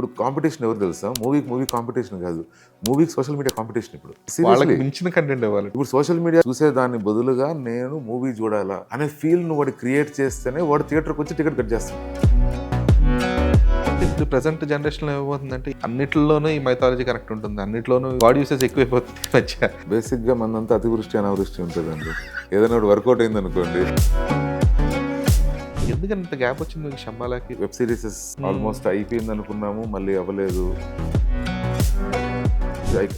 ఇప్పుడు కాంపిటీషన్ ఎవరు తెలుసా? మూవీ కాంపిటీషన్ కాదు, మూవీకి సోషల్ మీడియా కాంపిటీషన్. ఇప్పుడు వాళ్ళకి సీరియస్లీ మించిన కంటెంట్ ఇవ్వాలి. ఇప్పుడు సోషల్ మీడియా చూసేదాన్ని బదులుగా నేను మూవీ చూడాలా అనే ఫీల్ ను వాడు క్రియేట్ చేస్తేనే వాడు థియేటర్కి వచ్చి టికెట్ కట్ చేస్తాడు. అంటే ఇప్పుడు ప్రెసెంట్ జనరేషన్లో ఏమవుతుందంటే అన్నిట్లోనూ ఈ మైథాలజీ కరెక్ట్ ఉంటుంది, అన్నిట్లోనూ బాడీ యూసేజ్ ఎక్కువైపోతుంది ఈ మధ్య. బేసిక్ గా మనంతా అతివృష్టి అనావృష్టి ఉంటుందండి. ఏదైనా ఒకటి వర్కౌట్ అయింది అనుకోండి. ఎందుకని ఇంత గ్యాప్ వచ్చింది మీకు శంబాలాకి? వెబ్ సిరీసెస్ ఆల్మోస్ట్ అయిపోయింది అనుకున్నాము, మళ్ళీ అవ్వలేదు.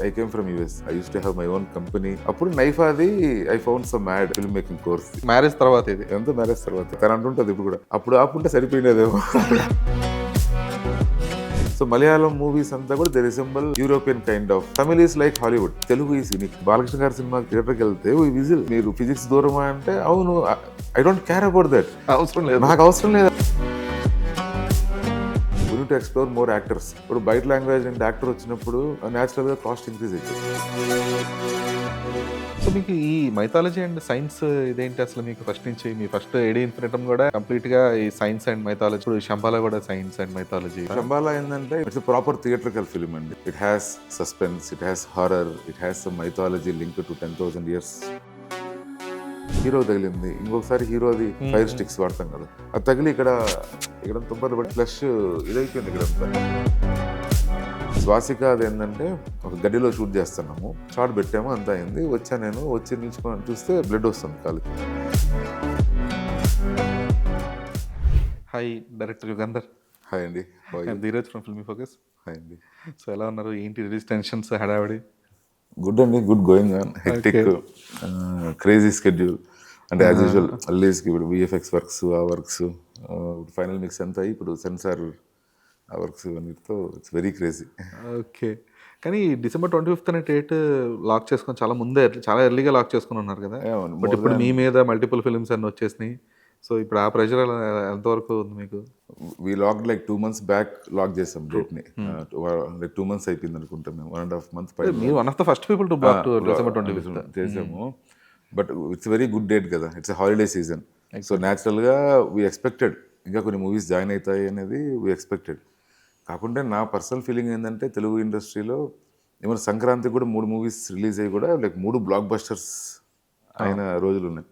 I came from US. I used to have my own company. అప్పుడు నైఫాది I found some ad film making course. Marriage తర్వాత ఇది ఎంత మ్యారేజ్ తర్వాత తను అంటుంటుంది ఇప్పుడు కూడా, అప్పుడు ఆపుంటే సరిపోయినదేమో. సో మలయాళం మూవీస్ అంతా కూడా they resemble European kind of. Tamil is like Hollywood, Telugu is unique. Balakrishna గారి సినిమా థియేటర్కి వెళ్తే విజిల్, మీరు ఫిజిక్స్ దూరమా అంటే అవును, I don't care about that, అవసరం లేదు, నాకు అవసరం లేదు. To explore more actors. ఇప్పుడు బయట లాంగ్వేజ్ నుండి యాక్టర్ వచ్చినప్పుడు న్యాచురల్ గా కాస్ట్ ఇంక్రీజ్ అవుతుంది. సో మీకు ఈ మైథాలజీ అండ్ సైన్స్ ఇదేంటి అసలు? మీకు ఫస్ట్ నుంచి మీ ఫస్ట్ ఏడి ఇన్ఫినిటమ్ కూడా కంప్లీట్ గా ఈ సైన్స్ అండ్ మైథాలజీ, ఇప్పుడు శంబాలా కూడా సైన్స్ అండ్ మైథాలజీ. శంబాలా ఏంటంటే ఇట్స్ ప్రాపర్ థియేట్రికల్ ఫిల్మ్ అండి. It has suspense, it has horror, it has mythology link to 10,000 years. Hero తగిలింది, ఇంకొకసారి హీరోది ఫైర్ స్టిక్స్ వాడతాం కదా, అది తగిలి ఇక్కడ తుంపర్లు పడి ఫ్లష్ ఇదైపోయింది ఇక్కడ. శ్వాసిక అది ఏంటంటే ఒక గడ్డిలో షూట్ చేస్తున్నాము, షాట్ పెట్టాము, అంతా అయింది. నేను వచ్చి నిల్చుకొని చూస్తే బ్లడ్ వస్తుంది కాలుకి. Hi director Yugandhar. హాయ్ అండి. Dheeraj from Filmy Focus. Hi అండి. సో ఎలా ఉన్నారు? ఏంటి రిలీజ్ టెన్షన్స్, హడావిడి? గుడ్ అండి, good going on. Hectic, crazy schedule. అంటే యాజ్ యూజువల్ రిలీజ్కి ఇప్పుడు విఎఫ్ఎక్స్ వర్క్స్, ఆ వర్క్స్, ఫైనల్ మిక్స్ అంతా ఇప్పుడు సెన్సార్ ఆ వర్క్స్ ఇవన్నీతో ఇట్స్ వెరీ క్రేజీ. ఓకే, కానీ December 25th అనే డేట్ లాక్ చేసుకొని చాలా ముందే, చాలా ఎర్లీగా లాక్ చేసుకుని ఉన్నారు కదా. బట్ ఇప్పుడు మీ మీద మల్టిపుల్ ఫిల్మ్స్ అన్నీ వచ్చేసినాయి. సో ఇప్పుడు ఆ ప్రెషర్ ఎంతవరకు ఉంది మీకు? We lock like 2 months back lock చేసాం డేట్ని. లైక్ 2 months అయిపోయింది అనుకుంటాం మేము, 1.5 months మీరు one of the first people to block to December 25th చేసాము. But it's very good date కదా, ఇట్స్ హాలిడే సీజన్. సో న్యాచురల్గా వీ ఎక్స్పెక్టెడ్ ఇంకా కొన్ని మూవీస్ జాయిన్ అవుతాయి అనేది వీ ఎక్స్పెక్టెడ్. కాకుండా నా పర్సనల్ ఫీలింగ్ ఏంటంటే తెలుగు ఇండస్ట్రీలో ఏమైనా సంక్రాంతికి కూడా 3 movies రిలీజ్ అయ్యి కూడా లైక్ 3 బ్లాక్ బస్టర్స్ అయిన రోజులు ఉన్నాయి.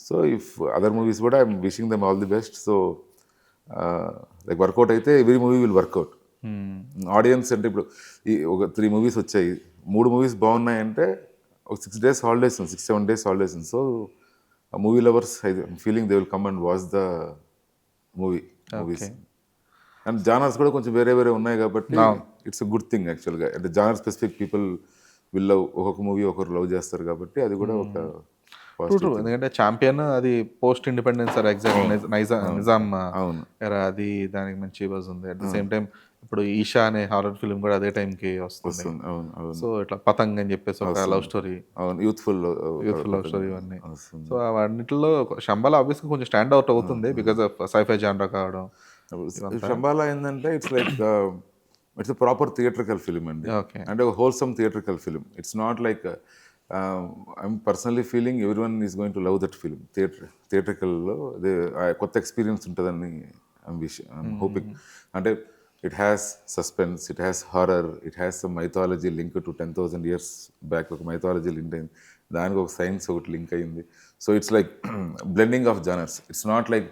సో ఇఫ్ అదర్ మూవీస్ కూడా I'm wishing them all the best. So like work out అయితే every movie will work out. Audience అంటే ఇప్పుడు ఈ ఒక 3 movies వచ్చాయి, 3 movies బాగున్నాయంటే ఒక 6 days హాలిడేస్ ఉంది, 6-7 days హాలిడేస్ ఉంది. So movie lovers I feeling they will come and watch the movies. And genres కూడా కొంచెం వేరే వేరే ఉన్నాయి కాబట్టి ఇట్స్ అ గుడ్ థింగ్ యాక్చువల్గా. అంటే genre specific people will love, ఒక్కొక్క మూవీ ఒకరు లవ్ చేస్తారు కాబట్టి అది కూడా ఒక ట్రూ. ఎందుకంటే ఛాంపియన్ అది post independence or exact Nizam era, అది దానికి మంచి బజ్ ఉంది. అట్ ద సేమ్ టైం ఇప్పుడు ఈషా అనే హారర్ ఫిల్మ్ కూడా అదే టైంకి వస్తుంది. సో ఇట్లా పతంగ్ అని చెప్పేసి ఒక love story, youthful love story ఇవన్నీ. సో అవన్నిటిలో శంబాలా ఆబ్వియస్గా కొంచెం స్టాండ్ అవుట్ అవుతుంది బికాస్ ఆఫ్ సైఫై జానర్ కావడం. శంబాలా ఏంటంటే it's like it's proper theatrical film అండి. అంటే ఒక wholesome theatrical film. It's not like I'm personally feeling everyone is going to love that film. థియేట్రికల్లో అదే కొత్త ఎక్స్పీరియన్స్ ఉంటుందని ఐఎమ్ హోపింగ్. అంటే it has suspense, it has horror, it has mythology link to 10,000 years back. ఒక mythology link అయింది, దానికి ఒక science ఒకటి లింక్ అయింది. So it's like blending of genres. It's not like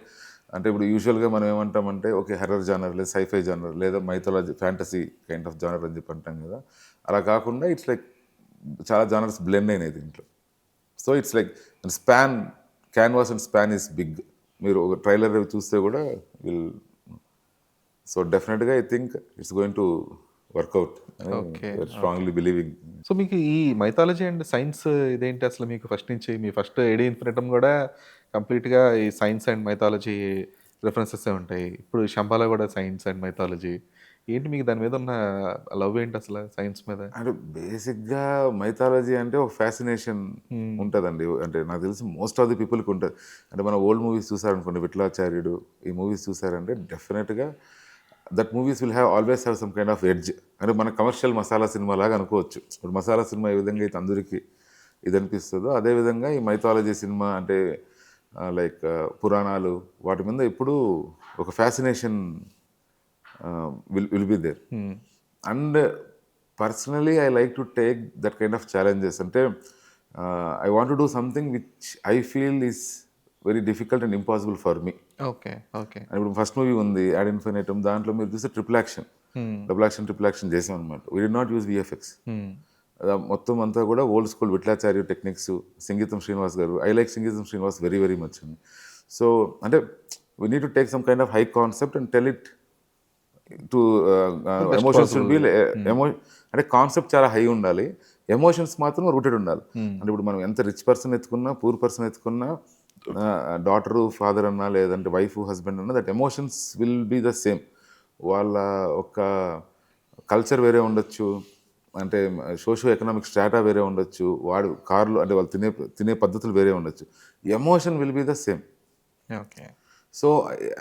అంటే ఇప్పుడు యూజువల్గా మనం ఏమంటామంటే ఓకే హర్రర్ జానర్ లేదా సైఫై జానర్ లేదా mythology fantasy kind of genre అని చెప్పి అంటాం కదా. అలా కాకుండా ఇట్స్ లైక్ చాలా జానర్స్ బ్లెండ్ అయినాయి దీంట్లో. సో it's like span, canvas and span is big. మీరు ఒక ట్రైలర్ చూస్తే కూడా విల్. సో డెఫినెట్గా I think it's going to work out, strongly believing. So మీకు ఈ మైథాలజీ అండ్ సైన్స్ ఇదేంటి అసలు? మీకు ఫస్ట్ నుంచి మీ ఫస్ట్ ఏడి ఇన్ఫినిటమ్ కూడా కంప్లీట్గా ఈ సైన్స్ అండ్ మైథాలజీ రెఫరెన్సెస్ ఉంటాయి. ఇప్పుడు శంబాలా కూడా సైన్స్ అండ్ మైథాలజీ. ఏంటి మీకు దాని మీద ఉన్న లవ్ ఏంటి అసలు సైన్స్ మీద? అంటే బేసిక్గా మైథాలజీ అంటే ఒక ఫ్యాసినేషన్ ఉంటుందండి. అంటే నాకు తెలిసి మోస్ట్ ఆఫ్ ది పీపుల్కి ఉంటుంది. అంటే మన ఓల్డ్ మూవీస్ చూసారనుకోండి, విఠలాచార్యుడు, ఈ మూవీస్ చూసారంటే డెఫినెట్గా that movies will always have some kind of edge. అంటే మన కమర్షియల్ మసాలా సినిమా లాగా అనుకోవచ్చు. ఇప్పుడు మసాలా సినిమా ఏ విధంగా అయితే అందరికీ ఇది అనిపిస్తుందో అదేవిధంగా ఈ మైథాలజీ సినిమా అంటే లైక్ పురాణాలు వాటి మీద ఎప్పుడూ ఒక fascination will be there. And personally I like to take that kind of challenges. అంటే I want to do something which I feel is very difficult and impossible for me. Okay. Okay. ఇప్పుడు first movie ఉంది Ad Infinitum, దాంట్లో మీరు చూస్తే triple action, triple action చేసాం అనమాట. We did not use VFX. మొత్తం అంతా కూడా ఓల్డ్ స్కూల్ విట్లాచార్య టెక్నిక్స్. సంగీతం శ్రీనివాస్ గారు, I like Singeetam Srinivas very very much అండి. సో అంటే we need to take some kind of high concept and tell it to emotions should be అంటే కాన్సెప్ట్ చాలా high ఉండాలి, ఎమోషన్స్ మాత్రం రూటెడ్ ఉండాలి. అంటే ఇప్పుడు మనం ఎంత రిచ్ పర్సన్ ఎత్తుకున్నా, పూర్ పర్సన్ ఎత్తుకున్నా, డాటరు ఫాదర్ అన్నా లేదంటే వైఫ్ హస్బెండ్ అన్నా, that emotions will be the same. వాళ్ళ ఒక కల్చర్ వేరే ఉండొచ్చు, అంటే సోషో ఎకనామిక్ స్ట్రాటా వేరే ఉండొచ్చు, వాడు కార్లు అంటే వాళ్ళు తినే పద్ధతులు వేరే ఉండొచ్చు, emotion will be the same. Okay. So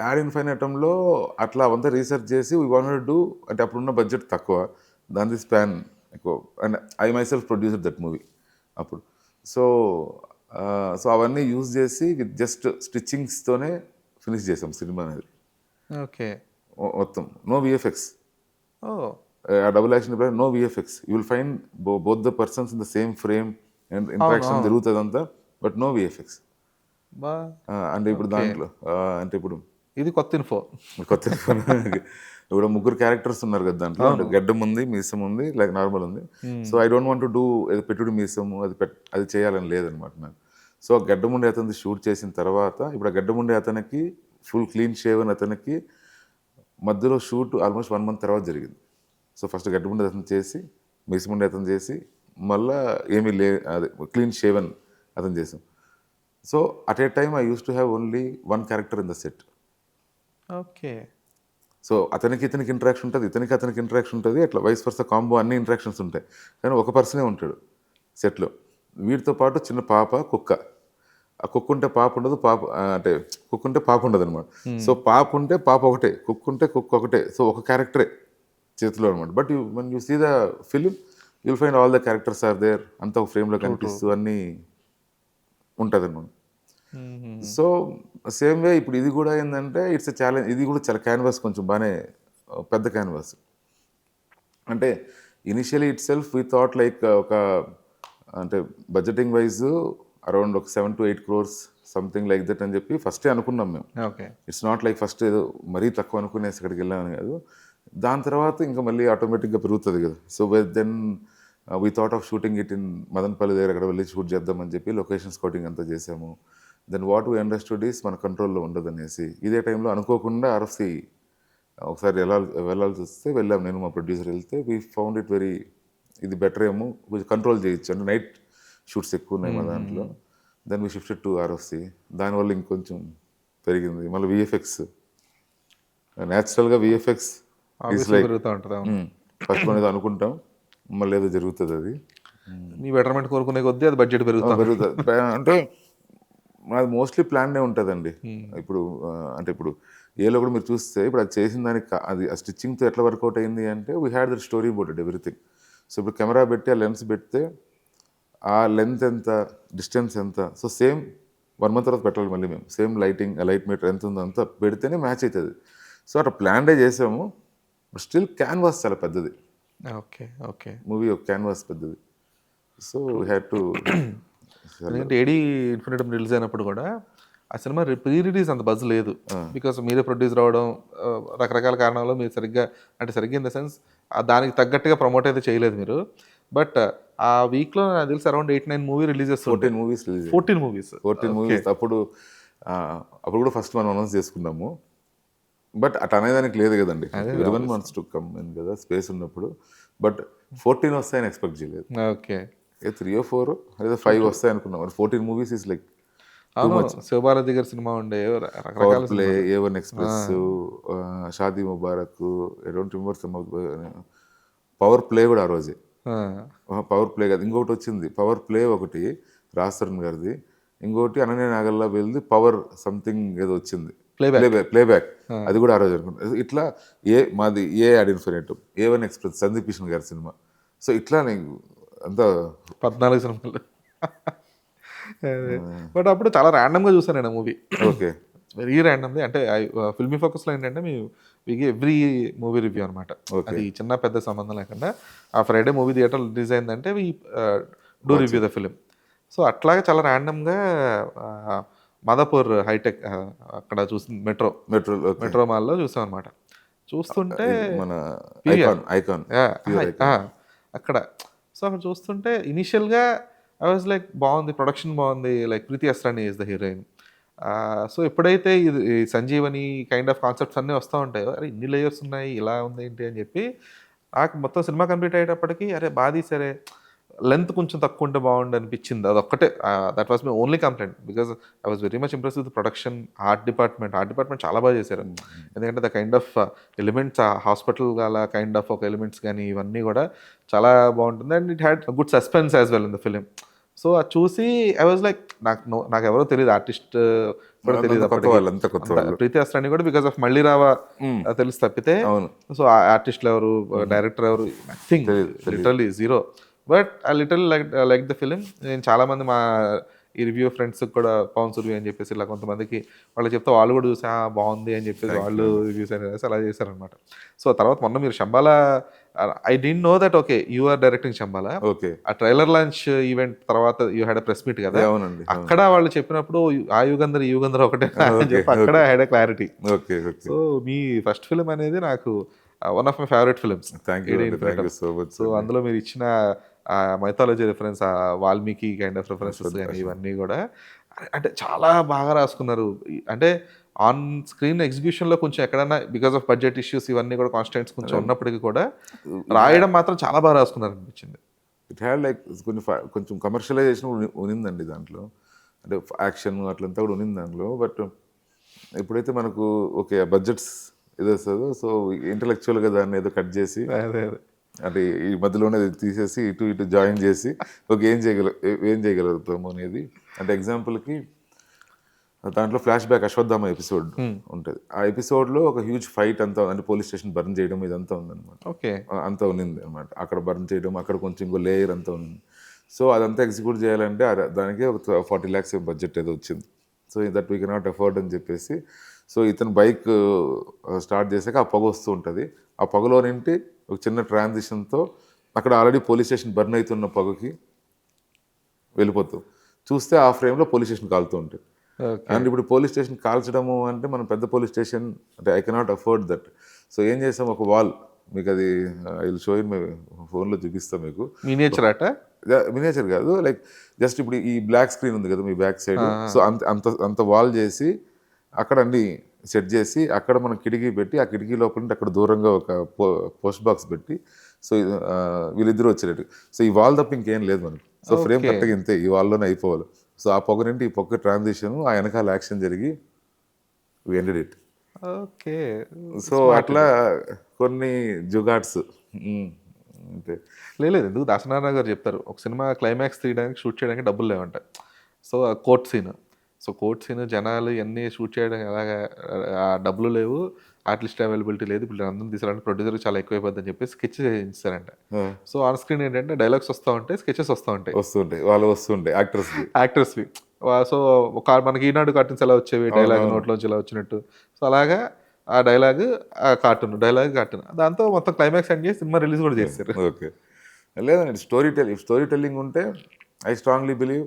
యాడ్ ఇన్ఫైనటంలో అట్లా అవంతా రీసెర్చ్ చేసి వీ వాంటెడ్ డూ. అంటే అప్పుడున్న బడ్జెట్ తక్కువ, దాని స్పాన్ ఎక్కువ, and I myself producer that movie అప్పుడు. సో అవన్నీ యూజ్ చేసి విత్ జస్ట్ స్టిచ్చింగ్స్తోనే ఫినిష్ చేసాం సినిమా అనేది. ఓకే. మొత్తం నో విఎఫ్ఎక్స్. ఓ ఆ double action no VFX. You will find both the persons in the same frame and interaction జరుగుతుంది అంతా, బట్ నో విఎఫ్ఎక్స్. అంటే ఇప్పుడు దాంట్లో అంటే ఇప్పుడు ఇది కొత్త ఇన్ఫో. ఇప్పుడు ముగ్గురు క్యారెక్టర్స్ ఉన్నారు కదా దాంట్లో. అంటే గడ్డం ఉంది, మీసం ఉంది, లైక్ నార్మల్ ఉంది. So I don't want to do పెట్టుడు మీసము అది చేయాలని లేదనమాట నాకు. సో ఆ గడ్డం ఉండే అతనిది షూట్ చేసిన తర్వాత, ఇప్పుడు ఆ గడ్డం ఉండే అతనికి ఫుల్ క్లీన్ షేవన్ అతనికి మధ్యలో షూట్ ఆల్మోస్ట్ 1 month తర్వాత జరిగింది. సో ఫస్ట్ గడ్డం ఉండే అతను చేసి, మీసం ఉండే అతను చేసి, మళ్ళీ ఏమీ అదే క్లీన్ షేవన్ అతను చేసాం. So at a time I used to have only 1 character in the set. Okay. So అతనికి ఇతనికి ఇంటరాక్షన్ ఉంటుంది, ఇతనికి అతనికి ఇంటరాక్షన్ ఉంటుంది, అట్లా వైస్ వర్స కాంబో అన్ని ఇంటరాక్షన్స్ ఉంటాయి. కానీ ఒక పర్సనే ఉంటాడు సెట్లో. వీటితో పాటు చిన్న పాప, కుక్క. ఆ కుక్క ఉంటే పాప ఉండదు, అంటే కుక్క ఉంటే పాప ఉండదు అనమాట. సో పాప ఉంటే పాప ఒకటే, కుక్క ఉంటే కుక్క ఒకటే. సో ఒక క్యారెక్టరే చేతిలో అనమాట. But one you see the film you'll find all the characters are there. అంతా ఒక ఫ్రేమ్లో కనిపిస్తూ అన్నీ ఉంటుంది అనమాట. సో సేమ్ వే ఇప్పుడు ఇది కూడా ఏంటంటే ఇట్స్ ఎ ఛాలెంజ్. ఇది కూడా చాలా క్యాన్వాస్ కొంచెం బాగానే పెద్ద క్యాన్వాస్. అంటే initially it self we thought like ఒక అంటే బడ్జెటింగ్ వైజ్ అరౌండ్ ఒక 7 to 8 crores something like that అని చెప్పి ఫస్టే అనుకున్నాం మేము. Okay. It's not like first ఏదో మరీ తక్కువ అనుకునేసి అక్కడికి వెళ్ళామని కాదు. దాని తర్వాత ఇంకా మళ్ళీ ఆటోమేటిక్గా పెరుగుతుంది కదా. So then we thought of shooting it in Madanapalle దగ్గర అక్కడ వెళ్ళి షూట్ చేద్దామని చెప్పి లొకేషన్ స్కౌటింగ్ అంతా చేసాము. Then what we understood is మన కంట్రోల్లో ఉండదు అనేసి ఇదే టైంలో అనుకోకుండా ఆర్ఎఫ్సి ఒకసారి వెళ్ళాల్సి వస్తే వెళ్ళాం. నేను మా ప్రొడ్యూసర్ వెళ్తే వీ ఫౌండ్ ఇట్ వెరీ ఇది బెటర్ ఏమో, కొంచెం కంట్రోల్ చేయొచ్చు. అంటే నైట్ షూట్స్ ఎక్కువ ఉన్నాయి మా దాంట్లో. Then we shifted to RFC. దానివల్ల ఇంకొంచెం పెరిగింది. మళ్ళీ విఎఫ్ఎక్స్ న్యాచురల్గా విఎఫ్ఎక్స్ ఈజ్ లైక్ ఫస్ట్ మనం ఏదో అనుకుంటాం, మళ్ళీ ఏదో జరుగుతుంది. అది మీ బెటర్మెంట్ కోరుకునే కొద్దీ అది బడ్జెట్ పెరుగుతుంది. అంటే మాది మోస్ట్లీ ప్లాన్నే ఉంటుందండి. ఇప్పుడు అంటే ఇప్పుడు ఏలో కూడా మీరు చూస్తే ఇప్పుడు అది చేసిన దానికి అది ఆ స్టిచ్చింగ్తో ఎట్లా వర్కౌట్ అయింది అంటే we had that story board everything. So ఇప్పుడు కెమెరా పెట్టి ఆ లెన్స్ పెడితే ఆ లెంత్ ఎంత, డిస్టెన్స్ ఎంత, సో సేమ్ 1 month తర్వాత పెట్టాలి మళ్ళీ మేము. సేమ్ లైటింగ్, లైట్ మీటర్ ఎంత ఉందో అంతా పెడితేనే మ్యాచ్ అవుతుంది. సో అట్లా ప్లాన్డే చేసాము. బట్ స్టిల్ క్యాన్వాస్ చాలా పెద్దది. ఓకే. ఓకే. మూవీ ఒక క్యాన్వాస్ పెద్దది. సో వీ హ్యాడ్ టు ఎందుకంటే ఏడీ ఇన్ఫినిటమ్ రిలీజ్ అయినప్పుడు కూడా ఆ సినిమా ప్రీ రిలీజ్ అంత బజ్ లేదు. బికాస్ మీరే ప్రొడ్యూసర్ అవ్వడం, రకరకాల కారణాలు మీరు సరిగ్గా ఇన్ ద సెన్స్ దానికి తగ్గట్టుగా ప్రమోట్ అయితే చేయలేదు మీరు. బట్ ఆ వీక్లో నాకు తెలిసి అరౌండ్ 8-9 మూవీ రిలీజెస్. 14 మూవీస్. అప్పుడు కూడా ఫస్ట్ మనం అనౌన్స్ చేసుకున్నాము. బట్ అటు అనేదానికి లేదు కదండి. 11 months టు కమ్ కదా స్పేస్ ఉన్నప్పుడు. బట్ 14 వస్తాయని ఎక్స్పెక్ట్ చేయలేదు. ఓకే. 3 or 4 లేదా 5 వస్తాయి అనుకున్నాం. 14 movies ఇస్ లైక్ శివభారతి గారి సినిమా ఉండే, power play, A1 Express, Shaadi Mubarak, I don't remember. Power play కూడా ఆ రోజే. పవర్ ప్లే కాదు, ఇంకొకటి వచ్చింది పవర్ ప్లే ఒకటి రాజ్ తరుణ్ గారిది, ఇంకోటి అనన్య నాగల్లా వెళ్ళి పవర్ సంథింగ్ ఏదో వచ్చింది ప్లేబ్యాక్, అది కూడా ఆ రోజు అనుకుంటా. ఇట్లా మాది add Infinitum, A1 Express Sandeep Kishan గారి సినిమా. సో ఇట్లా నీకు అంతా 14 సినిమాలు. బట్ అప్పుడు చాలా ర్యాండమ్గా చూసాను నేను మూవీ. ఓకే. వెరీ ర్యాండమ్లీ అంటే ఫిల్మీ ఫోకస్లో ఏంటంటే మీకు ఎవ్రీ మూవీ రివ్యూ అనమాట. అది చిన్న పెద్ద సంబంధం లేకుండా ఆ ఫ్రైడే మూవీ థియేటర్ రిలీజ్ అయిందంటే do review the film. So అట్లాగే చాలా ర్యాండమ్గా మాదాపూర్ హైటెక్ అక్కడ చూసింది మెట్రో మాల్లో చూసాం అనమాట. చూస్తుంటే మన PVR. ఐకాన్ అక్కడ సో అక్కడ చూస్తుంటే ఇనీషియల్గా ఐ వాజ్ లైక్ బాగుంది, ప్రొడక్షన్ బాగుంది, like Preethi Asrani is the heroine. So ఎప్పుడైతే ఇది ఈ సంజీవని కైండ్ ఆఫ్ కాన్సెప్ట్స్ అన్నీ వస్తూ ఉంటాయో, అరే ఇన్ని లేయర్స్ ఉన్నాయి ఇలా ఉంది ఏంటి అని చెప్పి నాకు మొత్తం సినిమా కంప్లీట్ అయ్యేటప్పటికి అరే బాధీ సరే లెంత్ కొంచెం తక్కువ ఉంటే బాగుండు అనిపించింది. అదొక్కటే that was my only complaint because I was very much impress with production. Art department చాలా బాగా చేశారు. ఎందుకంటే ద కైండ్ ఆఫ్ ఎలిమెంట్స్ ఆ హాస్పిటల్ గల కైండ్ ఆఫ్ ఒక ఎలిమెంట్స్ కానీ ఇవన్నీ కూడా చాలా బాగుంటుంది. And it had good suspense as well in the film. So అది చూసి ఐ వాజ్ లైక్ నాకు ఎవరో తెలియదు, ఆర్టిస్ట్ కూడా తెలియదు ప్రీతి అస్రాని కూడా, బికాస్ ఆఫ్ మళ్ళీ రావా తెలుసు తప్పితే. సో ఆర్టిస్టులు ఎవరు, డైరెక్టర్ ఎవరు, nothing, literally zero. But I little like the film. నేను చాలామంది మా ఈ రివ్యూ ఫ్రెండ్స్కి కూడా పవన్ సుర్వి అని చెప్పేసి ఇలా కొంతమందికి వాళ్ళు చెప్తే వాళ్ళు కూడా చూసా బాగుంది అని చెప్పేసి వాళ్ళు రివ్యూస్ అనేసి అలా చేశారనమాట. సో తర్వాత మొన్న మీరు Shambhala, I didn't know that okay you are directing Shambhala. ఆ ట్రైలర్ లాంచ్ ఈవెంట్ తర్వాత యూ హ్యాడ్ ప్రెస్ మీట్ కదా, అక్కడ వాళ్ళు చెప్పినప్పుడు ఆ యుగంధర్ ఒకటే అని చెప్పి అక్కడ had a clarity. So me first film అనేది నాకు one of my favourite films. So అందులో మీరు ఇచ్చిన మైథాలజీ రిఫరెన్స్, ఆ వాల్మీకి కైండ్ ఆఫ్ రిఫరెన్సెస్ కానీ ఇవన్నీ కూడా అంటే చాలా బాగా రాసుకున్నారు. అంటే ఆన్ స్క్రీన్ ఎగ్జిక్యూషన్లో కొంచెం ఎక్కడైనా బికాస్ ఆఫ్ బడ్జెట్ ఇష్యూస్ ఇవన్నీ కూడా కాన్స్టెంట్స్ కొంచెం ఉన్నప్పటికీ కూడా రాయడం మాత్రం చాలా బాగా రాసుకున్నారు అనిపించింది. ఇట్ హ్యాడ్ లైక్ కొంచెం కమర్షియలైజేషన్ ఉన్నిందండి దాంట్లో, అంటే యాక్షన్ అట్లంతా కూడా ఉన్నింది దాంట్లో. బట్ ఎప్పుడైతే మనకు ఓకే బడ్జెట్స్ ఏదో వస్తుందో, సో ఇంటలెక్చువల్గా దాన్ని ఏదో కట్ చేసి అంటే ఈ మధ్యలోనే తీసేసి ఇటు జాయిన్ చేసి ఓకే ఏం చేయగలుగుతాము అనేది. అంటే ఎగ్జాంపుల్కి దాంట్లో ఫ్లాష్ బ్యాక్ అశ్వత్థామ ఎపిసోడ్ ఉంటుంది. ఆ ఎపిసోడ్లో ఒక హ్యూజ్ ఫైట్ అంతా, అంటే పోలీస్ స్టేషన్ బర్న్ చేయడం ఇదంతా ఉందన్నమాట. ఓకే అంతా ఉన్నింది అనమాట. అక్కడ బర్న్ చేయడం, అక్కడ కొంచెం ఇంకో లేయర్ అంతా ఉంది. సో అదంతా ఎగ్జిక్యూట్ చేయాలంటే దానికి ఒక 40 lakhs బడ్జెట్ ఏదో వచ్చింది. So that we cannot afford అని చెప్పేసి, సో ఇతను బైక్ స్టార్ట్ చేశాక ఆ పొగ వస్తూ ఉంటుంది. ఆ పొగలో నింటి ఒక చిన్న ట్రాన్సిషన్తో అక్కడ ఆల్రెడీ పోలీస్ స్టేషన్ బర్న్ అవుతున్న పొగకి వెళ్ళిపోతాం. చూస్తే ఆ ఫ్రేమ్లో పోలీస్ స్టేషన్ కాలుతూ ఉంటుంది. అండ్ ఇప్పుడు పోలీస్ స్టేషన్ కాల్చడము అంటే మనం పెద్ద పోలీస్ స్టేషన్ అంటే I cannot afford that. So ఏం చేసాం, ఒక వాల్, మీకు అది I will show in my ఫోన్లో చూపిస్తాం మీకు. మినియేచర్ కాదు, లైక్ జస్ట్ ఇప్పుడు ఈ బ్లాక్ స్క్రీన్ ఉంది కదా మీ బ్యాక్ సైడ్, సో అంత వాల్ చేసి అక్కడ అన్ని సెట్ చేసి అక్కడ మనం కిటికీ పెట్టి ఆ కిటికీ లోపల నుండి అక్కడ దూరంగా ఒక పోస్ట్ బాక్స్ పెట్టి, సో వీళ్ళిద్దరూ వచ్చేటట్టు. సో ఈ వాల్ తప్ప ఇంకేం లేదు మనకు. సో ఫ్రేమ్ కరెక్ట్గా ఇంతే, ఈ వాల్లోనే అయిపోవాలి. సో ఆ పొగ నుండి ఈ పొగ ట్రాన్సిషన్, ఆ వెనకాల యాక్షన్ జరిగి we ended it. Okay. So అట్లా కొన్ని జుగాట్స్ అంతే. లేదు ఎందుకు దాసనారాయణ గారు చెప్తారు, ఒక సినిమా క్లైమాక్స్ తీయడానికి షూట్ చేయడానికి డబ్బులు లేవంట. సో కోర్ట్ సీన్ జనాలు ఇవన్నీ షూట్ చేయడం ఎలాగా, ఆ డబ్బులు లేవు, ఆర్టిస్ట్ అవైలబిలిటీ లేదు, ఇప్పుడు అందరం తీసుకురావడానికి ప్రొడ్యూసర్ చాలా ఎక్కువైపోద్ది అని చెప్పి స్కెచ్ చేయిస్తారంట. సో ఆన్ స్క్రీన్ ఏంటంటే డైలాగ్స్ వస్తూ ఉంటాయి, స్కెచెస్ వస్తుంటాయి వాళ్ళు వస్తుంటాయి యాక్టర్స్వి. సో ఒక మనకి ఈనాడు కార్టూన్స్ ఎలా వచ్చేవి, డైలాగ్ నోట్లోంచి ఎలా వచ్చినట్టు, సో అలాగా ఆ డైలాగ్ కార్టూన్ దాంతో మొత్తం క్లైమాక్స్ ఎండ్ చేసి సినిమా రిలీజ్ కూడా చేస్తారు. ఓకే, లేదండి స్టోరీ టెల్లింగ్ ఉంటే ఐ స్ట్రాంగ్లీ బిలీవ్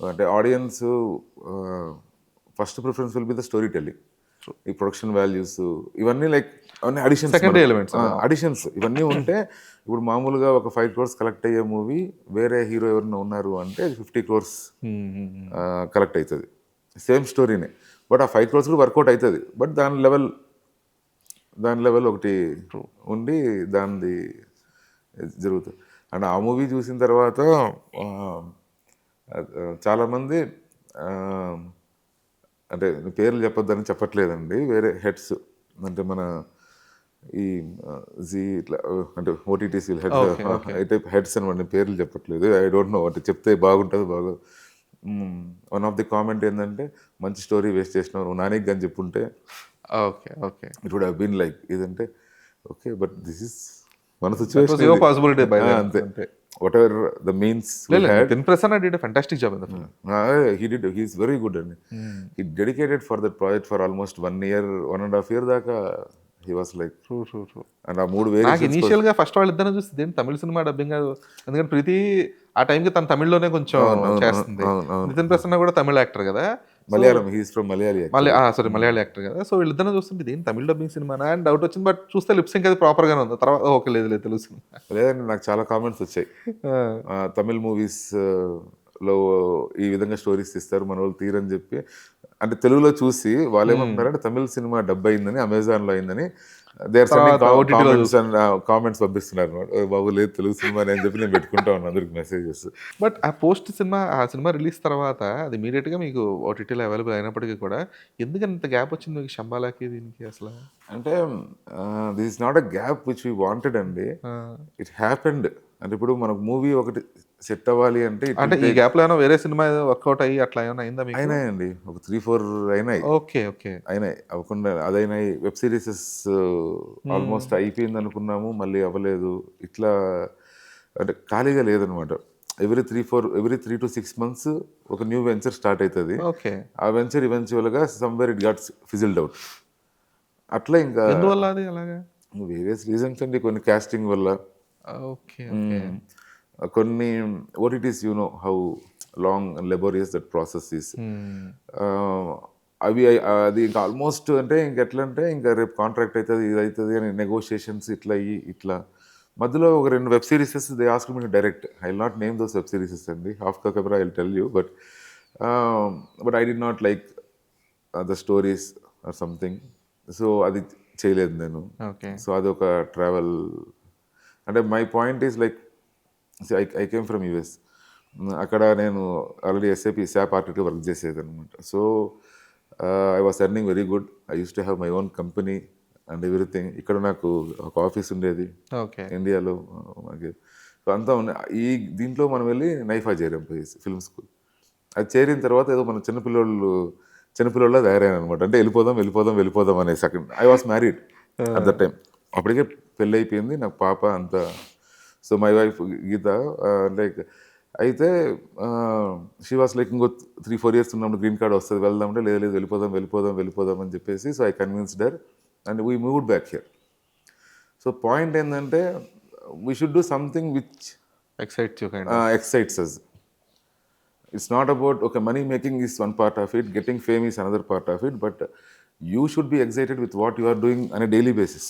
అంటే audience first preference will be the story telling. ఈ ప్రొడక్షన్ వాల్యూస్ ఇవన్నీ లైక్ అవన్నీ అడిషన్స్, సెకండరీ ఎలిమెంట్స్, అడిషన్స్ ఇవన్నీ ఉంటే ఇప్పుడు మామూలుగా ఒక 5 crores కలెక్ట్ అయ్యే మూవీ వేరే హీరో ఎవరైనా ఉన్నారు అంటే 50 crores కలెక్ట్ అవుతుంది, సేమ్ స్టోరీనే. బట్ ఆ 5 crores కూడా వర్కౌట్ అవుతుంది, బట్ దాని లెవెల్ ఒకటి ఉండి దానిది జరుగుతుంది. అండ్ ఆ మూవీ చూసిన తర్వాత చాలామంది అంటే పేర్లు చెప్పొద్దని చెప్పట్లేదండి, వేరే హెడ్స్ అంటే మన ఈ జీ ఇట్లా అంటే ఓటీటీసీ హెడ్స్ అనమాట, పేర్లు చెప్పట్లేదు. ఐ డోంట్ నో, అంటే చెప్తే బాగుంటుంది బాగా. వన్ ఆఫ్ ది కామెంట్ ఏంటంటే మంచి స్టోరీ వేస్ట్ చేసినావు నువ్వు నానికి అని చెప్పుంటే it would have been like ఇదంటే ఓకే, బట్ దిస్ ఇస్ మన సిచ్యువేషన్ పాసిబిలిటీ అంతే. whatever the means we had. Nithin Prasanna did a fantastic job in the film. He's very good and he dedicated for that project for almost 1 year, 1.5 year దాకా he was like True. and ఆ 3 నాకు variations initial గా first వాళ్ళిద్దరిని చూస్తే దేని తమిళ cinema dubbing ఎందుకంటే ప్రీతి ఆ టైంకి తను తమిళ్లోనే కొంచెం చేస్తుంది. నితిన్ ప్రసన్న కూడా తమిళ యాక్టర్ కదా, Malayalam, he's from Malayali sorry Malayali actor కదా. సో వీళ్ళిద్దరిని చూస్తుంటే దేని తమిళ డబ్బింగ్ సినిమా అని డౌట్ వచ్చింది. బట్ చూస్తే లిప్సింగ్ అది ప్రాపర్ గానే ఉంది. తర్వాత ఓకే లేదు తెలుసు సినిమా. లేదండి, నాకు చాలా కామెంట్స్ వచ్చాయి తమిళ్ మూవీస్ లో ఈ విధంగా స్టోరీస్ తీస్తారు మన వాళ్ళు తీరని చెప్పి. అంటే తెలుగులో చూసి వాళ్ళు ఏమంటున్నారంటే తమిళ సినిమా డబ్ అయిందని, అమెజాన్ లో అయిందని కామెంట్స్ పంపిస్తున్నారు. బాబు లేదు తెలుగు సినిమా అని చెప్పి నేను పెట్టుకుంటా ఉన్నాను అందరికి మెసేజెస్. బట్ ఆ సినిమా రిలీజ్ తర్వాత అది ఇమీడియట్ గా మీకు ఓటీటీలో అవైలబుల్ అయినప్పటికీ కూడా ఎందుకని ఇంత గ్యాప్ వచ్చింది మీకు శంబాలాకి దీనికి అసలు? అంటే this is not a gap which we wanted అండి, ఇట్ హ్యాపెండ్. అంటే ఇప్పుడు మనకు మూవీ ఒకటి సెట్ అవ్వాలి అంటే ఈ గ్యాప్ లో వేరే సినిమా వర్కౌట్ అయ్యి అట్లా ఏమైనా అయిందా? అయినాయండి, ఒక 3-4 అయినాయి. ఓకే అయినాయి, అవ్వకుండా అదైనాయి. వెబ్ సిరీసెస్ ఆల్మోస్ట్ అయిపోయింది అనుకున్నాము, మళ్ళీ అవ్వలేదు. ఇట్లా అంటే ఖాళీగా లేదనమాట. ఎవ్రీ 3 to 6 months ఒక న్యూ వెంచర్ స్టార్ట్ అవుతుంది. ఆ వెంచర్ ఈవెన్చువల్ గా somewhere it guts fizzled out. అట్లా ఇంకా వేరియస్ రీజన్స్ అండి, కొన్ని కాస్టింగ్ వల్ల, కొన్ని OTTs you know how long and లెబోరియస్ that process is. అది ఇంకా ఆల్మోస్ట్ అంటే ఇంకెట్లా అంటే ఇంకా రేపు కాంట్రాక్ట్ అవుతుంది, ఇది అవుతుంది అని నెగోషియేషన్స్ ఇట్లా అయ్యి ఇట్లా మధ్యలో ఒక 2 web series they asked me direct. I will not name those web series అండి, off the camera I will tell you. But I did not like the stories or something, so అది చేయలేదు నేను. So అదొక travel. అంటే my point is like I came from US. అక్కడ నేను already SAP artist work చేసేది అనమాట. So I was earning very good. I used to have my own company and everything. ఇక్కడ నాకు ఒక ఆఫీస్ ఉండేది ఇండియాలో. సో అంతా ఈ దీంట్లో మనం వెళ్ళి నైఫా చేరాం ఫిల్మ్ స్కూల్. అది చేరిన తర్వాత ఏదో మన చిన్నపిల్లల తయారైన అనమాట. అంటే వెళ్ళిపోదాం అనే second. I was married at the time. అప్పటికే పెళ్ళి అయిపోయింది, నాకు పాప అంతా. So my wife Geetha like అయితే షీ వాస్ లైక్ ఇంకో 3-4 years ఉన్నప్పుడు గ్రీన్ కార్డ్ వస్తుంది, వెళ్దామంటే లేదు వెళ్ళిపోదాం అని చెప్పేసి. So I convinced her and we moved back here. So point ఏంటంటే we should do something which excites us. It's not about okay, money making is one part of it, getting fame is another part of it, but you should be excited with what you are doing on a daily basis.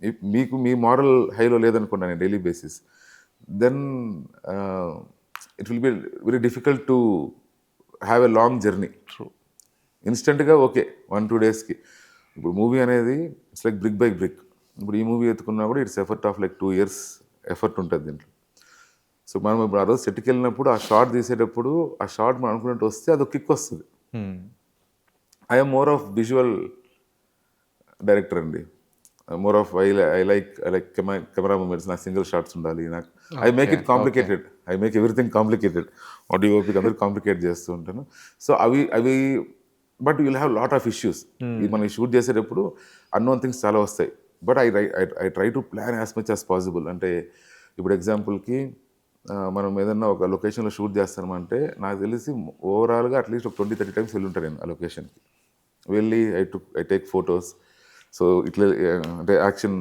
If మీకు మీ moral హైలో లేదనుకోండి on a daily basis, then it will be very difficult to have a long journey. True. ఇన్స్టెంట్గా okay 1-2 daysకి. ఇప్పుడు movie అనేది it's like brick by brick. ఇప్పుడు ఈ movie ఎత్తుకున్నా కూడా it's effort of like 2 years effort ఉంటుంది దీంట్లో. సో మనం ఇప్పుడు ఆ రోజు సెట్కి వెళ్ళినప్పుడు ఆ షార్ట్ తీసేటప్పుడు ఆ షార్ట్ మనం అనుకున్నట్టు వస్తే అదొక కిక్ వస్తుంది. I'm more of visual director అండి. More of I like camera moments. నాకు సింగిల్ షాట్స్ ఉండాలి. నాకు I make it complicated. I make everything complicated. డిఓపికి అందరూ కాంప్లికేట్ చేస్తూ ఉంటాను. సో అవి but you will have lot of issues. మనం షూట్ చేసేటప్పుడు అన్నోన్ థింగ్స్ చాలా వస్తాయి. But I try to plan as much as possible. అంటే ఇప్పుడు ఎగ్జాంపుల్కి మనం ఏదన్నా ఒక లొకేషన్లో షూట్ చేస్తామంటే నాకు తెలిసి ఓవరాల్గా అట్లీస్ట్ ఒక 20-30 times వెళ్ళి ఉంటాను నేను ఆ లొకేషన్కి. వెళ్ళి ఐ టేక్ ఫొటోస్. సో ఇట్లా అంటే యాక్షన్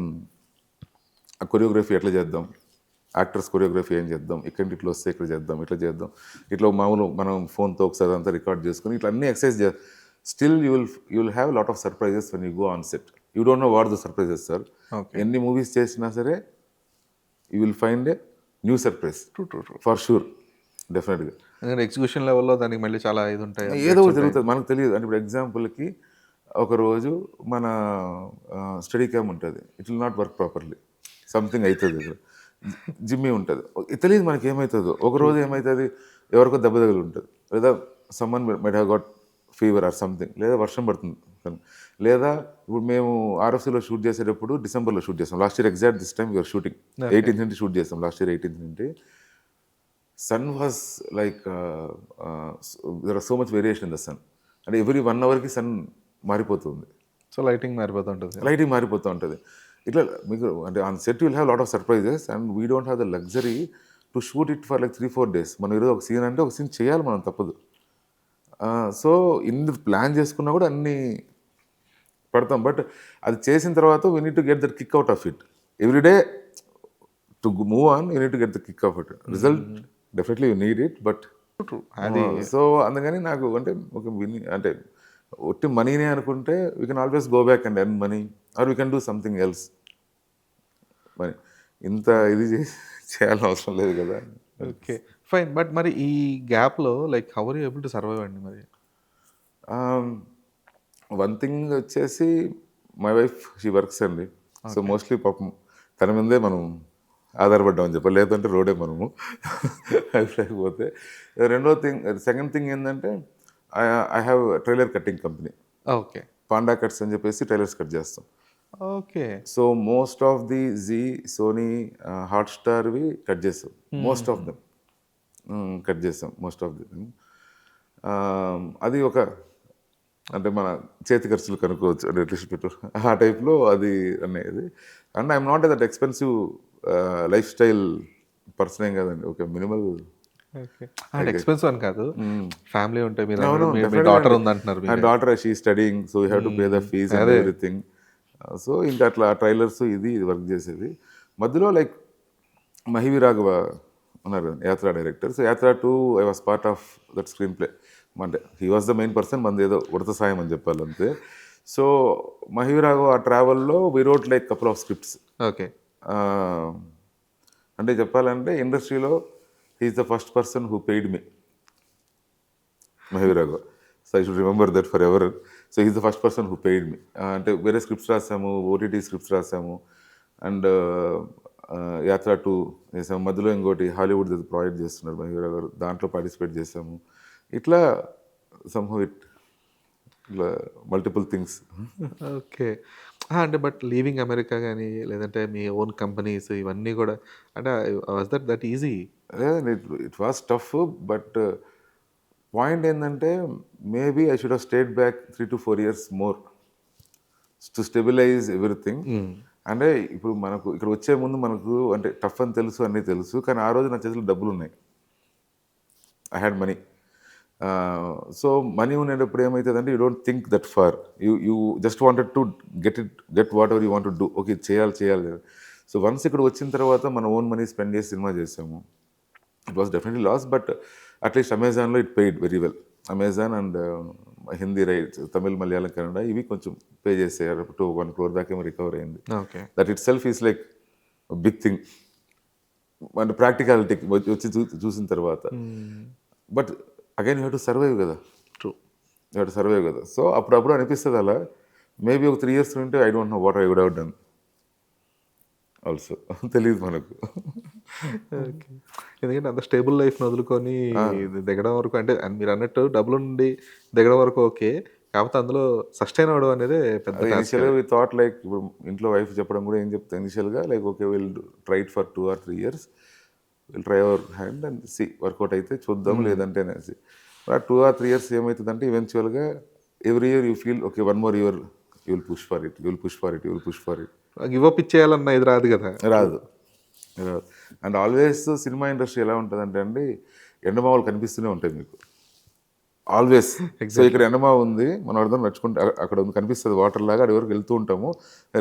కొరియోగ్రఫీ ఎట్లా చేద్దాం, యాక్టర్స్ కొరియోగ్రఫీ ఏం చేద్దాం, ఇట్లా వస్తే ఇట్లా చేద్దాం ఇట్లా మామూలు మనం ఫోన్తో ఒకసారి అంతా రికార్డ్ చేసుకుని ఇట్లా అన్ని exercise still you will have lot of surprises when you go on set. You don't know what the surprises sir. ఎన్ని మూవీస్ చేసినా సరే you will find a new surprise for sure, డెఫినెట్గా. ఎగ్జిక్యూషన్ లెవెల్లో దానికి మళ్ళీ చాలా ఇది ఉంటాయి, ఏదో జరుగుతుంది మనకు తెలియదు. అంటే ఇప్పుడు ఎగ్జాంపుల్కి ఒకరోజు మన స్టడీ క్యామ్ ఉంటుంది, it will not work properly, something అవుతుంది. జిమ్మి ఉంటుంది, తెలియదు మనకి ఏమవుతుందో. ఒకరోజు ఏమవుతుంది, ఎవరికో దెబ్బ తగిలి ఉంటుంది, లేదా someone might have got fever or something, లేదా వర్షం పడుతుంది. లేదా ఇప్పుడు మేము RFCలో షూట్ చేసేటప్పుడు డిసెంబర్లో షూట్ చేస్తాం. Last year exact this time you're shooting 18th నుండి షూట్ చేస్తాం. లాస్ట్ ఇయర్ 18th నుండి sun was like there are so much variation in the sun. అంటే ఎవ్రీ 1 hourకి సన్ మారిపోతుంది. సో లైటింగ్ మారిపోతూ ఉంటుంది. ఇట్లా మీకు అంటే on set will have lot of surprises and we don't have the luxury to shoot it for like 3-4 days. మనం ఈరోజు ఒక సీన్ అంటే ఒక సీన్ చేయాలి, మనం తప్పదు. సో ఇన్ని ప్లాన్ చేసుకున్నా కూడా అన్నీ పడతాం. బట్ అది చేసిన తర్వాత we need to get that kick out of it. Every day to move on you need to get the kick of it. Result definitely you need it, but అది so అందుకని నాకు అంటే ఒక అంటే ఒట్టి మనీనే అనుకుంటే we can always go back and earn money are we can do something else. మరి ఇంత ఇది చేయాల్సిన అవసరం లేదు కదా. Okay, fine. బట్ మరి ఈ గ్యాప్లో like how are you able to survive అండి మరి? వన్ థింగ్ వచ్చేసి మై వైఫ్ షీ వర్క్స్ అండి. సో మోస్ట్లీ పాపం తన మీదే మనం ఆధారపడ్డామని చెప్పాలి, లేదంటే రోడే మనము లేకపోతే. సెకండ్ థింగ్ ఏంటంటే I have trailer cutting company. Okay, Panda Cuts అని చెప్పేసి ట్రైలర్స్ కట్ చేస్తాం. Okay. So most of the Zee, Sony, హాట్స్టార్వి కట్ చేస్తాం. మోస్ట్ ఆఫ్ దెమ్ కట్ చేస్తాం, మోస్ట్ ఆఫ్ ది. అది ఒక అంటే మన చేతి ఖర్చులు కనుక్కోవచ్చు అంటే అట్లీస్ట్ పెట్టు ఆ టైప్లో అది అనేది. And I'm not that expensive life style person ఏం కదండి. Okay, minimal. ఎక్స్పెన్సివ్ అని కాదు, ఫ్యామిలీ ఉంటే మీరు డాటర్ ఉంది అంటున్నారు. Daughter she studying, so you have to pay the fees and everything. So ఇంకా అట్లా ట్రైలర్స్ ఇది వర్క్ చేసేది. మధ్యలో లైక్ మహివి రాఘవ ఉన్నారు యాత్ర director. So Yatra 2 I was part of that screenplay. అంటే he was the main person, మనది ఏదో ఉడత సాయం అని చెప్పాలి అంతే. సో మహివి రాఘవ ఆ ట్రావెల్లో we wrote like couple of scripts. Okay, అంటే చెప్పాలంటే ఇండస్ట్రీలో he's the first person who paid me, Mahi V Raghav. So I should remember that forever. So he's the first person who paid me. అంటే వేరే స్క్రిప్ట్స్ రాసాము, OTT scripts రాసాము, and Yatra 2 చేసాము. మధ్యలో ఇంకోటి హాలీవుడ్ ప్రాజెక్ట్ చేస్తున్నారు మహివి రాఘవ గారు, దాంట్లో పార్టిసిపేట్ చేసాము. ఇట్లా సమ్హౌ ఇట్ ఇట్లా మల్టిపుల్ థింగ్స్. ఓకే. అంటే బట్ లీవింగ్ అమెరికా కానీ లేదంటే మీ ఓన్ కంపెనీస్ ఇవన్నీ కూడా అంటే was that easy? It was tough, but point ఏంటంటే maybe I should have stayed back 3 to 4 years more to stabilize everything. అంటే ఇప్పుడు మనకు ఇక్కడ వచ్చే ముందు మనకు అంటే టఫ్ అని తెలుసు, అన్నీ తెలుసు, కానీ ఆ రోజు నా చేతిలో డబ్బులు ఉన్నాయి. I had money. So money ఉండేటప్పుడు ఏమవుతుందంటే you don't think that far, you just wanted to get whatever you want to do. Okay చేయాలి. సో వన్స్ ఇక్కడ వచ్చిన తర్వాత మన ఓన్ మనీ స్పెండ్ చేసి సినిమా చేసాము. It was definitely loss, but at least అమెజాన్లో it paid very well. Amazon and Hindi rights, Tamil, Malayalam, Kannada ఇవి కొంచెం పే చేసారు. 1 crore దాకా ఏమో రికవర్ అయింది. Okay, that itself is like big thing అంటే ప్రాక్టికాలిటీ వచ్చి చూసిన తర్వాత. But again you have to survive కదా. True, you have to survive కదా. సో అప్పుడప్పుడు అనిపిస్తుంది అలా. మేబీ ఒక 3 years ఉంటే I don't know what I would have done also. తెలియదు మనకు. ఓకే. ఎందుకంటే అంత స్టేబుల్ లైఫ్ని వదులుకొని ఇది దిగడం వరకు అంటే మీరు అన్నట్టు డబ్బులు నుండి దిగడం వరకు ఓకే, కాకపోతే అందులో సస్టైన్ అవ్వడం అనేది పెద్ద ఇనిషియల్గా వి థాట్ లైక్ ఇప్పుడు ఇంట్లో వైఫ్ చెప్పడం కూడా ఏం చెప్తా ఇనిషియల్గా like okay will try it for 2 or 3 years, will try our hand and see work out అయితే చూద్దాం, లేదంటే అనేసి. ఆ 2 or 3 years ఏమవుతుందంటే ఈవెన్చువల్గా every year you feel okay 1 more year you will push for it, you will push for it, you will push for it. Give up ఇచ్చేయాలన్న ఇది రాదు కదా. రాదు. అండ్ ఆల్వేస్ సినిమా ఇండస్ట్రీ ఎలా ఉంటుందంటే అండి, ఎండమావులు కనిపిస్తూనే ఉంటాయి మీకు ఆల్వేస్. సో ఇక్కడ ఎండమా ఉంది, మనం అర్థం నడుచుకుంటే అక్కడ ఉంది కనిపిస్తుంది వాటర్ లాగా, అడి వరకు వెళ్తూ ఉంటాము,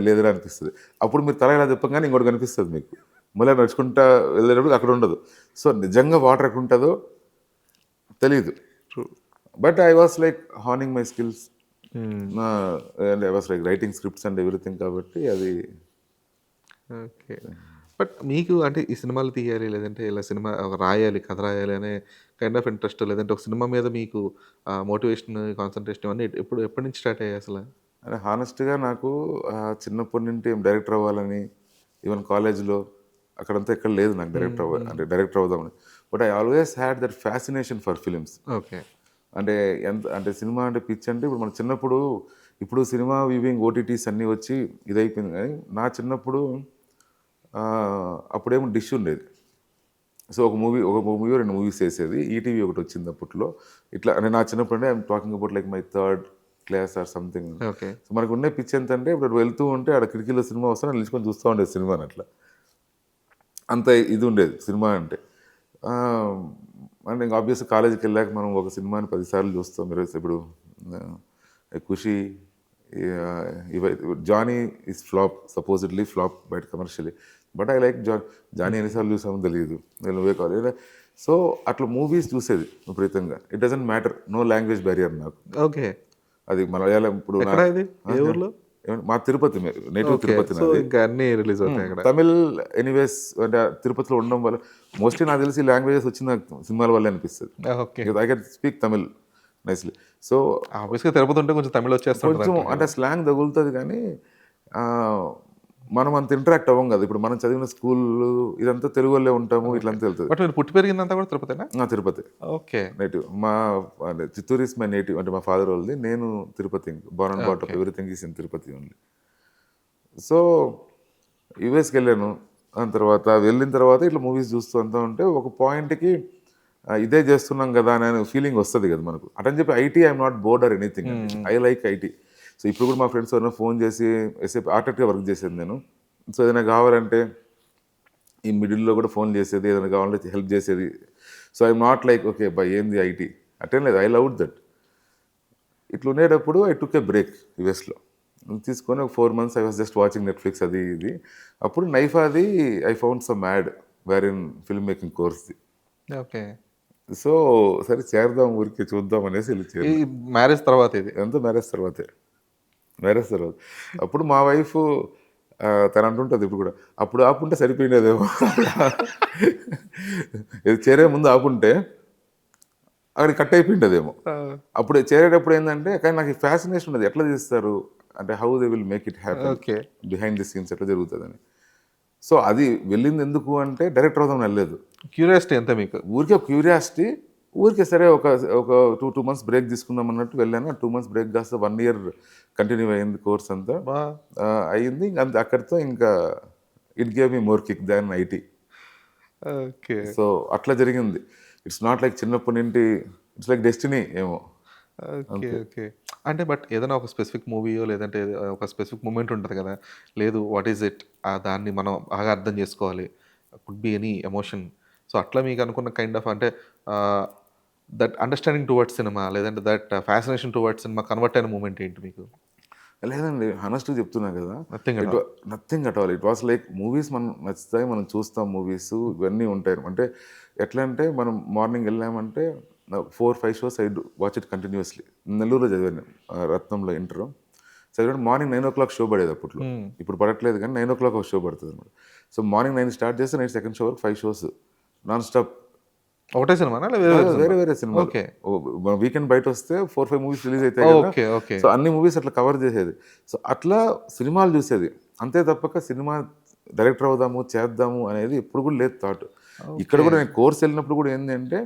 లేదురా అనిపిస్తుంది. అప్పుడు మీరు తల ఇలా చెప్పగానే ఇంకోటి కనిపిస్తుంది మీకు, మళ్ళీ నడుచుకుంటా వెళ్ళేటప్పుడు అక్కడ ఉండదు. సో నిజంగా వాటర్ ఎక్కడ ఉంటుందో తెలీదు. But I was like హార్నింగ్ my skills and I was like writing scripts and everything. కాబట్టి అది ఓకే. బట్ మీకు అంటే ఈ సినిమాలు తీయాలి లేదంటే ఇలా సినిమా రాయాలి, కథ రాయాలి అనే కైండ్ ఆఫ్ ఇంట్రెస్ట్, లేదంటే ఒక సినిమా మీద మీకు మోటివేషన్, కాన్సన్ట్రేషన్ ఇవన్నీ ఎప్పటి నుంచి స్టార్ట్ అయ్యాయి అసలు? అంటే హానెస్ట్గా నాకు చిన్నప్పటి నుండి డైరెక్టర్ అవ్వాలని, ఈవెన్ కాలేజ్లో అక్కడంతా ఎక్కడ లేదు నాకు డైరెక్టర్ అవుదామని. But I always had that fascination for films. Okay. అంటే అంటే సినిమా అంటే పిచ్ అంటే ఇప్పుడు మన చిన్నప్పుడు, ఇప్పుడు సినిమా వివింగ్ ఓటీటీస్ అన్నీ వచ్చి ఇదైపోయింది, కానీ నా చిన్నప్పుడు అప్పుడేమో డిష్ ఉండేది. సో ఒక మూవీ 2 మూవీస్ వేసేది. ఈటీవీ ఒకటి వచ్చింది అప్పట్లో. ఇట్లా అంటే నా చిన్నప్పుడు అంటే I'm talking about like my 3rd class or something. Okay. So మనకు ఉండే పిచ్ ఎంతంటే ఇప్పుడు వెళ్తూ ఉంటే ఆడ కిటికీలో సినిమా వస్తే నిలుచుకొని చూస్తూ ఉండేది సినిమాని. అట్లా అంత ఇది ఉండేది సినిమా అంటే. అంటే ఇంకా ఆబ్వియస్గా కాలేజీకి వెళ్ళాక మనం ఒక సినిమాని 10 సార్లు చూస్తాం. మీరు ఇప్పుడు ఖుషి, ఇవి Johnny is flop, supposedly flop బయట commercially, but I like Johnny ఎన్నిసార్లు చూసామో తెలియదు, నువ్వే కావాలి. సో అట్లా మూవీస్ చూసేది విపరీతంగా. It doesn't matter, no language barrier నాకు. ఓకే. అది మలయాళం ఇప్పుడు మా తిరుపతి, నేటివ్ తిరుపతి నాది. ఇంకా అన్ని రిలీజ్ అవుతాయి అక్కడ. తమిళ్ ఎనీవేస్ అంటే తిరుపతిలో ఉండడం వల్ల మోస్ట్లీ నాకు తెలిసి లాంగ్వేజెస్ వచ్చిన సినిమాల వల్ల అనిపిస్తుంది. I can speak Tamil nicely. So ఆబ్వియస్గా తిరుపతి ఉంటే కొంచెం తమిళ్ వచ్చేస్తుంది, కొంచెం అంటే స్లాంగ్ తగులుతుంది, కానీ మనం అంత ఇంటరాక్ట్ అవ్వం కదా. ఇప్పుడు మనం చదివిన స్కూల్ ఇదంతా తెలుగు వల్లే ఉంటాము, ఇట్లంతా వెళ్తుంది. బట్ మీరు పుట్టి పెరిగిందంతా కూడా తిరుపతినా? తిరుపతి. ఓకే. నేటివ్ మా అంటే చిత్తూరు ఇస్ మై నేటివ్, అంటే మా ఫాదర్ వాళ్ళది. నేను Tirupati, born and brought up, everything is in Tirupati only. So యూఎస్కి వెళ్ళాను. దాని తర్వాత వెళ్ళిన తర్వాత ఇట్లా మూవీస్ చూస్తూ అంతా ఉంటే ఒక పాయింట్కి ఇదే చేస్తున్నాం కదా అనే ఫీలింగ్ వస్తుంది కదా మనకు. అటని చెప్పి IT I'm not board or anything, I like IT. So ఇప్పుడు కూడా మా ఫ్రెండ్స్ ఎవరైనా ఫోన్ చేసి ఎస్ఏపీ ఆర్టిస్ట్గా వర్క్ చేసేది నేను. సో ఏదైనా కావాలంటే ఈ మిడిల్లో కూడా ఫోన్ చేసేది, ఏదైనా కావాలంటే హెల్ప్ చేసేది. So I'm not like okay by ఏంది ఐటీ అటేం లేదు, ఐ లవ్ దట్. ఇట్లా ఉండేటప్పుడు ఐ టుక్ ఏ బ్రేక్ యూఎస్లో తీసుకొని ఒక 4 months I was just watching Netflix అది ఇది. అప్పుడు నైఫాది I found some ad where in film making కోర్స్ది. ఓకే. సో సరే చేరదాం, ఊరికి చూద్దాం అనేసి వెళ్ళి మ్యారేజ్ తర్వాత ఇది అంతా మ్యారేజ్ తర్వాత. అప్పుడు మా వైఫ్ తను అంటుంటుంది ఇప్పుడు కూడా, అప్పుడు ఆపుంటే సరిపోయినదేమో, ఇది చేరే ముందు ఆపుంటే అక్కడ కట్ అయిపోయిండదేమో. అప్పుడు చేరేటప్పుడు ఏంటంటే, కానీ నాకు ఫ్యాసినేషన్ ఉన్నది, ఎట్లా చేస్తారు అంటే how they will make it happen behind the scenes, ఎట్లా జరుగుతుందని. సో అది వెళ్ళింది ఎందుకు అంటే డైరెక్టర్ అవుదాం వెళ్ళలేదు, క్యూరియాసిటీ అంతే మీకు. ఊరికే క్యూరియాసిటీ, ఊరికే సరే ఒక 2 months బ్రేక్ తీసుకుందాం అన్నట్టు వెళ్ళాను. 2 months బ్రేక్ కాస్త 1 year కంటిన్యూ అయ్యింది కోర్స్ అంతా అయ్యింది. అంత అక్కడితో ఇంకా it gave me more kick than IT. Okay. So అట్లా జరిగింది. ఇట్స్ నాట్ లైక్ చిన్నప్పటి నుండి, ఇట్స్ లైక్ డెస్టినీ ఏమో. ఓకే. ఓకే. అంటే బట్ ఏదైనా ఒక స్పెసిఫిక్ మూవీయో లేదంటే ఒక స్పెసిఫిక్ మూమెంట్ ఉంటుంది కదా, లేదు వాట్ ఈజ్ ఇట్, దాన్ని మనం బాగా అర్థం చేసుకోవాలి, could be any emotion. So అట్లా మీకు అనుకున్న కైండ్ ఆఫ్ అంటే దట్ అండర్స్టాండింగ్ టువర్డ్స్ సినిమా లేదంటే that fascination towards cinema convert అయిన మూమెంట్ ఏంటి మీకు? లేదండి, హానెస్ట్గా చెప్తున్నా కదా, nothing at all. It was like movies మనం నచ్చుతాయి, మనం చూస్తాం మూవీస్, ఇవన్నీ ఉంటాయి. అంటే ఎట్లా అంటే మనం మార్నింగ్ వెళ్ళామంటే 4-5 shows I watch it continuously. నెల్లూరులో చదివాను, రత్నంలో ఇంటర్ చదివాను. మార్నింగ్ 9 o'clock షో పడేది అప్పట్లో, ఇప్పుడు పడట్లేదు కానీ 9 o'clock ఒక షో పడుతుంది అనమాట. సో మార్నింగ్ 9 స్టార్ట్ చేస్తే నైట్ సెకండ్ షో వరకు 5 shows నాన్ స్టాప్. ఒకటే సినిమా? వేరే వేరే సినిమా. వీకెండ్ బయట వస్తే 4-5 మూవీస్ రిలీజ్ అవుతాయి కదా, సో అన్ని మూవీస్ అట్లా కవర్ చేసేది. సో అట్లా సినిమాలు చూసేది అంతే తప్పక సినిమా డైరెక్టర్ అవుదాము చేద్దాము అనేది ఎప్పుడు కూడా లేదు థాట్. ఇక్కడ కూడా నేను కోర్స్ వెళ్ళినప్పుడు కూడా ఏంటి అంటే,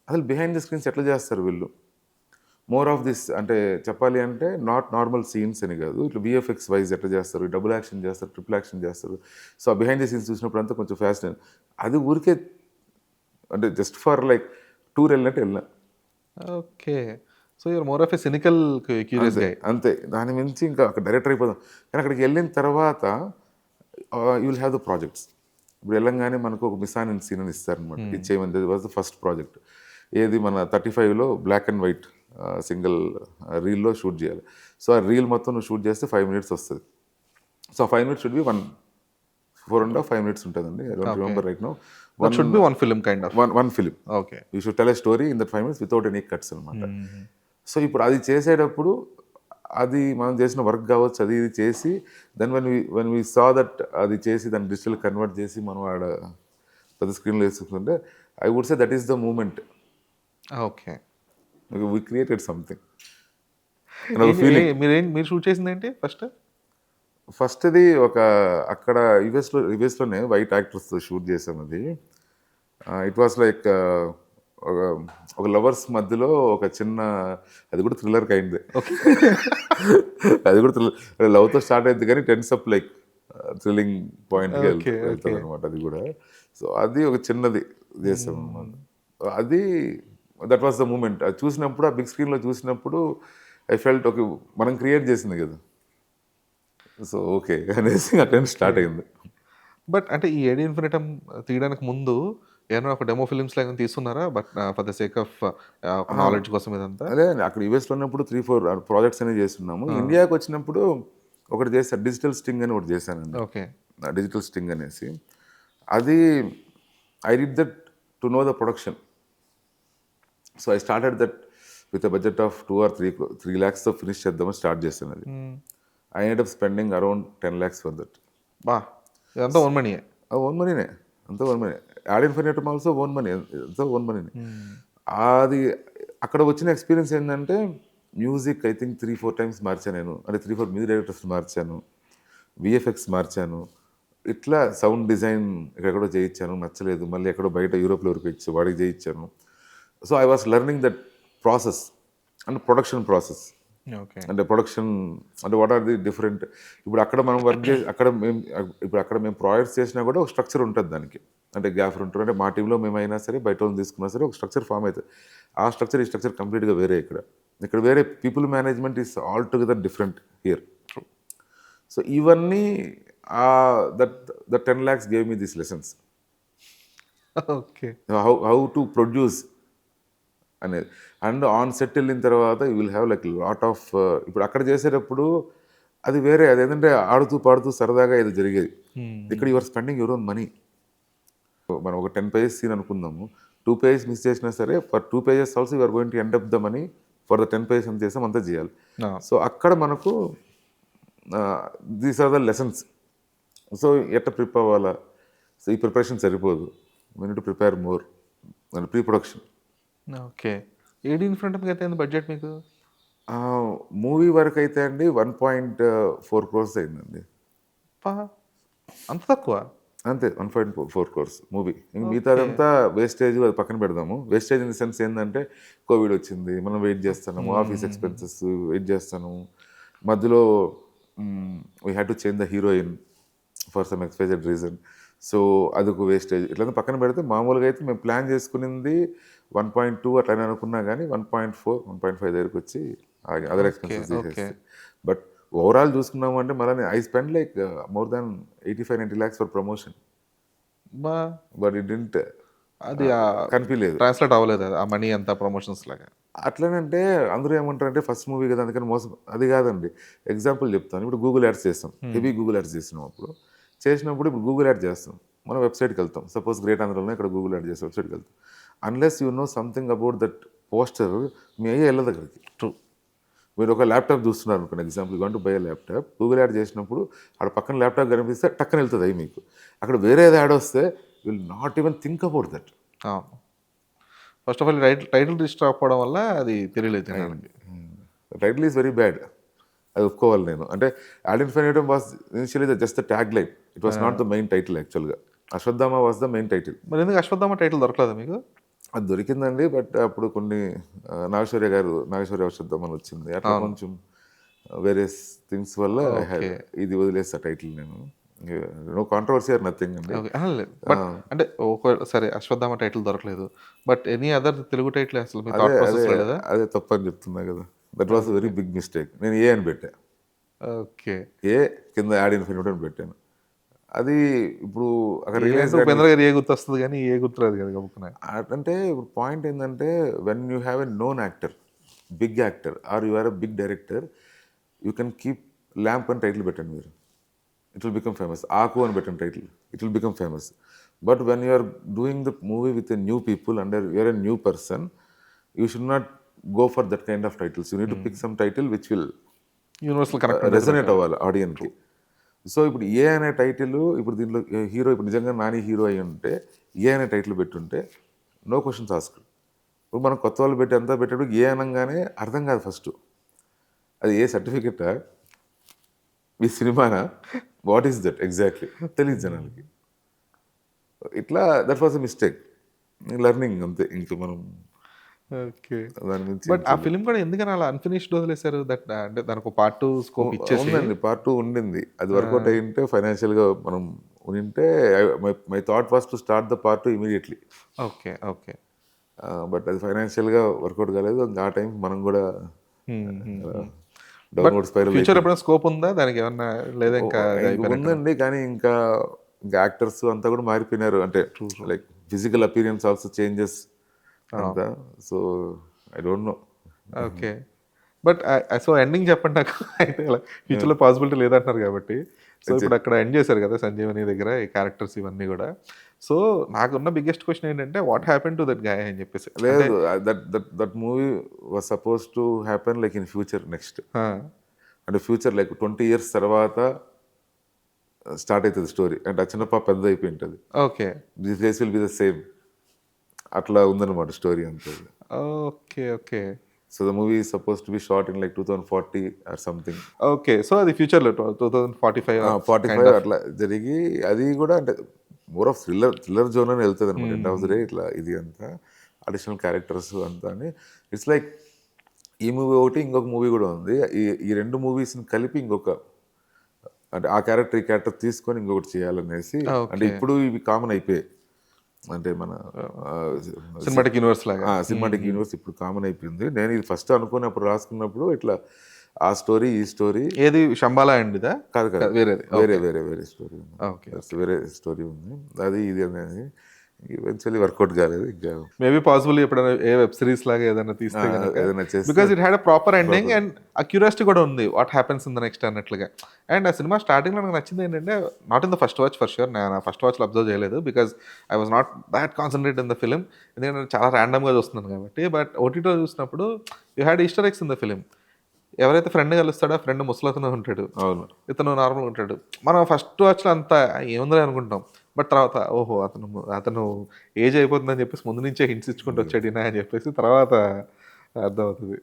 అసలు బిహైండ్ ది స్క్రీన్స్ ఎట్లా చేస్తారు వీళ్ళు, మోర్ ఆఫ్ దిస్ అంటే చెప్పాలి అంటే నాట్ నార్మల్ సీన్స్ అని కాదు, ఇట్లా విఎఫ్ఎక్స్ వైజ్ ఎట్లా చేస్తారు, డబుల్ యాక్షన్ చేస్తారు, ట్రిపుల్ యాక్షన్ చేస్తారు. సో ఆ బిహైండ్ ది సీన్స్ చూసినప్పుడు అంతా కొంచెం ఫ్యాషన్. అది ఊరికే అంటే జస్ట్ ఫర్ లైక్ టూర్ వెళ్ళినట్టు వెళ్ళినా. Okay. So you're more of a cynical curious guy. అంతే, దాని మించి ఇంకా అక్కడ డైరెక్టర్ అయిపోదాం. కానీ అక్కడికి వెళ్ళిన తర్వాత you will have the projects. ఇప్పుడు వెళ్ళంగానే మనకు ఒక మిసాన్ అండ్ సీన్ అని ఇస్తారనమాట, ఇచ్చేయమని. That was the first project. ఏది మన 35లో బ్లాక్ అండ్ వైట్ సింగిల్ రీల్లో షూట్ చేయాలి. సో ఆ రీల్ మొత్తం నువ్వు షూట్ చేస్తే 5 minutes వస్తుంది. సో ఆ 5 minutes షుడ్ బి 4.5 minutes ఉంటుందండి. I don't remember right now. That should be one film kind of. One film. Okay. You should tell a story in that 5 minutes without any cuts అనమాట. So ఇప్పుడు అది చేసేటప్పుడు అది మనం చేసిన work కావచ్చు, అది ఇది చేసి then when we saw that అది చేసి దాన్ని డిజిటల్ కన్వర్ట్ చేసి మనం ఆడ పెద్ద స్క్రీన్లో వేసుకుంటే I would say that is the moment. Okay. We created something. మీరు షూట్ చేసింది ఏంటి ఫస్ట్ది ఒక అక్కడ యుఎస్లోనే వైట్ యాక్టర్స్తో షూట్ చేసాం. అది ఇట్ వాస్ లైక్ ఒక లవర్స్ మధ్యలో ఒక చిన్న, అది కూడా థ్రిల్లర్ కైండ్. అది కూడా థ్రిల్లర్, లవ్తో స్టార్ట్ అయింది కానీ టెన్స్ అప్ లైక్ థ్రిల్లింగ్ పాయింట్కి వెళ్తుంది అనమాట అది కూడా. సో అది ఒక చిన్నది చేసాం అనమాట. అది దట్ వాస్ ద మూమెంట్. అది చూసినప్పుడు ఆ బిగ్ స్క్రీన్లో చూసినప్పుడు ఐ ఫెల్ట్ ఓకే మనం క్రియేట్ చేసింది కదా, సో ఓకే అనేసి అటెండ్ స్టార్ట్ అయింది. బట్ అంటే ఈ ఏడి ఇన్ఫినిటమ్ తీయడానికి ముందు ఏమైనా ఒక డెమో ఫిల్మ్స్ లాగా తీసుకున్నారా? But for the sake of ఒక నాలెడ్జ్ కోసం ఇదంతా? అదే అక్కడ యూఎస్లో ఉన్నప్పుడు 3-4 ప్రాజెక్ట్స్ అనేవి చేస్తున్నాము. ఇండియాకి వచ్చినప్పుడు ఒకటి చేశాను, డిజిటల్ స్టింగ్ అని ఒకటి చేశానండి. ఓకే. డిజిటల్ స్టింగ్ అనేసి అది I did that to know the production. So I started that with a budget of 2 or 3 lakhsతో ఫినిష్ చేద్దామని స్టార్ట్ చేశాను. అది I end up spending around 10 lakhs for that. బా! ఇదంతా ఓన్ మనీయే. ఓన్ మనీనే, అంతా own money. Ad infinitum also own money, అంతా ఓన్ మనీనే. అది అక్కడ వచ్చిన ఎక్స్పీరియన్స్ ఏంటంటే మ్యూజిక్ ఐ థింక్ 3-4 times మార్చాను నేను. అంటే 3-4 మ్యూజిక్ డైరెక్టర్స్ మార్చాను, విఎఫ్ఎక్స్ మార్చాను, ఇట్లా సౌండ్ డిజైన్ ఎక్కడెక్కడో చేయించాను, నచ్చలేదు, మళ్ళీ ఎక్కడో బయట యూరోప్లో వరకు ఇచ్చి వాడికి చేయించాను. So I was learning that process and production process. Okay. అంటే ప్రొడక్షన్ అంటే వాట్ ఆర్ ది డిఫరెంట్. ఇప్పుడు అక్కడ మనం వర్క్ చేసి అక్కడ మేము ప్రాజెక్ట్స్ చేసినా కూడా ఒక స్ట్రక్చర్ ఉంటుంది దానికి. అంటే గ్యాఫర్ ఉంటారు, అంటే మా టీంలో మేమైనా సరే బయట వాళ్ళు తీసుకున్నా సరే ఒక స్ట్రక్చర్ ఫామ్ అవుతుంది. ఆ స్ట్రక్చర్ ఈ స్ట్రక్చర్ కంప్లీట్గా వేరే. ఇక్కడ వేరే people management is all together different here. So ఇవన్నీ the 10 lakhs gave me these lessons. Okay. How to produce అనేది. అండ్ ఆన్ సెట్ వెళ్ళిన తర్వాత you will have like lot of ఇప్పుడు అక్కడ చేసేటప్పుడు అది వేరే. అది ఏంటంటే ఆడుతూ పాడుతూ సరదాగా ఇది జరిగేది. ఇక్కడ your spending your own money. మనం ఒక 10 pages సీన్ అనుకుందాము, 2 pages మిస్ చేసినా సరే for 2 pages also you're going to end up the money for the 10 pages ఎంత చేసాం అంతా చేయాలి. సో అక్కడ మనకు these are the lessons. So ఎట్లా ప్రిపేర్ అవ్వాలా, సో ఈ ప్రిపరేషన్ సరిపోదు, we need to prepare more and pre production. Okay. AD ఇన్ఫినిటమ్కి అయితే ఎంత బడ్జెట్ మీకు? మూవీ వరకు అయితే అండి 1.4 crores అయిందండి. అంత తక్కువ? అంతే, 1.4 crores మూవీ. ఇంక మిగతాదంతా వేస్టేజ్, అది పక్కన పెడదాము. వేస్టేజ్ ఇన్ ద సెన్స్ ఏంటంటే కోవిడ్ వచ్చింది, మనం వెయిట్ చేస్తున్నాము, ఆఫీస్ ఎక్స్పెన్సెస్ వెయిట్ చేస్తాను, మధ్యలో we had to change the heroine for some expected reason. So అదొక వేస్టేజ్. ఇట్లా పక్కన పెడితే మామూలుగా అయితే మేము ప్లాన్ చేసుకునింది 1.2 అట్లా అనుకున్నా కానీ 1.4, 1.5 దగ్గరకు వచ్చి అదర్ ఎక్స్పెన్సెస్ తీసేస్తే. బట్ ఓవరాల్ చూసుకున్నాము అంటే మళ్ళీ I spend like more than 85-90 lakhs for promotion. But it didn't అది కనిపించలేదు, ట్రాన్స్లేట్ అవ్వలేదు ఆ మనీ అంతా ప్రమోషన్స్ లాగా. అట్లనంటే అందరూ ఏమంటారంటే ఫస్ట్ మూవీ కదా అందుకని మోసం. అది కాదండి. ఎగ్జాంపుల్ చెప్తాను. ఇప్పుడు గూగుల్ యాడ్స్ చేస్తాం, హెవీ గూగుల్ యాడ్స్ చేసినాం. చేసినప్పుడు ఇప్పుడు గూగుల్ యాడ్ చేస్తాం, మనం వెబ్సైట్కి వెళ్తాం. సపోజ్ గ్రేట్ ఆంధ్రలో ఇక్కడ గూగుల్ యాడ్ చేస్తాం, వెబ్సైట్కి వెళ్తాం. Unless you know something about that poster, మీ అయ్యే వెళ్ళదు అక్కడికి. ట్రూ. మీరు ఒక ల్యాప్టాప్ చూస్తున్నారు అనుకోండి, ఎగ్జాంపుల్ గంట బై ల్యాప్టాప్, గూగుల్ యాడ్ చేసినప్పుడు అక్కడ పక్కన ల్యాప్టాప్ కనిపిస్తే టక్కన వెళ్తుంది అయ్యి మీకు. అక్కడ వేరే యాడ్ వస్తే will not even think about that. First of all title register అవ్వడం వల్ల అది తెలియలేదు. టైటిల్ ఈజ్ వెరీ బ్యాడ్, అది ఒప్పుకోవాలి నేను. అంటే ad infinitum was initially just the tag line, it was not the main title. యాక్చువల్గా Ashwatthama was the main title. మరి ఎందుకు అశ్వత్థామ టైటిల్ దొరకలేదా మీకు? అది దొరికిందండి, బట్ అప్పుడు కొన్ని నాగేశ్వర్య అశ్వత్థామ అని వచ్చింది. అట్లా కొంచెం వేరే థింగ్స్ వల్ల ఇది వదిలేస్తా టైటిల్ నేను. నో కాంట్రవర్సీ ఆర్ నథింగ్ అండి. బట్ అంటే సరే అశ్వత్థామ టైటిల్ దొరకలేదు, but any other Telugu title అసలు అదే తప్పని చెప్తున్నా కదా. That was very big mistake. నేను ఏ అని పెట్టా. ఓకే. ఏ కింద యాడ్ ఇన్ఫినిటమ్ అని పెట్టాను. అది ఇప్పుడు అక్కడ ఏ గుర్తొస్తుంది కానీ ఏ గుర్తురాదు కదా. అంటే ఇప్పుడు పాయింట్ ఏంటంటే when you have a known actor, big actor, or you are a big director, you can keep lamp అని టైటిల్ పెట్టండి మీరు, ఇట్ విల్ బికమ్ ఫేమస్. ఆకు అని పెట్టండి title, it will become famous. But when you are doing the movie with a new people and you are a new person, you should not go for that kind of titles. You need to pick some title which will universal connect రెసనేట్ అవ్వాలి ఆడియన్కి. So ఇప్పుడు ఏ అనే title, ఇప్పుడు దీంట్లో hero ఇప్పుడు నిజంగా Nani hero అయి ఉంటే ఏ అనే టైటిల్ పెట్టుంటే నో క్వశ్చన్స్ ఆస్క్. ఇప్పుడు మనం కొత్త వాళ్ళు పెట్టి అంతా పెట్టేప్పుడు ఏ అనగానే అర్థం కాదు ఫస్ట్, అది ఏ సర్టిఫికెటా, ఈ సినిమానా, వాట్ ఈస్ దట్ ఎగ్జాక్ట్లీ తెలియదు జనాలకి. ఇట్లా that was a mistake, learning అంతే. ఇంకా మనం ఓకే. బట్ ఆ ఫిల్మ్ కూడా ఎందుకని అలా అన్ఫినిష్డ్ వదిలేశారు? దట్ అంటే దానికి ఒక పార్ట్ 2 స్కోప్ ఇచ్చేసి ఉందండి. పార్ట్ 2 ఉండింది, అది వర్కౌట్ అయ్యి ఉంటే ఫైనాన్షియల్గా మనం ఉంటే my thought was to start the part 2 immediately. Okay. Okay. But అది ఫైనాన్షియల్గా వర్కౌట్ కాలేదు. ఆ టైం మనం కూడా డౌన్వర్డ్ స్పైరల్. ఫ్యూచర్ ఎప్పుడైనా స్కోప్ ఉందా దానికి ఏమన్నా? లేదా ఇంకా ఉందండి, కానీ ఇంకా యాక్టర్స్ అంతా కూడా మారిపోయినారు. అంటే like physical appearance also changes అంతా. So I don't know. Okay. But so ending చెప్పండి నాకు. అయితే ఇలా ఫ్యూచర్‌లో పాసిబిలిటీ లేదంటున్నారు కాబట్టి. సో ఇప్పుడు అక్కడ ఎండ్ చేశారు కదా సంజీవని దగ్గర ఈ క్యారెక్టర్స్ ఇవన్నీ కూడా. సో నాకున్న బిగ్గెస్ట్ క్వెషన్ ఏంటంటే what happen to that guy అని చెప్పేసి. లేదు, that movie was suppose to happen like in future next. అంటే ఫ్యూచర్ లైక్ 20 years తర్వాత స్టార్ట్ అవుతుంది స్టోరీ. అంటే ఆ చిన్న పాప పెద్ద అయిపోయి ఉంటుంది. Okay. This place will be the same. అట్లా ఉందన్నమాట స్టోరీ అంతా. Okay. Okay. So the movie is suppose to be short in like 2040 or something. Okay. So అది ఫ్యూచర్‌లో 2045 45 అట్లా జరిగి, అది కూడా అంటే మోర్ ఆఫ్ థ్రిల్లర్ జోన్ అని వెళ్తుంది అనమాట. ఎండ్ ఆఫ్ ద డే ఇట్లా ఇది అంతా అడిషనల్ క్యారెక్టర్స్ అంతా అని. ఇట్స్ లైక్ ఈ మూవీ ఒకటి, ఇంకొక మూవీ కూడా ఉంది. ఈ రెండు మూవీస్ని కలిపి ఇంకొక, అంటే ఆ క్యారెక్టర్ ఈ క్యారెక్టర్ తీసుకొని ఇంకొకటి చేయాలనేసి. అంటే ఇప్పుడు ఇవి కామన్ అయిపోయాయి. అంటే మన సినిమాటిక్ యూనివర్స్ లాగా. సినిమాటిక్ యూనివర్స్ ఇప్పుడు కామన్ అయిపోయింది. నేను ఇది ఫస్ట్ అనుకున్నప్పుడు రాసుకున్నప్పుడు ఇట్లా ఆ స్టోరీ ఈ స్టోరీ ఏది శంబాలా అండిదా? కాదు కాదు, వేరేది. వేరే స్టోరీ ఉంది. ఓకే. వేరే స్టోరీ ఉంది. అది ఇది అనేది ఈవెన్చువల్లీ వర్కౌట్ కాలేదు. ఇంకా మేబీ పాసిబుల్ ఎప్పుడైనా ఏ వెబ్ సిరీస్ లాగా ఏదైనా తీస్తే ఏదైనా చేస్తే, because it had a proper ending and ఆ క్యూరియాసిటీ కూడా ఉంది what happens in the next అన్నట్లుగా. అండ్ ఆ సినిమా స్టార్టింగ్లో నాకు నచ్చింది ఏంటంటే, not in the first watch for sure, నేను ఫస్ట్ వాచ్లో అబ్జర్వ్ చేయలేదు because I was not that concentrate in the film, ఎందుకంటే చాలా ర్యాండమ్గా చూస్తున్నాను కాబట్టి. బట్ ఓటీటీలో చూసినప్పుడు you had Easter eggs in the film. ఎవరైతే ఫ్రెండ్ కలుస్తాడో ఆ ఫ్రెండ్ ముసలతను ఉంటాడు, అవును, ఇతను నార్మల్గా ఉంటాడు. మనం ఫస్ట్ వాచ్లో అంతా ఏముందో అనుకుంటాం. బట్ తర్వాత ఓహో అతను ఏజ్ అయిపోతుందని చెప్పేసి ముందు నుంచే హింట్స్ ఇచ్చుకుంటూ వచ్చాడు ఈయన అని చెప్పేసి తర్వాత అర్థమవుతుంది.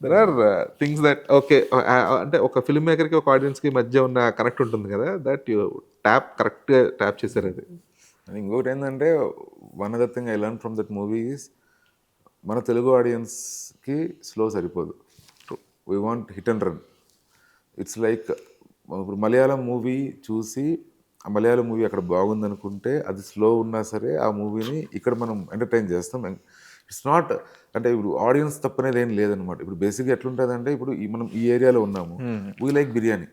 There are things that okay, అంటే ఒక ఫిల్మ్ మేకర్కి ఒక ఆడియన్స్కి మధ్య ఉన్న కనెక్ట్ ఉంటుంది కదా, దట్ యూ కరెక్ట్గా ట్యాప్ చేశారు అది. ఇంకొకటి ఏంటంటే, one other thing I learn from that movie is, మన తెలుగు ఆడియన్స్కి స్లో సరిపోదు. We want hit and run. It's like ఇప్పుడు మలయాళం మూవీ చూసి ఆ మలయాళం మూవీ అక్కడ బాగుందనుకుంటే అది స్లో ఉన్నా సరే ఆ మూవీని ఇక్కడ మనం ఎంటర్టైన్ చేస్తాం. ఇట్స్ నాట్, అంటే ఇప్పుడు ఆడియన్స్ తప్పనేది ఏం లేదనమాట. ఇప్పుడు బేసిక్గా ఎట్లుంటుంది అంటే, ఇప్పుడు మనం ఈ ఏరియాలో ఉన్నాము, వీ లైక్ బిర్యానీ,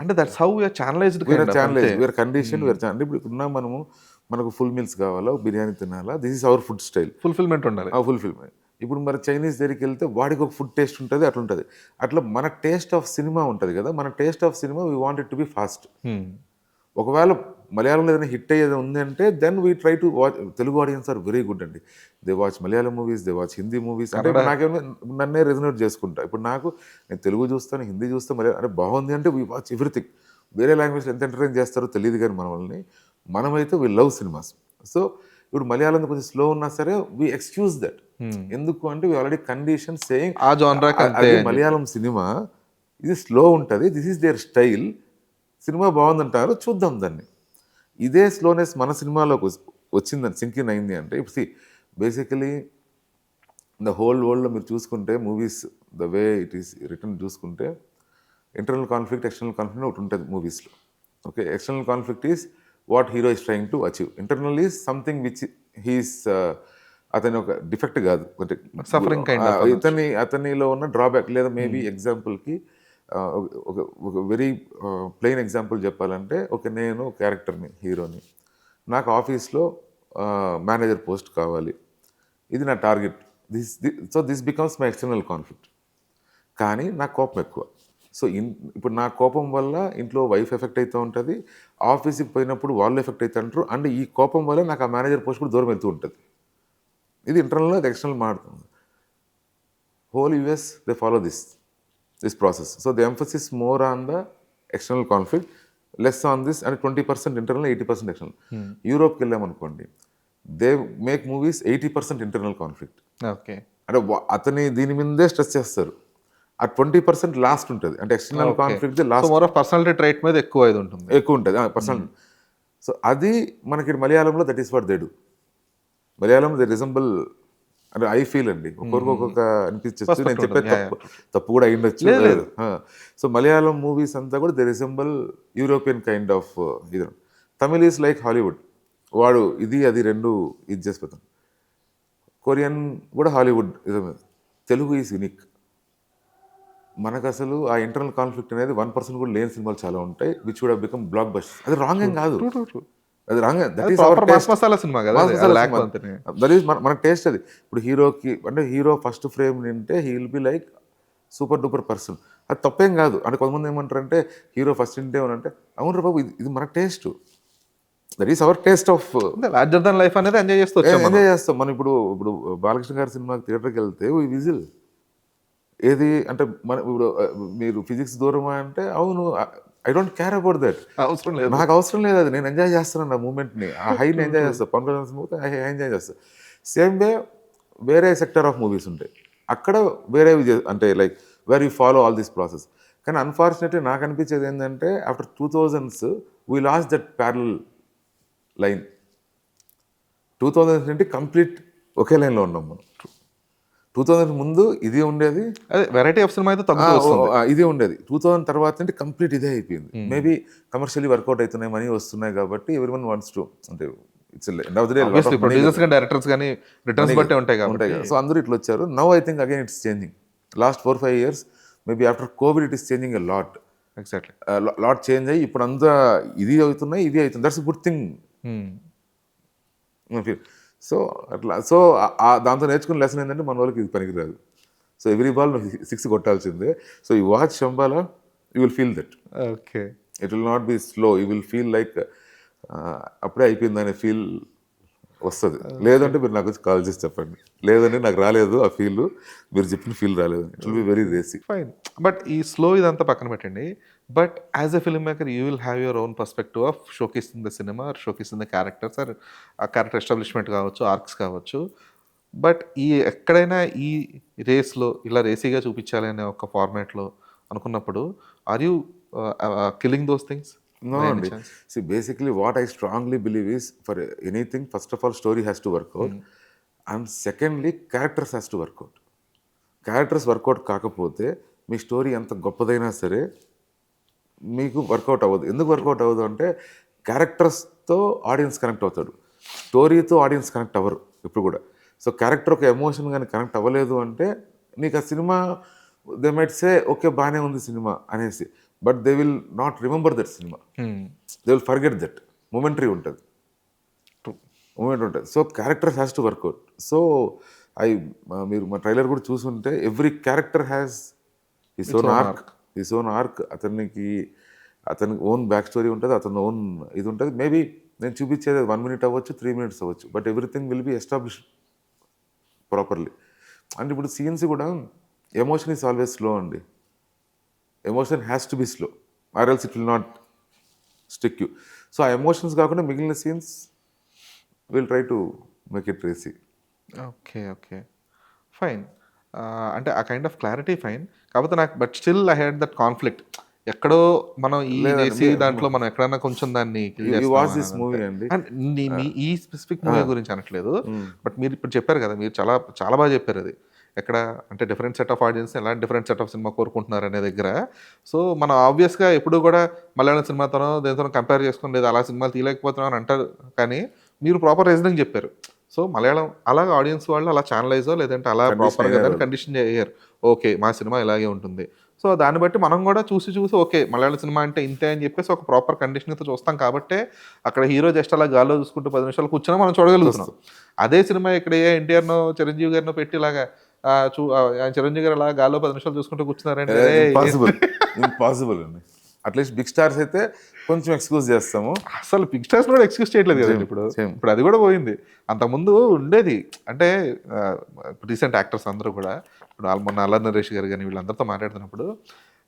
అంటే that's how we're channelized. We're condition, అంటే ఇప్పుడు ఉన్నాం మనము, మనకు ఫుల్ మీల్స్ కావాలా, బిర్యానీ తినాలా, this is our food style. Fulfilment ఉండాలి. ఫుల్ఫిల్మెంట్. ఇప్పుడు మరి చైనీస్ దగ్గరికి వెళ్తే వాడికి ఒక ఫుడ్ టేస్ట్ ఉంటుంది, అట్లా ఉంటుంది. అట్లా మన టేస్ట్ ఆఫ్ సినిమా ఉంటుంది కదా, మన taste of cinema we want it to be fast. ఒకవేళ మలయాళంలో ఏదైనా హిట్ అయ్యేది ఉంది అంటే then we try to watch. Telugu audience are very good అండి. They watch Malayalam movies, they watch Hindi movies. అంటే నాకేమో నన్నే రెజనేట్ చేసుకుంటా. ఇప్పుడు నేను తెలుగు చూస్తాను, హిందీ చూస్తాను, మలయాళం అంటే బాగుంది అంటే వీ వాచ్ ఎవ్రీథింగ్. వేరే లాంగ్వేజ్ ఎంత ఎంటర్టైన్ చేస్తారో తెలియదు కానీ మనల్ని, మనమైతే వీ లవ్ సినిమాస్. సో ఇప్పుడు మలయాళం కొంచెం స్లో ఉన్నా సరే వీ ఎక్స్క్యూజ్ దట్. ఎందుకు అంటే వీ ఆల్రెడీ కండిషన్ సేయింగ్ ఆ జోనరా మలయాళం సినిమా ఇది స్లో ఉంటుంది, this is their style, cinema బాగుందంటారు, చూద్దాం దాన్ని. ఇదే స్లోనెస్ మన సినిమాలోకి వచ్చిందని సింకిన్ అయింది అంటే, ఇప్పుడు బేసికలీ ద హోల్ వరల్డ్లో మీరు చూసుకుంటే movies the way it is return చూసుకుంటే, ఇంటర్నల్ కాన్ఫ్లిక్ట్, ఎక్స్టర్నల్ కాన్ఫ్లిక్ట్ ఒకటి ఉంటుంది మూవీస్లో. Okay, external conflict is what hero is trying to achieve. Internal is something which he's, అతని ఒక డిఫెక్ట్ కాదు, అంటే సఫరింగ్ కైండ్, అతనిలో ఉన్న డ్రాబ్యాక్. లేదా మేబీ ఎగ్జాంపుల్కి ఒక వెరీ ప్లెయిన్ ఎగ్జాంపుల్ చెప్పాలంటే, ఓకే నేను క్యారెక్టర్ని, హీరోని, నాకు ఆఫీస్లో మేనేజర్ పోస్ట్ కావాలి, ఇది నా target. So this becomes my external conflict. కానీ నాకు కోపం ఎక్కువ. సో ఇప్పుడు నా కోపం వల్ల ఇంట్లో వైఫ్ ఎఫెక్ట్ అవుతూ ఉంటుంది, ఆఫీస్కి పోయినప్పుడు వాళ్ళు ఎఫెక్ట్ అవుతూ ఉంటారు, అండ్ ఈ కోపం వల్ల నాకు ఆ మేనేజర్ పోస్ట్ కూడా దూరం వెళ్తూ ఉంటుంది. ఇది ఇంటర్నల్, అది ఎక్స్టర్నల్ మారుతుంది. Whole US they follow this process. So the emphasis more on the external conflict, less on this, and 20% internal, 80% external. యూరోప్కి వెళ్ళామనుకోండి, they make movies 80% internal conflict. Okay, అంటే అతని దీని మీదే స్ట్రెస్ చేస్తారు. ఆ 20% లాస్ట్ ఉంటుంది, అంటే external conflict lost. More of personality trait మీద ఎక్కువ ఉంటుంది. పర్సనల్. సో అది మనకి మలయాళంలో that is what they do. Malayalam they resemble, అంటే ఐ ఫీల్ అండి, ఒక్కొక్కరికి ఒక్కొక్క అనిపించచ్చు, నేను చెప్పేది తప్పు కూడా అయ్యిండొచ్చు. సో మలయాళం మూవీస్ అంతా కూడా they resemble European kind of ఇది. తమిళ్ ఈజ్ లైక్ హాలీవుడ్, వాడు ఇది అది రెండు ఇది చేసిపోతాను. కొరియన్ కూడా హాలీవుడ్ ఇది. Telugu is unique. మనకు అసలు ఆ ఇంటర్నల్ కాన్ఫ్లిక్ట్ అనేది 1% కూడా లేని సినిమాలు చాలా ఉంటాయి, which would have become blockbusters. అది రాంగ్ ఏం కాదు, అది wrong. That is proper mass masala సినిమా కదా అది, అది లేకపోతే దట్ ఈస్ మన టేస్ట్ అది. ఇప్పుడు హీరోకి అంటే హీరో ఫస్ట్ ఫ్రేమ్ నింటే he will be like super duper person. అది తప్పేం కాదు. అంటే కొంతమంది ఏమంటారంటే హీరో ఫస్ట్ ఇంటే అంటే అవును రా బాబు, ఇది మన taste. That is our taste of larger than life అనేది ఎంజాయ్ చేస్తూ వచ్చాం మనం. ఎంజాయ్ చేస్తాం మనం. ఇప్పుడు బాలకృష్ణ గారి సినిమాకి థియేటర్కి వెళ్తే విజిల్ ఏది అంటే మన ఇప్పుడు మీరు ఫిజిక్స్ దూరమా అంటే అవును, I don't care about that. అవసరం లేదు. నాకు అవసరం లేదు అది. నేను ఎంజాయ్ చేస్తున్నాను ఆ మూమెంట్ని, ఆ హైని ఎంజాయ్ చేస్తాను. పవన్ కళ్యాణ్ మూవీ ఎంజాయ్ చేస్తాను. సేమ్ వే వేరే సెక్టర్ ఆఫ్ మూవీస్ ఉంటాయి, అక్కడ వేరే అంటే like where you follow all this process. కానీ అన్ఫార్చునేట్లీ నాకు అనిపించేది ఏంటంటే after 2000s we last that parallel line. 2000s నుండి కంప్లీట్ ఒకే లైన్లో ఉన్నాం మనం. 2000 ముందు ఇది ఉండేది, అదే వెరైటీ ఆఫ్ సినిమా అయితే తగ్గుతూ వస్తుంది. ఇదే ఉండేది. 2000 తర్వాత అంటే కంప్లీట్ ఇదే అయిపోయింది. మేబీ కమర్షియల్లీ వర్కౌట్ అవుతున్నాయి, మనీ వస్తున్నాయి కాబట్టి ఎవ్రీవన్ వాంట్స్ టు, అంటే it's end of the day producers కానీ డైరెక్టర్స్ కానీ రిటర్న్స్ బట్టే ఉంటాయి కాబట్టి. సో అందరూ ఇట్లా వచ్చారు. Now I think again it's changing. Last 4-5 years maybe after Covid it is changing a lot. Exactly lot change అయ్యి ఇప్పుడు అంతా ఇది అవుతున్నాయి, ఇది అవుతుంది. That's good thing. సో అట్లా, సో దాంతో నేర్చుకున్న లెసన్ ఏంటంటే మన వాళ్ళకి ఇది పనికిరాదు. సో ఎవ్రీ బాల్ 6 కొట్టాల్సిందే. So you watch Shambhala, you will feel that. Okay, it will not be slow. You will feel like అప్పుడే అయిపోయింది అనే ఫీల్ వస్తుంది. లేదంటే మీరు నాకు వచ్చి కాల్ చేసి చెప్పండి, లేదంటే నాకు రాలేదు ఆ ఫీల్, మీరు చెప్పిన ఫీల్ రాలేదు. It will be very racy. Fine. But ఈ స్లో ఇదంతా పక్కన పెట్టండి. But as a film maker you will have your own perspective of showcasing the cinema, showcasing the characters, or uh character establishment కావచ్చు, arcs కావచ్చు. But ఈ ఎక్కడైనా ఈ రేస్లో ఇలా రేసీగా చూపించాలి అనే ఒక ఫార్మాట్లో అనుకున్నప్పుడు are you killing those things? No, అండి. See, basically what I strongly believe is for anything, first of all, story has to work out. And secondly, characters has to work out. Characters work out కాకపోతే మీ story ఎంత గొప్పదైనా సరే మీకు work out అవ్వదు. ఎందుకు work out అవ్వదు అంటే క్యారెక్టర్స్తో ఆడియన్స్ కనెక్ట్ అవుతాడు, స్టోరీతో ఆడియన్స్ కనెక్ట్ అవ్వరు ఎప్పుడు కూడా. సో క్యారెక్టర్ ఒక ఎమోషన్ కానీ కనెక్ట్ అవ్వలేదు అంటే నీకు ఆ cinema they might say okay బాగానే ఉంది సినిమా అనేసి, but they will not remember that cinema. They will forget that. Momentary ఉంటుంది, మూమెంట్ ఉంటుంది. So characters has to work out. సో మీరు మా ట్రైలర్ కూడా చూసుంటే every character has his own arc. అతనికి ఓన్ బ్యాక్ స్టోరీ ఉంటుంది, అతని ఓన్ ఇది ఉంటుంది. మేబీ నేను చూపించేది 1 minute అవ్వచ్చు, 3 minutes అవ్వచ్చు, but everything will be establish properly. అంటే ఇప్పుడు సీన్స్ కూడా ఎమోషన్ ఈస్ ఆల్వేస్ స్లో అండి. Emotion has to be slow or else it will not stick you. So ఆ ఎమోషన్స్ కాకుండా మిగిలిన scenes will try to make it racy. Okay, okay, fine. అంటే ఆ kind of clarity fine. కాకపోతే నాకు but still I had that conflict. ఎక్కడో మనం ఈ రేసీ దాంట్లో మనం ఎక్కడన్నా కొంచెం దాన్ని వాచ్ దిస్ మూవీ అండి. ఈ స్పెసిఫిక్ మూవీ గురించి అనట్లేదు, బట్ మీరు ఇప్పుడు చెప్పారు కదా, మీరు చాలా చాలా బాగా చెప్పారు అది. ఎక్కడ అంటే డిఫరెంట్ సెట్ ఆఫ్ ఆడియన్స్ ఎలాంటి డిఫరెంట్ సెట్ ఆఫ్ సినిమా కోరుకుంటున్నారు అనే దగ్గర. సో మనం ఆబ్వియస్గా ఎప్పుడు కూడా మలయాళం సినిమాతోనో దేనితోనో కంపేర్ చేసుకుని లేదు అలా సినిమాలు తీయలేకపోతున్నాం అని అంటారు, కానీ మీరు ప్రాపర్ రీజనింగ్ చెప్పారు. సో మలయాళం అలాగ ఆడియన్స్ వాళ్ళు అలా ఛానలైజో లేదంటే అలా ప్రాపర్గా దాన్ని కండిషన్ చేయరు. ఓకే మా సినిమా ఇలాగే ఉంటుంది. సో దాన్ని బట్టి మనం కూడా చూసి ఓకే మలయాళం సినిమా అంటే ఇంతే అని చెప్పేసి ఒక ప్రాపర్ కండిషన్తో చూస్తాం. కాబట్టే అక్కడ హీరో జస్ట్ అలా గాల్లో చూసుకుంటూ 10 నిమిషాలు కూర్చొని మనం చూడగలుగుతున్నాం. అదే సినిమా ఇక్కడ ఎన్టీఆర్నో చిరంజీవి గారినో పెట్టి ఇలాగా చిరంజీవి గారు అలా గాల్లో 10 నిమిషాలు చూసుకుంటూ కూర్చున్నారంటే ఇంపాసిబుల్ అండి. అట్లీస్ట్ బిగ్ స్టార్స్ అయితే కొంచెం ఎక్స్క్యూజ్ చేస్తాము. అసలు బిగ్ స్టార్స్ కూడా ఎక్స్క్యూజ్ చేయట్లేదు కదండి ఇప్పుడు అది కూడా పోయింది. అంతకుముందు ఉండేది అంటే రీసెంట్ యాక్టర్స్ అందరూ కూడా ఇప్పుడు మొన్న అల్లరి నరేష్ గారు కానీ వీళ్ళందరితో మాట్లాడుతున్నప్పుడు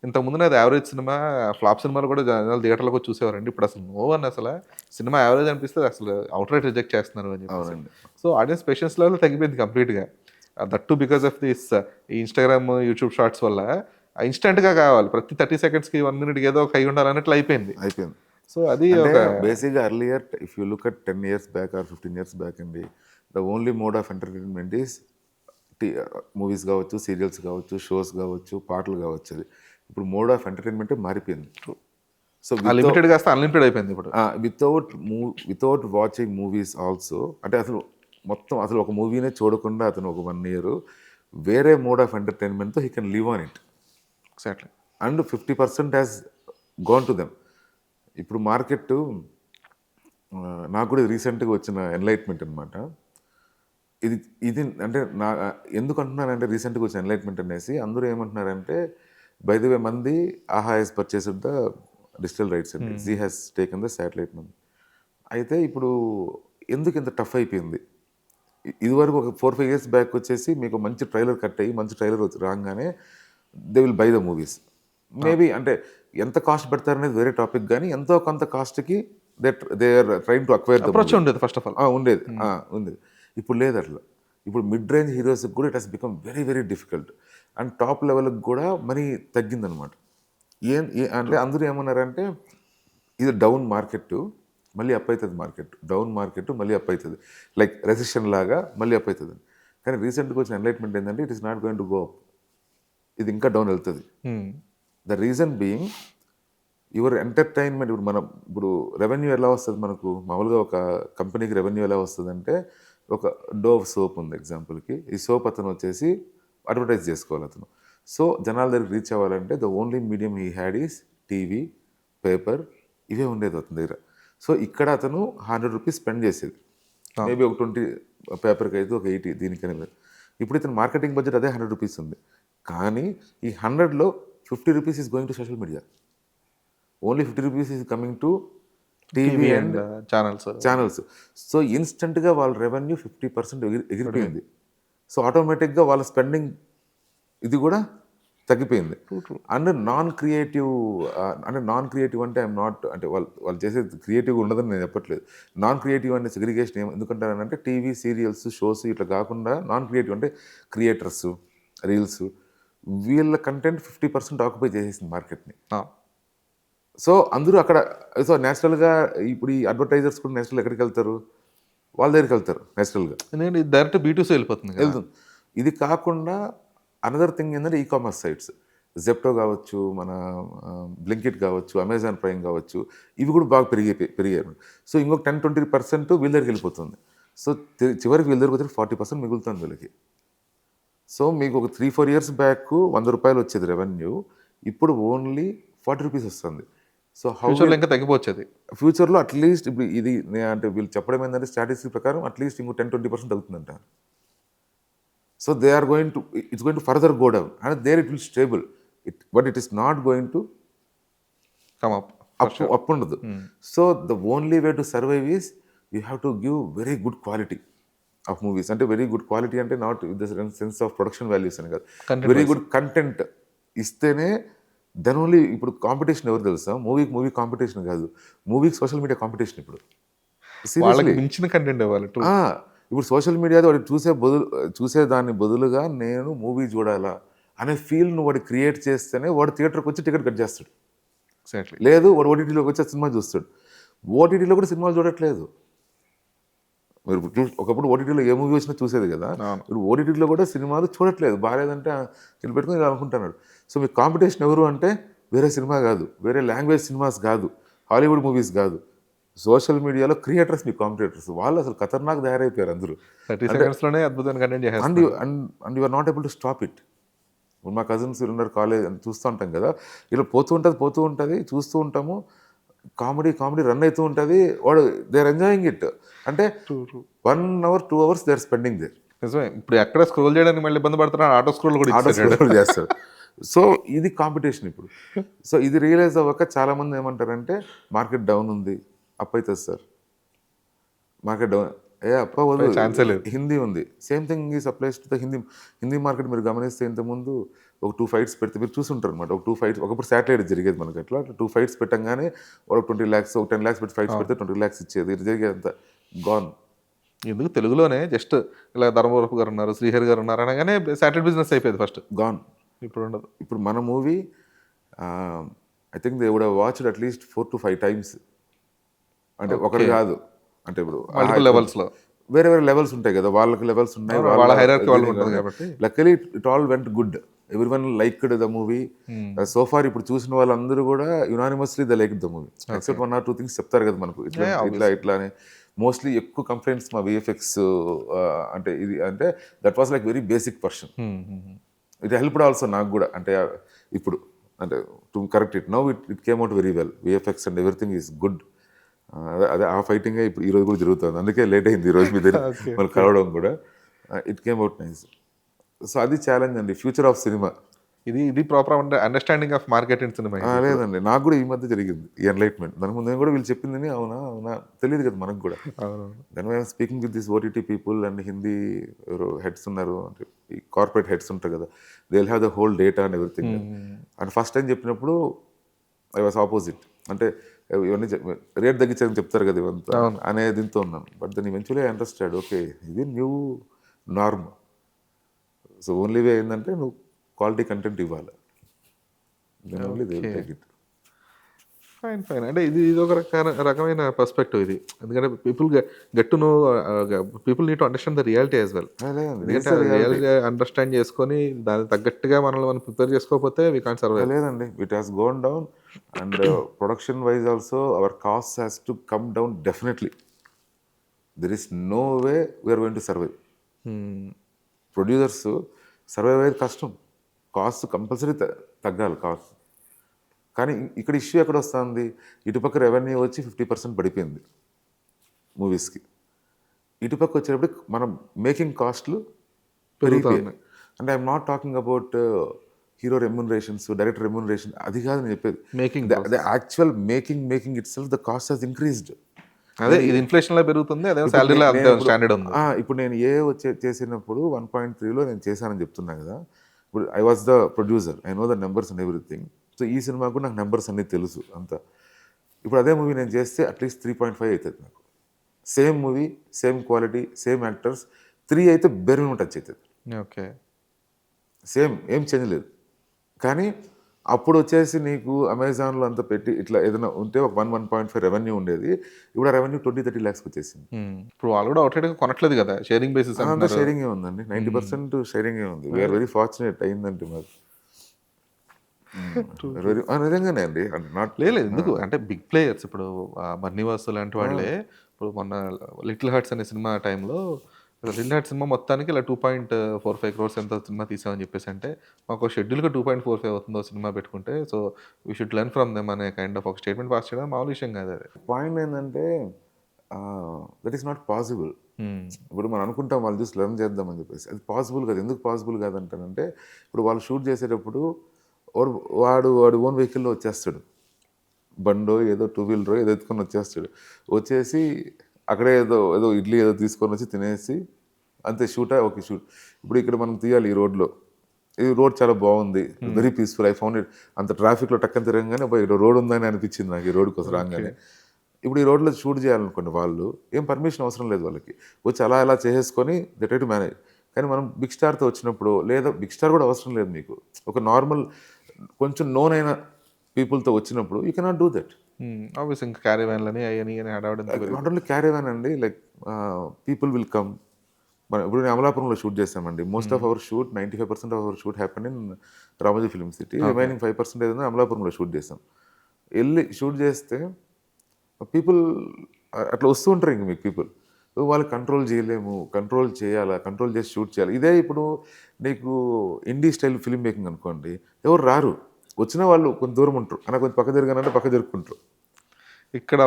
ఇంతకుముందు అది యావరేజ్ సినిమా, ఫ్లాప్ సినిమాలు కూడా జనాలు థియేటర్లోకి వచ్చి చూసేవారండి. ఇప్పుడు అసలు నో అని అసలు సినిమా యావరేజ్ అనిపిస్తే అసలు అవుట్ రైట్ రిజెక్ట్ చేస్తున్నారు అని చెప్పి. సో ఆడియన్స్ పేషెన్స్ లెవెల్ తగ్గిపోయింది కంప్లీట్గా. That to because of this ఈ ఇన్స్టాగ్రామ్ యూట్యూబ్ షార్ట్స్ వల్ల ఇన్స్టెంట్గా కావాలి, ప్రతి 30 secondsకి 1 minute ఏదో ఒక అయి ఉండాలన్నట్లు అయిపోయింది. సో అది బేసిక్గా earlier if you look at 10 years back or 15 years back అండి, the only mode of entertainment is movies కావచ్చు, సీరియల్స్ కావచ్చు, షోస్ కావచ్చు, పాటలు కావచ్చు. అది ఇప్పుడు మోడ్ ఆఫ్ ఎంటర్టైన్మెంట్ మారిపోయింది. సో లిమిటెడ్ కాస్త అన్లిమిటెడ్ అయిపోయింది ఇప్పుడు. వితౌట్ వాచింగ్ మూవీస్ ఆల్సో, అంటే అసలు ఒక మూవీనే చూడకుండా అతను ఒక 1 year వేరే మోడ్ ఆఫ్ ఎంటర్టైన్మెంట్తో he can live on it. Exactly. And 50% has gone to them. ఇప్పుడు మార్కెట్ నాకు కూడా రీసెంట్గా వచ్చిన ఎన్లైట్మెంట్ అనమాట. ఇది ఇది అంటే ఎందుకు అంటున్నానంటే రీసెంట్గా వచ్చిన ఎన్లైట్మెంట్ అనేసి అందరూ ఏమంటున్నారంటే, బై ది వే మంది Aha has purchased the digital rights అండి, Zee has taken the satellite మంది. అయితే ఇప్పుడు ఎందుకు ఇంత టఫ్ అయిపోయింది? ఇదివరకు ఒక 4-5 ఇయర్స్ బ్యాక్ వచ్చేసి మీకు మంచి ట్రైలర్ కట్ అయ్యి మంచి ట్రైలర్ రాగానే they will buy the movies. Maybe అంటే ఎంత కాస్ట్ పెడతారనేది వేరే టాపిక్, కానీ ఎంతో కొంత కాస్ట్కి they are trying to acquire the approach ఉండేది ఫస్ట్ ఆఫ్ ఆల్. ఉండేది. ఉండేది. ఇప్పుడు లేదు అట్లా. ఇప్పుడు మిడ్ రేంజ్ హీరోస్కి కూడా it has become very very difficult. And top లెవెల్కి కూడా మనీ తగ్గిందనమాట. అంటే అందరూ ఏమన్నారంటే ఇది డౌన్ మార్కెట్ మళ్ళీ అప్ అవుతుంది, డౌన్ మార్కెట్ మళ్ళీ అప్ అవుతుంది, లైక్ రెసిషన్ లాగా మళ్ళీ అప్ అవుతుంది. కానీ రీసెంట్గా వచ్చిన ఎన్లైట్మెంట్ ఏంటంటే it is not going to go up, ఇది ఇంకా డౌన్ వెళ్తుంది. The reason being your entertainment. ఇప్పుడు రెవెన్యూ ఎలా వస్తుంది మనకు? మామూలుగా ఒక కంపెనీకి రెవెన్యూ ఎలా వస్తుంది అంటే, ఒక డోవ్ సోప్ ఉంది ఎగ్జాంపుల్కి, ఈ సోప్ అతను వచ్చేసి అడ్వర్టైజ్ చేసుకోవాలి అతను. సో జనాల దగ్గరికి రీచ్ అవ్వాలంటే the only medium he had is TV, paper, ఇవే ఉండేది అతని దగ్గర. సో ఇక్కడ అతను 100 రూపీస్ స్పెండ్ చేసేది, మేబీ ఒక 20 పేపర్కి అయితే ఒక 80 దీనికనే. ఇప్పుడు ఇతను మార్కెటింగ్ బడ్జెట్ అదే 100 రూపీస్ ఉంది, కానీ ఈ 100లో 50 rupees is going to social media. Only 50 rupees is coming to TV and channels. So ఇన్స్టెంట్గా వాళ్ళ రెవెన్యూ 50% ఎగిరిపోయింది. సో ఆటోమేటిక్గా వాళ్ళ స్పెండింగ్ ఇది కూడా తగ్గిపోయింది. అండ్ నాన్ క్రియేటివ్ అంటే ఐఎమ్ నాట్ అంటే వాళ్ళు చేసేది క్రియేటివ్ ఉండదని నేను చెప్పట్లేదు. నాన్ క్రియేటివ్ అనే సెగ్రిగేషన్ ఎందుకంటారంటే టీవీ సీరియల్స్ షోస్ ఇట్లా కాకుండా నాన్ క్రియేటివ్ అంటే క్రియేటర్స్, రీల్స్, వీళ్ళ కంటెంట్ 50% ఆక్యుపై చేసేసింది మార్కెట్ని. సో అందరూ అక్కడ, సో నేచురల్గా ఇప్పుడు ఈ అడ్వర్టైజర్స్ కూడా నేచురల్ ఎక్కడికి వెళ్తారు? వాళ్ళ దగ్గరికి వెళ్తారు నేచురల్గా, ఎందుకంటే డైరెక్ట్ B2C వెళ్తుంది. ఇది కాకుండా అనదర్ థింగ్ ఏంటంటే ఈ-కామర్స్ సైట్స్, జెప్టో కావచ్చు, మన బ్లింకిట్ కావచ్చు, అమెజాన్ ప్రైమ్ కావచ్చు, ఇవి కూడా బాగా పెరిగాయి. సో ఇంకొక 10-20% వీళ్ళ దగ్గరికి వెళ్ళిపోతుంది. సో చివరికి వీళ్ళ దగ్గరికి వచ్చి 40% మిగులుతుంది వీళ్ళకి. సో మీకు ఒక 3-4 ఇయర్స్ బ్యాక్ 100 రూపాయలు వచ్చేది రెవెన్యూ, ఇప్పుడు ఓన్లీ 40 రూపీస్ వస్తుంది. సో ఇంకా తగ్గిపోతుంది ఫ్యూచర్లో. అట్లీస్ట్ ఇప్పుడు ఇది అంటే వీళ్ళు చెప్పడం ఏంటంటే స్టాటిస్టిక్స్ ప్రకారం అట్లీస్ట్ ఇంకో 10-20% తగ్గుతుందంట. So they are going to, it's going to further go down and there it will stable, but it is not going to up ఉండదు. So the only way to survive is you have to give very good quality of movies. అంటే very good quality అంటే not with the sense of production values అని కాదు, very good content ఇస్తేనే then only. ఇప్పుడు competition ఎవరు తెలుసా? Movie competition కాదు, మూవీకి సోషల్ మీడియా కాంపిటీషన్. ఇప్పుడు మించిన కంటెంట్ ఇవ్వాలి. ఇప్పుడు సోషల్ మీడియాలో వాడు చూసే దాన్ని బదులుగా నేను మూవీ చూడాలా అనే ఫీల్ నువ్వు వాడు క్రియేట్ చేస్తేనే వాడు థియేటర్కి వచ్చి టికెట్ కట్ చేస్తాడు. లేదు వాడు ఓటీటీలోకి వచ్చి సినిమా చూస్తాడు. ఓటీటీలో కూడా సినిమాలు చూడట్లేదు. మీరు ఒకప్పుడు ఓటీటీలో ఏ మూవీ వచ్చినా చూసేది కదా, ఇప్పుడు ఓటీటీలో కూడా సినిమాలు చూడట్లేదు. బాగాలేదంటే ఇలా పెట్టుకుని ఇలా అనుకుంటున్నాడు. సో మీ కాంపిటీషన్ ఎవరు అంటే వేరే సినిమా కాదు, వేరే లాంగ్వేజ్ సినిమాస్ కాదు, హాలీవుడ్ మూవీస్ కాదు, సోషల్ మీడియాలో క్రియేటర్స్ మీ కాంపిటేటర్స్. వాళ్ళు అసలు ఖతర్నాక్ తయారైపోయారు అందరూ. 30 సెకండ్స్లోనే అద్భుతమైన కంటెంట్ చేస్తారు. And you are not able to stop it. మా కజిన్స్ ఉన్నారు కాలేజ్ చూస్తూ ఉంటాం కదా, ఇలా పోతూ ఉంటుంది చూస్తూ ఉంటాము. కామెడీ రన్ అవుతూ ఉంటుంది. వాడు దే ఆర్ ఎంజాయింగ్ ఇట్. అంటే 1 hour 2 hours they are spending there. నిజమే. ఇప్పుడు ఎక్కడ స్క్రోల్ చేయడానికి మళ్ళీ ఇబ్బంది పడుతున్నారు, ఆటో స్క్రోల్ చేస్తారు. సో ఇది కాంపిటీషన్ ఇప్పుడు. సో ఇది రియలైజ్ అవ్వక చాలామంది ఏమంటారంటే మార్కెట్ డౌన్ ఉంది, అప్ అవుతుంది సార్, మార్కెట్ డౌన్, అప్ప వద్దు, హిందీ ఉంది. Same thing is applies to the Hindi market. మీరు గమనిస్తే ఇంతకుముందు ఒక 2 ఫైట్స్ పెడితే మీరు చూసుంటారు అనమాట. ఒక 2 ఫైట్స్ ఒకప్పుడు శాటిలైట్ జరిగేది మనకి. అట్లా 2 ఫైట్స్ పెట్టంగానే ఒక 20 lakhs, ఒక 10 lakhs పెట్టి ఫైట్స్ పెడితే 20 lakhs ఇచ్చేది. ఇది జరిగేదంతా గాన్. ఎందుకు తెలుగులోనే జస్ట్ ఇలా ధర్మవరపు గారు ఉన్నారు, శ్రీహరి గారు ఉన్నారు అనగానే శాటిలైట్ బిజినెస్ అయిపోయింది ఫస్ట్. గాన్. ఇప్పుడు ఉండదు. ఇప్పుడు మన movie I think they would have watched at least 4 to 5 times. అంటే ఒకటి కాదు, అంటే ఇప్పుడు లెవెల్స్లో వేరే లెవెల్స్ ఉంటాయి కదా, వాళ్ళకి లెవెల్స్ ఉన్నాయి, వాళ్ళ హైరార్కీ వాళ్ళు ఉంటుంది కాబట్టి. Luckily it all went good, everyone liked the movie so far. ఇప్పుడు చూసిన వాళ్ళందరూ కూడా unanimously the like the movie, except 1 or 2 things చెప్తారు కదా మనకు, ఇట్లా అని. మోస్ట్లీ ఎక్కువ కంప్లైంట్స్ మా విఎఫ్ఎక్స్ అంటే ఇది అంటే that was like very basic person. It helped also నాకు కూడా. అంటే ఇప్పుడు అంటే to correct it now it came out very well, VFX and everything is good. అదే అదే ఆ ఫైటింగే ఇప్పుడు ఈ రోజు కూడా జరుగుతుంది, అందుకే లేట్ అయింది ఈ రోజు మీ దగ్గర వాళ్ళు కలవడం కూడా. It came out nice. So అది ఛాలెంజ్ అండి, ఫ్యూచర్ ఆఫ్ సినిమా. ఇది proper understanding of market in cinema. లేదండి, నాకు కూడా ఈ మధ్య జరిగింది ఈ ఎన్లైట్మెంట్. దాని ముందు కూడా వీళ్ళు చెప్పింది అవునా అవునా తెలియదు కదా మనకు కూడా. Then I'm speaking with this OTT people and Hindi heads ఉన్నారు, అంటే ఈ కార్పొరేట్ హెడ్స్ ఉంటారు కదా, they will have the whole data and everything. And first time చెప్పినప్పుడు ఐ వాస్ ఆపోజిట్, అంటే ఇవన్నీ రేట్ తగ్గించని చెప్తారు కదా ఇవంతా అనే దీంతో ఉన్నాను. But then eventually I understand, okay ఇది new norm. So only way ఏంటంటే నువ్వు క్వాలిటీ కంటెంట్ ఇవ్వాలి. Fine fine. అంటే ఇది ఒక రకమైన పర్స్పెక్టివ్ ఇది, ఎందుకంటే get to know people need to understand the reality as well. ఎందుకంటే రియాలిటీ అండర్స్టాండ్ చేసుకొని దానికి తగ్గట్టుగా మనల్ని మనం ప్రిపేర్ చేసుకోకపోతే వీ కాంట్ సర్వైవ్. లేదండి, it has gone down and production wise also our cost has to come down definitely. There is no way we're going to survive. Producers survive అయ్యేది కష్టం, cost compulsory తగ్గాలి cost. కానీ ఇక్కడ issue ఎక్కడ వస్తుంది, ఇటుపక్క revenue వచ్చి 50% పడిపోయింది మూవీస్కి, ఇటుపక్క వచ్చేటప్పుడు మనం మేకింగ్ కాస్ట్లు పెరిగిపోయినాయి. అంటే I'm not talking about hero remunerations, director remuneration, అది కాదు నేను చెప్పేది. Making the actual making itself the cost has increased. అదే ఇది ఇన్ఫ్లేషన్లో పెరుగుతుంది, అదే సాలరీలో అంతే స్టాండర్డ్ ఉంది. ఇప్పుడు నేను చేసినప్పుడు 1.3లో నేను చేశానని చెప్తున్నా కదా, ఇప్పుడు I was the producer, I know the numbers and everything. So ఈ సినిమా కూడా నాకు నెంబర్స్ అన్నీ తెలుసు అంతా. ఇప్పుడు అదే మూవీ నేను చేస్తే అట్లీస్ట్ 3.5 అవుతుంది నాకు. Same movie, same quality, same actors, 3 అయితే బెర్ టచ్ అవుతుంది. ఓకే, సేమ్ ఏం చేంజ్ లేదు. కానీ అప్పుడు వచ్చేసి నీకు అమెజాన్లో అంతా పెట్టి ఇట్లా ఏదైనా ఉంటే ఒక 1.5 రెవెన్యూ ఉండేది, ఇప్పుడు ఆ రెవెన్యూ 20-30 lakhs వచ్చేసింది. ఇప్పుడు వాళ్ళు కూడా అవుట్లెట్గా కొనట్లేదు కదా, షేరింగ్ బేసిస్. అంతా షేరింగే ఉందండి, 90% షేరింగే ఉంది. వీఆర్ వెరీ ఫార్చునేట్ అయిందంటే మాకు. నిజంగానే అండి, నాట్ లేదు ఎందుకు అంటే బిగ్ ప్లేయర్స్ ఇప్పుడు బన్నీవాసు లాంటి వాళ్ళే, ఇప్పుడు మొన్న లిటిల్ హార్ట్స్ అనే సినిమా టైంలో లిటిల్ హార్ట్స్ సినిమా మొత్తానికి ఇలా 2.45 crores ఎంత సినిమా తీసామని చెప్పేసి, అంటే మాకు షెడ్యూల్గా 2.45 అవుతుందో సినిమా పెట్టుకుంటే, so we should learn from them అనే కైండ్ ఆఫ్ ఒక స్టేట్మెంట్ పాస్ చేయడం మామూలు విషయం కాదు. అది పాయింట్ ఏంటంటే దట్ ఈస్ నాట్ పాసిబుల్. ఇప్పుడు మనం అనుకుంటాం వాళ్ళు చూసి లెర్న్ చేద్దామని చెప్పేసి, అది పాసిబుల్ కాదు. ఎందుకు పాసిబుల్ కాదంటానంటే, ఇప్పుడు వాళ్ళు షూట్ చేసేటప్పుడు వాడు ఓన్ వెహికల్లో వచ్చేస్తాడు, బండో ఏదో 2-wheeler ఏదో ఎత్తుకొని వచ్చేసి అక్కడే ఏదో ఇడ్లీ ఏదో తీసుకొని వచ్చి తినేసి అంతే, షూటా ఓకే షూట్. ఇప్పుడు ఇక్కడ మనం తీయాలి ఈ రోడ్లో, ఈ రోడ్ చాలా బాగుంది, very peaceful, I found it. అంత ట్రాఫిక్లో టక్కన తిరగగానే ఇక్కడ రోడ్ ఉందని అనిపించింది నాకు, ఈ రోడ్ కోసం రాగానే. ఇప్పుడు ఈ రోడ్లో షూట్ చేయాలనుకోండి, వాళ్ళు ఏం పర్మిషన్ అవసరం లేదు, వాళ్ళకి వచ్చి అలా ఎలా చేసేసుకొని దే ట్రై టు మేనేజ్. కానీ మనం బిగ్ స్టార్తో వచ్చినప్పుడు, లేదా బిగ్ స్టార్ కూడా అవసరం లేదు మీకు, ఒక నార్మల్ కొంచెం నోన్ అయిన పీపుల్తో వచ్చినప్పుడు you cannot do that. Obvious ఇంకా క్యారీవ్యాన్లని అవన్నీ నాట్ ఓన్లీ క్యారీవ్యాన్ అండి, లైక్ పీపుల్ విల్ కమ్. మనం ఇప్పుడు నేను అమలాపురంలో షూట్ చేసామండి. Most of our shoot 95% of our shoot happen in Ramoji film city. Remaining 5% ఏదైనా అమలాపురంలో షూట్ చేసాం. వెళ్ళి షూట్ చేస్తే పీపుల్ అట్లా వస్తూ ఉంటారు, ఇంక మీకు పీపుల్ వాళ్ళు కంట్రోల్ చేయలేము, కంట్రోల్ చేయాలా, కంట్రోల్ చేసి షూట్ చేయాలి. ఇదే ఇప్పుడు నీకు ఇండీ స్టైల్ ఫిల్మ్ మేకింగ్ అనుకోండి, ఎవరు రారు, వచ్చిన వాళ్ళు కొంత దూరం ఉంటారు, అన్న కొంచెం పక్క జరగానంటే పక్క జరుపుకుంటారు. ఇక్కడ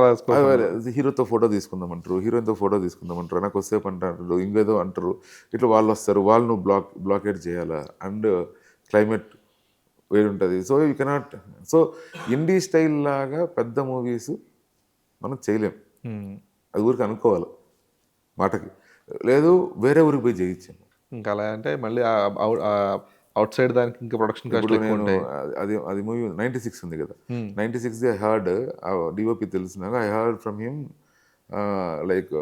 హీరోతో ఫోటో తీసుకుందామంటారు, హీరోయిన్తో ఫోటో తీసుకుందామంటారు, నాకు వస్తేపు అంటారు, ఇంకేదో అంటారు. ఇట్లా వాళ్ళు వస్తారు, వాళ్ళు నువ్వు బ్లాకేట్ చేయాలా, అండ్ క్లైమేట్ వేడి ఉంటుంది. So you cannot. So INDI style లాగా పెద్ద మూవీస్ మనం చేయలేం, అది ఊరికి అనుకోవాలి మాటకి, లేదు వేరే ఊరికి పోయి చేయించాము. ఇంకా అలా అంటే మళ్ళీ అవుట్ సైడ్ దానికి ఇంకా ప్రొడక్షన్ కాస్ట్ ఎక్కువ ఉంటాయి. అది మూవీ 96 ఉంది కదా, 96 ఐ హర్డ్, డిఓపి తెలిసినాక I heard from him like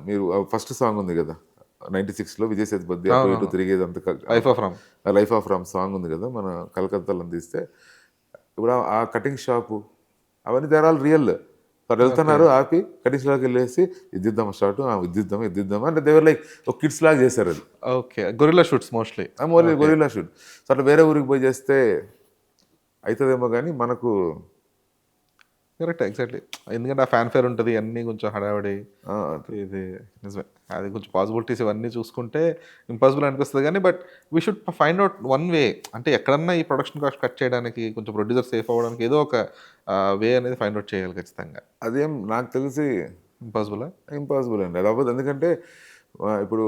మీరు ఫస్ట్ సాంగ్ ఉంది కదా 96లో విజయ్ సేతుపతి అటు ఇటు తిరిగేది అంత లైఫ్ ఆఫ్ రామ్ సాంగ్ ఉంది కదా మన కలకత్తాలో తీస్తే, ఇప్పుడు ఆ కటింగ్ షాపు అవన్నీ దేర్ ఆల్ రియల్. వాళ్ళు వెళ్తున్నారు, ఆపి కటింగ్ షాప్కి వెళ్ళేసి ఇద్దిద్దాం షార్ట్, ఇద్దిద్దాం అంటే దేవర్ లైక్ ఒక కిడ్స్ లాగా చేశారు అది. Okay, gorilla shoots mostly gorilla shoot. So అట్లా వేరే ఊరికి పోయి చేస్తే అవుతుందేమో, కానీ మనకు కరెక్ట్, ఎగ్జాక్ట్లీ. ఎందుకంటే ఆ ఫ్యాన్ ఫేర్ ఉంటుంది, అన్నీ కొంచెం హడావిడి. ఇది నిజమే. అది కొంచెం పాసిబిలిటీస్ ఇవన్నీ చూసుకుంటే ఇంపాసిబుల్ అనిపిస్తుంది కానీ, but we should find out one way. అంటే ఎక్కడన్నా ఈ ప్రొడక్షన్ కాస్ట్ కట్ చేయడానికి, కొంచెం ప్రొడ్యూసర్ సేఫ్ అవ్వడానికి ఏదో ఒక వే అనేది ఫైండ్ అవుట్ చేయాలి ఖచ్చితంగా. అదేం నాకు తెలిసి ఇంపాసిబులా? ఇంపాసిబుల్ అండి, అది అవ్వదు. ఎందుకంటే ఇప్పుడు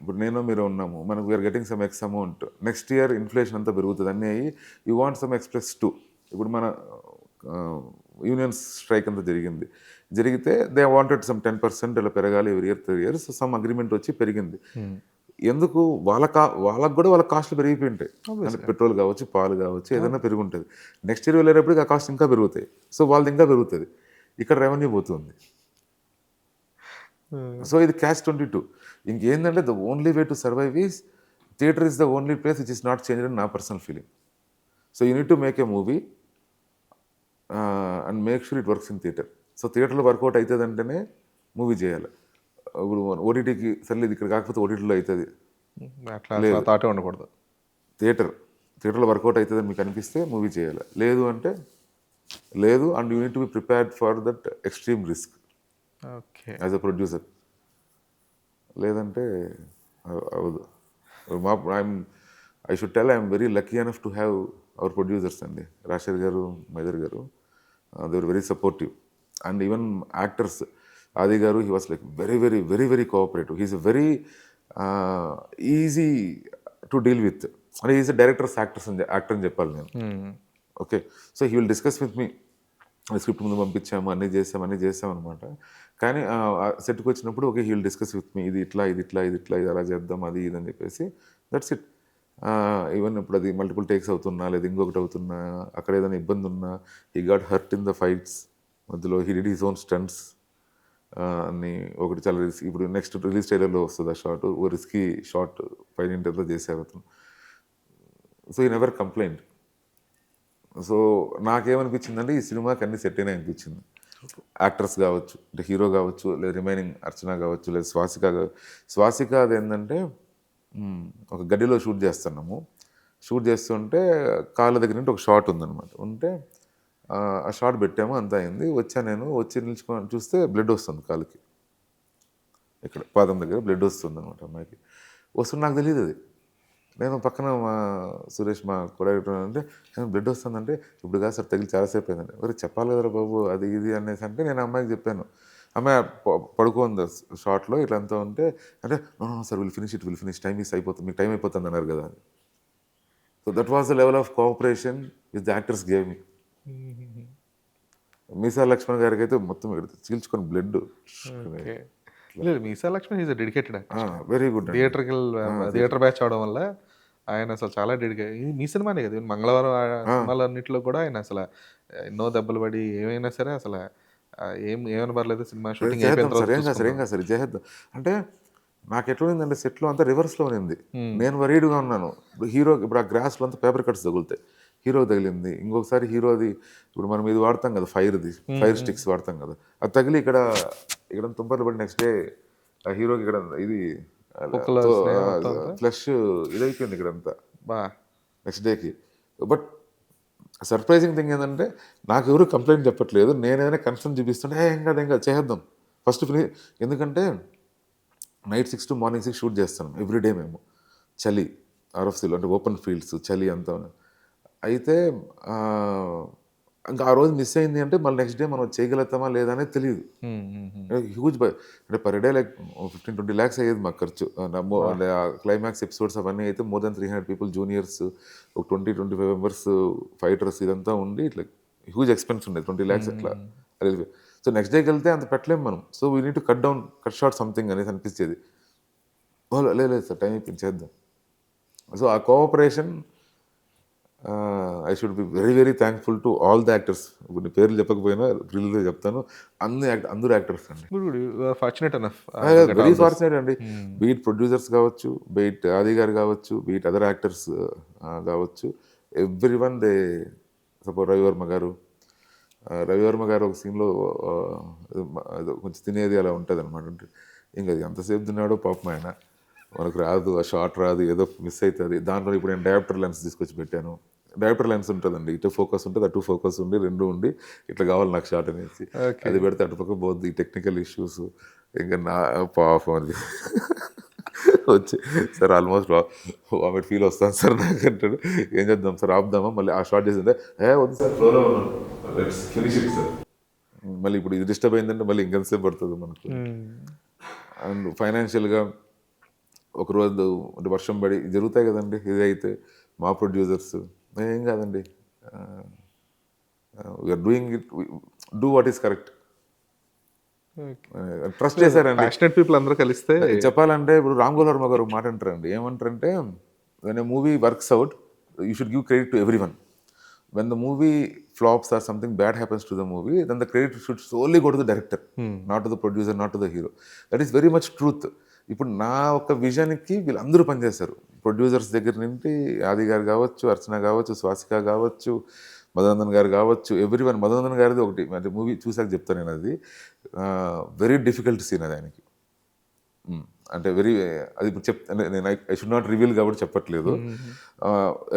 ఇప్పుడు నేను మీరు ఉన్నాము, మనకు we're getting some X amount, next year inflation అంతా పెరుగుతుంది అన్నీ అయ్యి you want some express too. ఇప్పుడు మన యూనియన్ స్ట్రైక్ అంతా జరిగితే దే వాంటెడ్ సమ్ 10% అలా పెరగాలి ఎవరి ఇయర్ 3 years, సమ్ అగ్రిమెంట్ వచ్చి పెరిగింది. ఎందుకు వాళ్ళకు కూడా వాళ్ళ కాస్ట్లు పెరిగిపోయి ఉంటాయి. అంటే పెట్రోల్ కావచ్చు, పాలు కావచ్చు, ఏదైనా పెరుగుంటుంది. నెక్స్ట్ ఇయర్ వెళ్ళేటప్పటికి ఆ కాస్ట్ ఇంకా పెరుగుతాయి. సో వాళ్ళది ఇంకా పెరుగుతుంది, ఇక్కడ రెవెన్యూ పోతుంది. సో ఇది catch-22. ఇంకేంటంటే the only way to survive is theatre is the only place which is not changed in నా personal feeling. So you need to make a movie and make sure it works in theatre. So థియేటర్లో work out అవుతుంది అంటేనే movie చేయాలి. ఇప్పుడు ఓటీటీకి సర్లేదు ఇక్కడ కాకపోతే ఓటీటీలో అవుతుంది, అట్లా థాటే ఉండకూడదు. థియేటర్లో వర్కౌట్ అవుతుందని మీకు అనిపిస్తే మూవీ చేయాలి. లేదు అంటే లేదు, and you need to be prepared for that extreme risk okay. As a producer. లేదంటే అవ్వదు. I should tell I'm very lucky enough to have our producers అండి, రాజశేఖర్ గారు, మైదర్ garu. They were very supportive. And even actors, Aadi garu, he was like very very very very cooperative. He's a very easy to deal with. అంటే is directors actor అని చెప్పాలి నేను. Okay, so he will discuss with me. Script ముందు పంపించాము, అన్నీ చేసాం అనమాట. కానీ సెట్కి వచ్చినప్పుడు okay, he will discuss with me, ఇది ఇట్లా ఇది అలా చేద్దాం, అది ఇది అని చెప్పేసి, దట్స్ ఇట్. ఈవెన్ ఇప్పుడు అది మల్టిపుల్ టేక్స్ అవుతున్నా, లేదా ఇంకొకటి అవుతున్నా, అక్కడ ఏదైనా ఇబ్బంది ఉన్నా, he got hurt in the fights మధ్యలో, he did his own stunts అని. ఒకటి చాలా రిస్క్, ఇప్పుడు నెక్స్ట్ రిలీజ్ ట్రైలర్లో వస్తుంది ఆ షార్ట్, ఓ రిస్కీ షార్ట్ ఫైన్ ఇంటర్లో చేశారు అతను. సో ఈ నెవర్ కంప్లైంట్. సో నాకేమనిపించిందంటే ఈ సినిమాకి అన్ని సెట్ అయినా అనిపించింది. యాక్టర్స్ కావచ్చు, అంటే హీరో కావచ్చు, లేదా రిమైనింగ్ అర్చన కావచ్చు, లేదా శ్వాసిక అది ఏంటంటే ఒక గడ్డిలో షూట్ చేస్తుంటే కాళ్ళ దగ్గర నుండి ఒక షాట్ ఉందన్నమాట. ఉంటే ఆ షాట్ పెట్టాము, అంతా అయింది. నేను వచ్చి నిల్చుకొని చూస్తే బ్లడ్ వస్తుంది కాలుకి, ఇక్కడ పాదం దగ్గర బ్లడ్ వస్తుంది అనమాట అమ్మాయికి. వస్తుంది, నాకు తెలియదు అది. నేను పక్కన మా సురేష్, మా కొడైరెక్టర్, అంటే బ్లడ్ వస్తుందంటే ఇప్పుడు కాదు సార్, తగిలి చాలాసేపు అయిందండి. మరి చెప్పాలి కదరా బాబు, అది ఇది అనేసి అంటే నేను అమ్మాయికి చెప్పాను. అమ్మాయి పడుకోంది షార్ట్లో ఇట్లా అంతా ఉంటే, అంటే సార్ విల్ ఫినిష్ టైం అయిపోతుంది, మీకు టైం అయిపోతుంది అన్నారు కదా అని. So that was the level of cooperation with the actors gave me. Meesa Lakshman గారికి అయితే మొత్తం ఇక్కడ చీల్చుకొని బ్లడ్. లేదు, Meesa Lakshman is dedicated, very good. Theatre batch అవడం వల్ల ఆయన అసలు చాలా డెడికేట్. మీ సినిమానే కదా, మంగళవారం సినిమాలన్నింటిలో కూడా ఆయన అసలు ఎన్నో దెబ్బలు పడి ఏమైనా సరే అసలు ఏమైనా పర్లేదు, సినిమా షూటింగ్ సరే చేద్దాం అంటే. నాకు ఎట్లుందంటే సెట్లో అంతా రివర్స్లో ఉంది. నేను వరీడ్గా ఉన్నాను. ఇప్పుడు ఆ గ్రాస్లో అంతా పేపర్ కట్స్ తగులుతాయి, హీరో తగిలింది. ఇంకొకసారి హీరోది, ఇప్పుడు మనం ఇది వాడతాం కదా, ఫైర్ స్టిక్స్ వాడతాం కదా, అది తగిలి ఇక్కడ తుంపర్లు పడి నెక్స్ట్ డే ఆ హీరోకి ఇక్కడ ఇది ఫ్లష్ ఇదైపోయింది ఇక్కడంతా నెక్స్ట్ డేకి. బట్ సర్ప్రైజింగ్ థింగ్ ఏంటంటే నాకు ఎవరు కంప్లైంట్ చెప్పట్లేదు. నేను ఏదైనా కన్సర్న్ చూపిస్తుంటే ఏం కాదు చేద్దాం ఫస్ట్ ఫినిష్. ఎందుకంటే నైట్ 6 to మార్నింగ్ 6 షూట్ చేస్తాం ఎవ్రీడే మేము. చలి, RFCలో అంటే ఓపెన్ ఫీల్డ్స్, చలి అంతా. అయితే ఇంకా ఆ రోజు మిస్ అయింది అంటే మళ్ళీ నెక్స్ట్ డే మనం చేయగలుగుతామా లేదా అనేది తెలియదు. హ్యూజ్ అంటే పర్ డే లైక్ 15-20 lakhs అయ్యేది మాకు ఖర్చు. క్లైమాక్స్ ఎపిసోడ్స్ అవన్నీ అయితే more than 300 people, జూనియర్స్ ఒక 20-25 members, ఫైటర్స్, ఇదంతా ఉండి ఇట్లా హ్యూజ్ ఎక్స్పెన్స్ ఉండేది. 20 lakhs అట్లా. సో నెక్స్ట్ డేకి వెళ్తే అంత పెట్టలేము మనం. So we need to cut short something అనేసి అనిపించేది. లేదు సార్, టైం అయిపోయింది చేద్దాం. So uh cooperation I should be very very thankful to all the actors. ఇప్పుడు పేర్లు చెప్పకపోయినా రిలీజ్గా చెప్తాను, అందరూ యాక్టర్స్ అండి. వెరీ ఫార్చునేట్ అండి. బీట్ ప్రొడ్యూసర్స్ కావచ్చు, బీట్ ఆది గారు కావచ్చు, బీట్ అదర్ యాక్టర్స్ కావచ్చు, every one they suppose. Ravivarma garu ఒక సీన్లో కొంచెం తినేది అలా ఉంటుంది అనమాట. ఇంకా ఎంతసేపు తిన్నాడో పాపం ఆయన, మనకు రాదు, ఆ షార్ట్ రాదు, ఏదో మిస్ అవుతుంది. దాంట్లో ఇప్పుడు నేను డయాప్టర్ లెన్స్ తీసుకొచ్చి పెట్టాను. డైరెక్టర్ లెన్స్ ఉంటుందండి, ఇటు ఫోకస్ ఉంటుంది అటు ఫోకస్ ఉండి రెండు ఉండి ఇట్లా కావాలి నాకు షాట్ అనేసి, అది పెడితే అటుపక్క పోద్ది, ఈ టెక్నికల్ ఇష్యూస్ ఇంకా నా పాపం అది వచ్చి సార్ ఆల్మోస్ట్ వామిట్ ఫీల్ వస్తాను సార్ నాకు అంటాడు. ఏం చేద్దాం సార్ ఆపుదామా, మళ్ళీ ఆ షార్ట్ చేసిందే వద్దు సార్ ఫ్లోలో లెట్స్ ఫినిష్ ఇట్ సార్, మళ్ళీ ఇప్పుడు ఇది డిస్టర్బ్ అయిందంటే మళ్ళీ ఇంకెంతసేపు పడుతుంది మనకు. అండ్ ఫైనాన్షియల్గా ఒకరోజు అంటే వర్షం పడి జరుగుతాయి కదండి, ఇది అయితే మా ప్రొడ్యూసర్స్ ఏం కాదండి, we're doing it, do what is correct, trust చేశారండి. ప్యాషనెట్ పీపుల్ అందరూ కలిస్తే చెప్పాలంటే ఇప్పుడు రామ్ గోపాల్ వర్మ గారు ఒక మాట అంటారండి, ఏమంటారంటే when a movie works out you should give credit to every one. When the movie flops or something bad happens to the movie, then the credit should solely go to the director, not to the producer, not to the hero. That is very much truth. ఇప్పుడు నా ఒక విజన్కి వీళ్ళందరూ పనిచేస్తారు, producers దగ్గర నుండి ఆది గారు కావచ్చు, అర్చన కావచ్చు, స్వాసిక కావచ్చు, మధునందన్ గారు కావచ్చు, ఎవ్రీ వన్. మధునందన్ గారిది ఒకటి అంటే మూవీ చూసాక చెప్తాను నేను, అది వెరీ డిఫికల్ట్ సీన్ అది ఆయనకి, అంటే వెరీ అది ఇప్పుడు అంటే నేను ఐ షుడ్ నాట్ రివీల్ కాబట్టి చెప్పట్లేదు.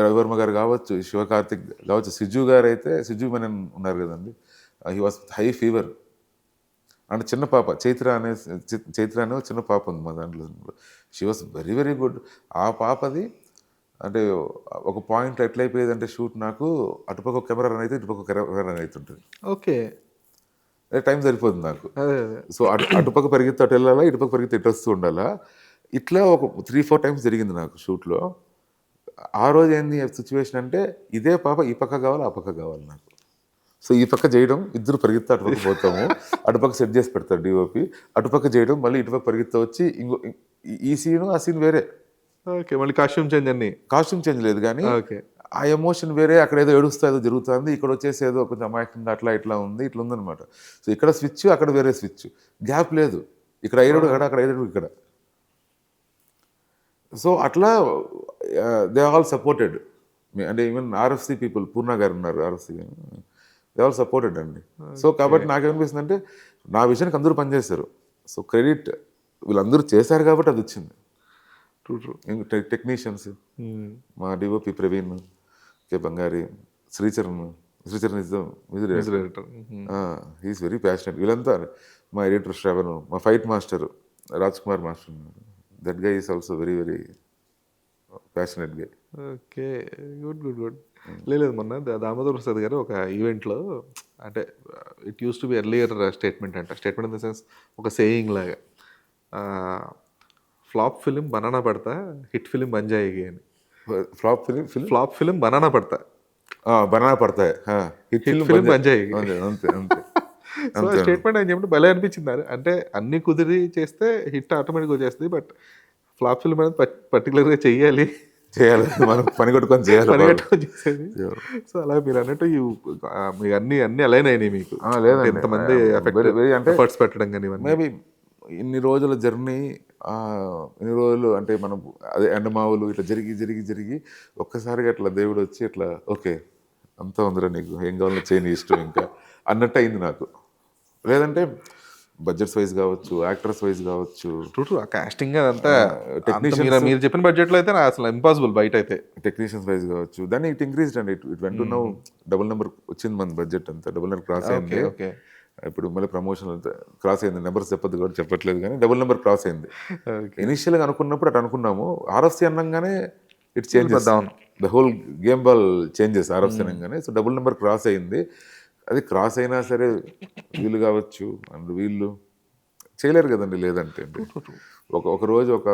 రవివర్మ గారు కావచ్చు, శివకార్తిక్ కావచ్చు, సిజ్జు గారు అయితే సిజ్జు మెనన్ ఉన్నారు కదండి, హీ వాస్ హై ఫీవర్. అంటే చిన్న పాప చైత్ర అనే చిన్న పాప ఉంది మా దాంట్లో, she was very very good. ఆ పాపది అంటే ఒక పాయింట్ ఎట్లయిపోయేది అంటే షూట్ నాకు అటుపక్క కెమెరా రన్ అయితే ఇటుపక్క కెమెరా రన్ అవుతుంటుంది. ఓకే, టైం సరిపోతుంది నాకు. సో అటుపక్క పరిగెత్తి అటు వెళ్ళాలా, ఇటుపక్క పరిగెత్తి ఇటు వస్తూ ఉండాలా. ఇట్లా ఒక 3-4 టైమ్స్ జరిగింది నాకు షూట్లో. ఆ రోజు ఏంది సిచ్యువేషన్ అంటే ఇదే పాప ఈ పక్క కావాలి, ఆ పక్క కావాలి నాకు. సో ఈ పక్క చేయడం, ఇద్దరు పరిగెత్తి అటుపక్క పోతాము, అటుపక్క సెట్ చేసి పెడతారు డిఓపి, అటుపక్క చేయడం, మళ్ళీ ఇటుపక్క పరిగెత్తి వచ్చి ఇంకో ఈ సీను ఆ సీన్ వేరే. ఓకే, మళ్ళీ కాస్ట్యూమ్ చేంజ్ అన్ని, కాస్ట్యూమ్ చేంజ్ లేదు కానీ ఓకే, ఆ ఎమోషన్ వేరే, అక్కడ ఏదో ఏడుస్తా ఏదో జరుగుతుంది, ఇక్కడ వచ్చేసి ఏదో కొంచెం అమాయకంగా అట్లా ఇట్లా ఉంది, ఇట్లా ఉందనమాట. సో ఇక్కడ స్విచ్, అక్కడ వేరే స్విచ్, గ్యాప్ లేదు, ఇక్కడ ఐదుడు అక్కడ ఐదుడు ఇక్కడ. సో అట్లా దే ఆల్ సపోర్టెడ్, అంటే ఈవెన్ ఆర్ఎఫ్సి పీపుల్, పూర్ణ గారు ఉన్నారు ఆర్ఎఫ్సి, దే ఆల్ సపోర్టెడ్ అండి. సో కాబట్టి నాకేమనిపిస్తుంది అంటే నా విషయానికి అందరూ పనిచేశారు, సో క్రెడిట్ వీళ్ళందరూ చేశారు కాబట్టి అది వచ్చింది. టెక్నీషియన్స్ మా DOP Praveen, K Bangari, Sricharan is the music director, he's very passionate. వీళ్ళంతా మా ఎడిటర్ శ్రవణ్, మా fight master Raj Kumar master, that guy is also very very passionate guy. Okay, good good good. లేదు, మొన్న దామోదర్ ప్రసాద్ గారు ఒక ఈవెంట్లో, అంటే it used to be earlier statement అంట, statement in the sense ఒక సేయింగ్ లాగా, ఫ్లాప్ ఫిలిం బనానా పడతా, హిట్ ఫిలిం బంజాయిగి అని. ఫ్లాప్ ఫిలిం బనానా పడతా, బనానా పడతాయి, హిట్ ఫిలిం బంజాయిగి. అంతే అంతే. సో స్టేట్మెంట్ ఆయన చెప్పినట్టు భలే అనిపించింది. అంటే అన్ని కుదిరి చేస్తే హిట్ ఆటోమేటిక్గా వచ్చేస్తుంది, బట్ ఫ్లాప్ ఫిల్మ్ అనేది పర్టికులర్గా చేయాలి, మనం పని కొట్టుకొని చేయాలి, చేసేది. సో అలా మీరు అన్నట్టు మీకు అన్ని అలైన్ అయినాయి మీకు, ఎంతమంది ఎఫర్ట్స్ పెట్టడం కానీ ఇవన్నీ. మేబీ ఇన్ని రోజుల జర్నీ, ఇన్ని రోజులు అంటే మనం అదే ఎండమావులు ఇట్లా జరిగి జరిగి జరిగి ఒక్కసారిగా అట్లా దేవుడు వచ్చి ఇట్లా ఓకే అంతా ఉందిరా నీకు, ఏం కావాలో చేయని ఇష్టం ఇంకా అన్నట్టు అయింది నాకు. లేదంటే బడ్జెట్స్ వైజ్ కావచ్చు, యాక్టర్స్ వైజ్ కావచ్చు, కాస్టింగ్ అదంతా టెక్నీషియన్స్ మీరు చెప్పిన బడ్జెట్లో అయితే అసలు ఇంపాసిబుల్ బయట అయితే, టెక్నీషియన్స్ వైజ్ కావచ్చు, దాన్ని ఇట్ ఇంక్రీజ్డ్ అండి, ఇట్ వెంట ఉన్నావు డబుల్ నెంబర్ వచ్చింది మన బడ్జెట్ అంతా, డబుల్ నెంబర్ క్రాస్ అయింది. ఓకే, ఇప్పుడు మళ్ళీ ప్రమోషన్ అంతా క్రాస్ అయింది, నెంబర్స్ చెప్పదు కూడా చెప్పట్లేదు కానీ డబుల్ నెంబర్ క్రాస్ అయింది. ఇనిషియల్గా అనుకున్నప్పుడు అటు అనుకున్నాము, ఆర్ఎఫ్సి అనగానే it changes, the whole game ball changes RFC అనగానే. సో డబుల్ నెంబర్ క్రాస్ అయింది. అది క్రాస్ అయినా సరే వీళ్ళు కావచ్చు అండ్ వీళ్ళు చేయలేరు కదండి, లేదంటే ఒక రోజు ఒక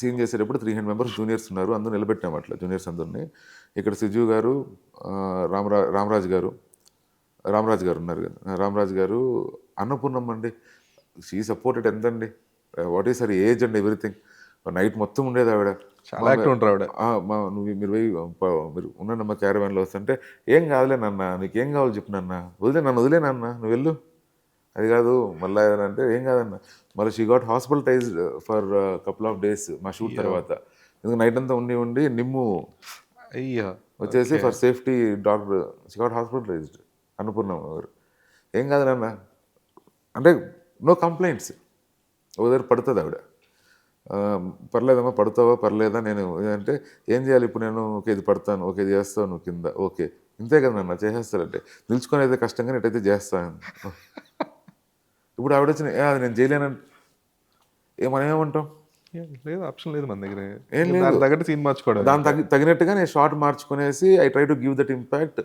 సీన్ చేసేటప్పుడు 300 మెంబర్స్ జూనియర్స్ ఉన్నారు, అందరూ నిలబెట్టాము అట్లా జూనియర్స్ అందరినీ. ఇక్కడ సిజు గారు, రామరాజ్ గారు ఉన్నారు కదా, రామరాజ్ గారు, అన్నపూర్ణమ్మ అండి, షీ సపోర్టెడ్ ఎంతండి, what is her age and everything. Night మొత్తం ఉండేది ఆవిడ, చాలా యాక్టివ్ ఉంటారు ఆవిడ. మీరు ఉన్నానమ్మ క్యారవాన్లో వస్తుంటే, ఏం కాదులే నాన్న, నీకేం కావాలి చెప్పు నాన్న, వదిలే నాన్న నువ్వు వెళ్ళు, అది కాదు మళ్ళీ అంటే ఏం కాదన్న. మళ్ళీ she got hospitalized for couple of days మా షూట్ తర్వాత, ఎందుకంటే నైట్ అంతా ఉండి నిమ్ము అయ్యా వచ్చేసి for safety doctor she got hospitalized. Annapurnamma గారు ఏం కాదు నాన్న అంటే నో కంప్లైంట్స్, ఒక దగ్గర పడుతుంది ఆవిడ. పర్లేదమ్మా పడతావా పర్లేదా నేను అంటే ఏం చేయాలి ఇప్పుడు నేను ఓకే ఇది పడతాను ఓకే ఇది చేస్తావు నువ్వు కింద ఓకే ఇంతే కదా నాన్న చేసేస్తారంటే నిల్చుకొని అయితే కష్టంగా ఎటైతే చేస్తాను ఇప్పుడు ఆవిడ వచ్చిన అది నేను చేయలేనంటే మనం ఏమంటాం లేదు, ఆప్షన్ లేదు మన దగ్గర. ఏం లేదు. దానికి తగ్గట్టు సీన్ మార్చుకోవడం. దానికి తగినట్టుగా నేను షార్ట్ మార్చుకునేసి I try to give that impact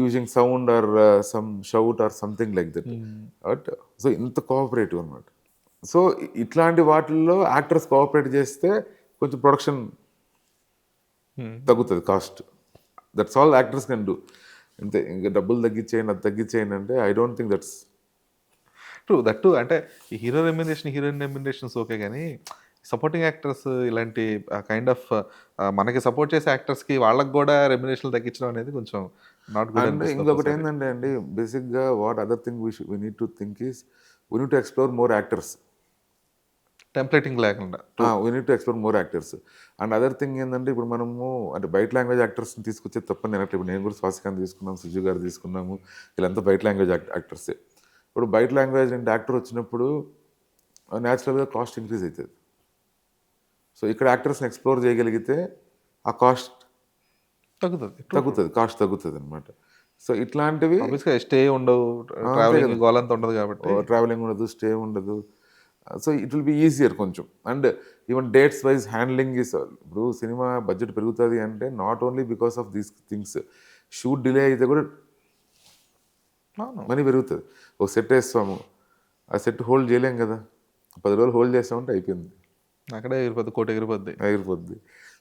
using sound or some shout or something like that but so ఇంత కోఆపరేటివ్ అనమాట. సో ఇట్లాంటి వాటిల్లో యాక్టర్స్ కోఆపరేట్ చేస్తే కొంచెం ప్రొడక్షన్ తగ్గుతుంది cost. That's all actors can do. అంతే, ఇంకా డబ్బులు తగ్గించేయండి అది తగ్గించేయండి అంటే I don't think that's true. That అంటే hero remuneration, heroine remunerations okay, కానీ సపోర్టింగ్ యాక్టర్స్ ఇలాంటి కైండ్ ఆఫ్ మనకి సపోర్ట్ చేసే యాక్టర్స్కి వాళ్ళకి కూడా రెమ్యునరేషన్ తగ్గించడం అనేది కొంచెం నాట్ గుడ్. అండ్ ఇంకొకటి ఏంటంటే అండి, బేసిక్గా what other thing we need to think is we need to explore more actors. Templating లేకుండా we need to explore more actors. And other thing ఏంటంటే ఇప్పుడు మనము అంటే బయట లాంగ్వేజ్ యాక్టర్స్ని తీసుకొచ్చే తప్పని నేను ఇప్పుడు నేను కూడా స్వాసికాంత్ తీసుకున్నాము, సుజు గారు తీసుకున్నాము, వీళ్ళంతా బయట లాంగ్వేజ్ యాక్టర్సే. ఇప్పుడు బయట లాంగ్వేజ్ అంటే యాక్టర్ వచ్చినప్పుడు న్యాచురల్గా కాస్ట్ ఇంక్రీజ్ అవుతుంది. సో ఇక్కడ యాక్టర్స్ని ఎక్స్ప్లోర్ చేయగలిగితే ఆ కాస్ట్ తగ్గుతుంది, కాస్ట్ తగ్గుతుంది అనమాట. సో ఇట్లాంటివి స్టే ఉండవు, ట్రావెలింగ్ గోలంతా ఉండదు కాబట్టి, ట్రావెలింగ్ ఉండదు, స్టే ఉండదు. So it will be easier కొంచెం. And even dates wise handling is, ఇప్పుడు సినిమా బడ్జెట్ పెరుగుతుంది అంటే not only because of these things. Shoot delay అయితే కూడా మనీ పెరుగుతుంది. ఒక సెట్ వేస్తాము, ఆ సెట్ హోల్డ్ చేయలేం కదా, 10 రోజులు హోల్డ్ చేస్తామంటే అయిపోయింది, అక్కడే ఎగిరిపోద్ది, కోట ఎగిరిపోద్ది.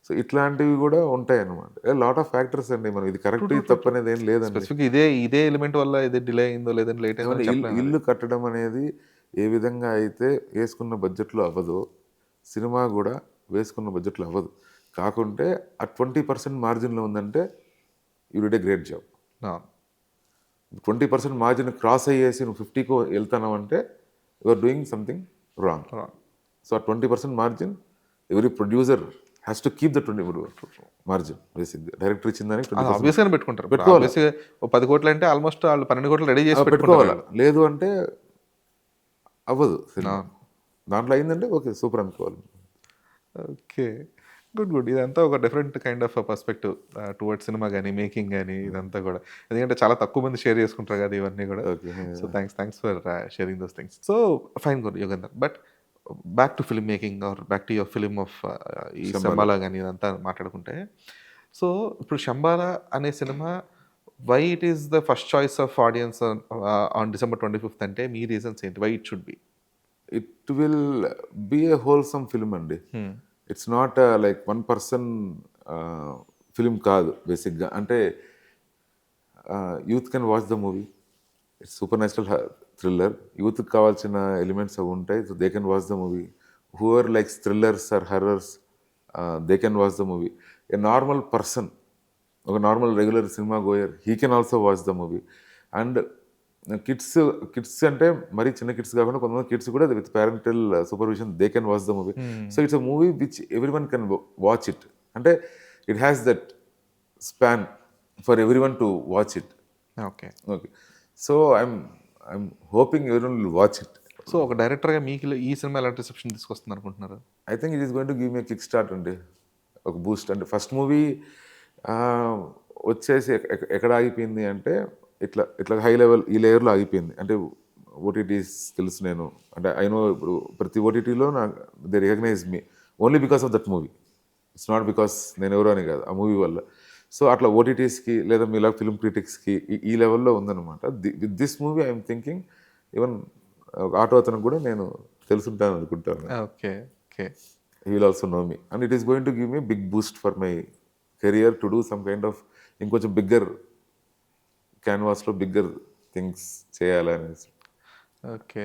సో ఇట్లాంటివి కూడా ఉంటాయి అన్నమాట. లాట్ ఆఫ్ ఫ్యాక్టర్స్ అండి, మనం ఇది కరెక్ట్ ఇది తప్పు అనేది ఏం లేదండి. ఇదే ఎలిమెంట్ వల్ల ఇది డిలే అయిందో లేదంటే లేట్ అయిందో. ఇల్లు కట్టడం అనేది ఏ విధంగా అయితే వేసుకున్న బడ్జెట్లో అవ్వదో, సినిమా కూడా వేసుకున్న బడ్జెట్లో అవ్వదు. కాకుంటే ఆ 20% మార్జిన్లో ఉందంటే you did a great job. 20% margin cross అయ్యేసి నువ్వు 50కు వెళ్తున్నావు అంటే you are doing something wrong. So ఆ 20% margin every producer has to keep the 20% margin. బేసిక్గా డైరెక్టర్ ఇచ్చిందని ఆబ్వియస్గా పెట్టుకోవాలి. 10 కోట్లు అంటే ఆల్మోస్ట్ వాళ్ళు 12 కోట్లు రెడీ చేసి పెట్టుకోవాలి. లేదు అంటే అవ్వదు సినిమా. దాంట్లో అయిందంటే ఓకే సూపర్ అనుకోవాలి. Okay, good. ఇదంతా ఒక different kind of perspective towards cinema కానీ మేకింగ్ కానీ ఇదంతా కూడా, ఎందుకంటే చాలా తక్కువ మంది షేర్ చేసుకుంటారు కదా ఇవన్నీ కూడా. So thanks for sharing those things. So fine good Yugandhar, but back to film making or back to your film of ఈ శంబాలా కానీ ఇదంతా మాట్లాడుకుంటే, సో ఇప్పుడు శంబాలా అనే cinema why it is the first choice of audience on December 25th అంటే మీ reasons ఏంటి? Why it should be? It will be a wholesome film అండి. It's not like one person film కాదు బేసిక్గా. అంటే youth can watch the movie. It's supernatural thriller. యూత్కి కావాల్సిన elements అవి ఉంటాయి. So they can watch the movie. Whoever likes thrillers or horrors they can watch the movie. A normal person, ఒక normal regular cinema goer, he can also watch the movie. And kids అంటే మరీ చిన్న kids కాకుండా కొంతమంది kids కూడా with parental supervision they can watch the movie. So it's a movie which every one can watch it. అంటే it has that span for every one to watch it. Okay. So I'm hoping every one will watch it. సో ఒక డైరెక్టర్గా మీకు ఈ cinema ఎలాంటి reception తీసుకొస్తుంది అనుకుంటున్నారు? I think it is going to give me kick start అండి, ఒక బూస్ట్. అంటే ఫస్ట్ మూవీ వచ్చేసి ఎక్కడ ఆగిపోయింది అంటే ఇట్లా హై లెవెల్ ఈ లేయర్లో ఆగిపోయింది. అంటే ఓటీటీస్ తెలుసు నేను, అంటే ఐ నో ఇప్పుడు ప్రతి ఓటీటీలో they recognize me only because of that movie. It's not because నేను ఎవరో అని కాదు, ఆ మూవీ వల్ల. సో అట్లా ఓటీటీస్కి లేదా మీలా ఫిల్మ్ క్రిటిక్స్కి ఈ లెవెల్లో ఉందన్నమాట. With this movie I'm thinking even auto అతనికి కూడా నేను తెలుసుంటాను అనుకుంటాను. Okay. He will also know me and it is going to give me big boost for my career to do some kind of ఇంకొంచెం bigger క్యాన్వాస్లో bigger things చేయాలనేసి. Okay.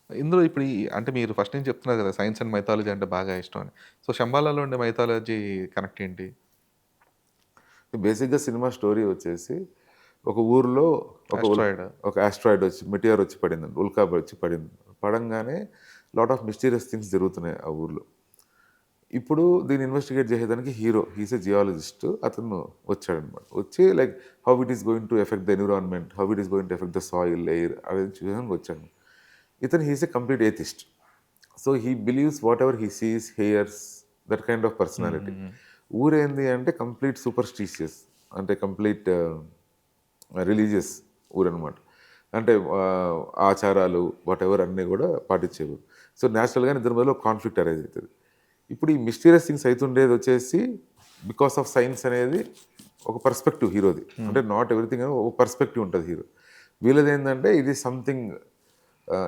ఇందులో ఇప్పుడు అంటే మీరు ఫస్ట్ నుంచి చెప్తున్నారు కదా సైన్స్ అండ్ మైథాలజీ అంటే బాగా ఇష్టం అని. సో శంబాలాలో ఉండే మైథాలజీ కనెక్ట్ ఏంటి? బేసిక్గా సినిమా స్టోరీ వచ్చేసి ఒక ఊరిలో ఒక ఆస్ట్రాయిడ్ వచ్చి మెటియర్ వచ్చి పడింది, ఉల్కా వచ్చి పడింది. పడంగానే లాట్ ఆఫ్ మిస్టీరియస్ థింగ్స్ జరుగుతున్నాయి ఆ ఊర్లో. ఇప్పుడు దీన్ని ఇన్వెస్టిగేట్ చేసేదానికి హీస్ ఏ జియాలజిస్ట్, అతను వచ్చాడనమాట. వచ్చి like how it is going to affect the environment, how it is going to affect the soil, air, అనేది చూసానికి వచ్చాడు. ఇతను he's a complete atheist. So he believes what ever he sees hears that kind of personality. ఊరేంది అంటే complete superstitious, అంటే complete religious ఊరనమాట. అంటే ఆచారాలు వాట్ ఎవర్ అన్నీ కూడా పాటించేవారు. సో న్యాచురల్గా ఇద్దరి మధ్యలో కాన్ఫ్లిక్ట్ అరైజ్ అవుతుంది. ఇప్పుడు ఈ మిస్టీరియస్ థింగ్స్ అవుతుండేది వచ్చేసి బికాస్ ఆఫ్ సైన్స్ అనేది ఒక పర్స్పెక్టివ్ హీరోది. అంటే నాట్ ఎవ్రీథింగ్ అని ఒక పర్స్పెక్టివ్ ఉంటుంది హీరో. వీళ్ళది ఏంటంటే ఇది సంథింగ్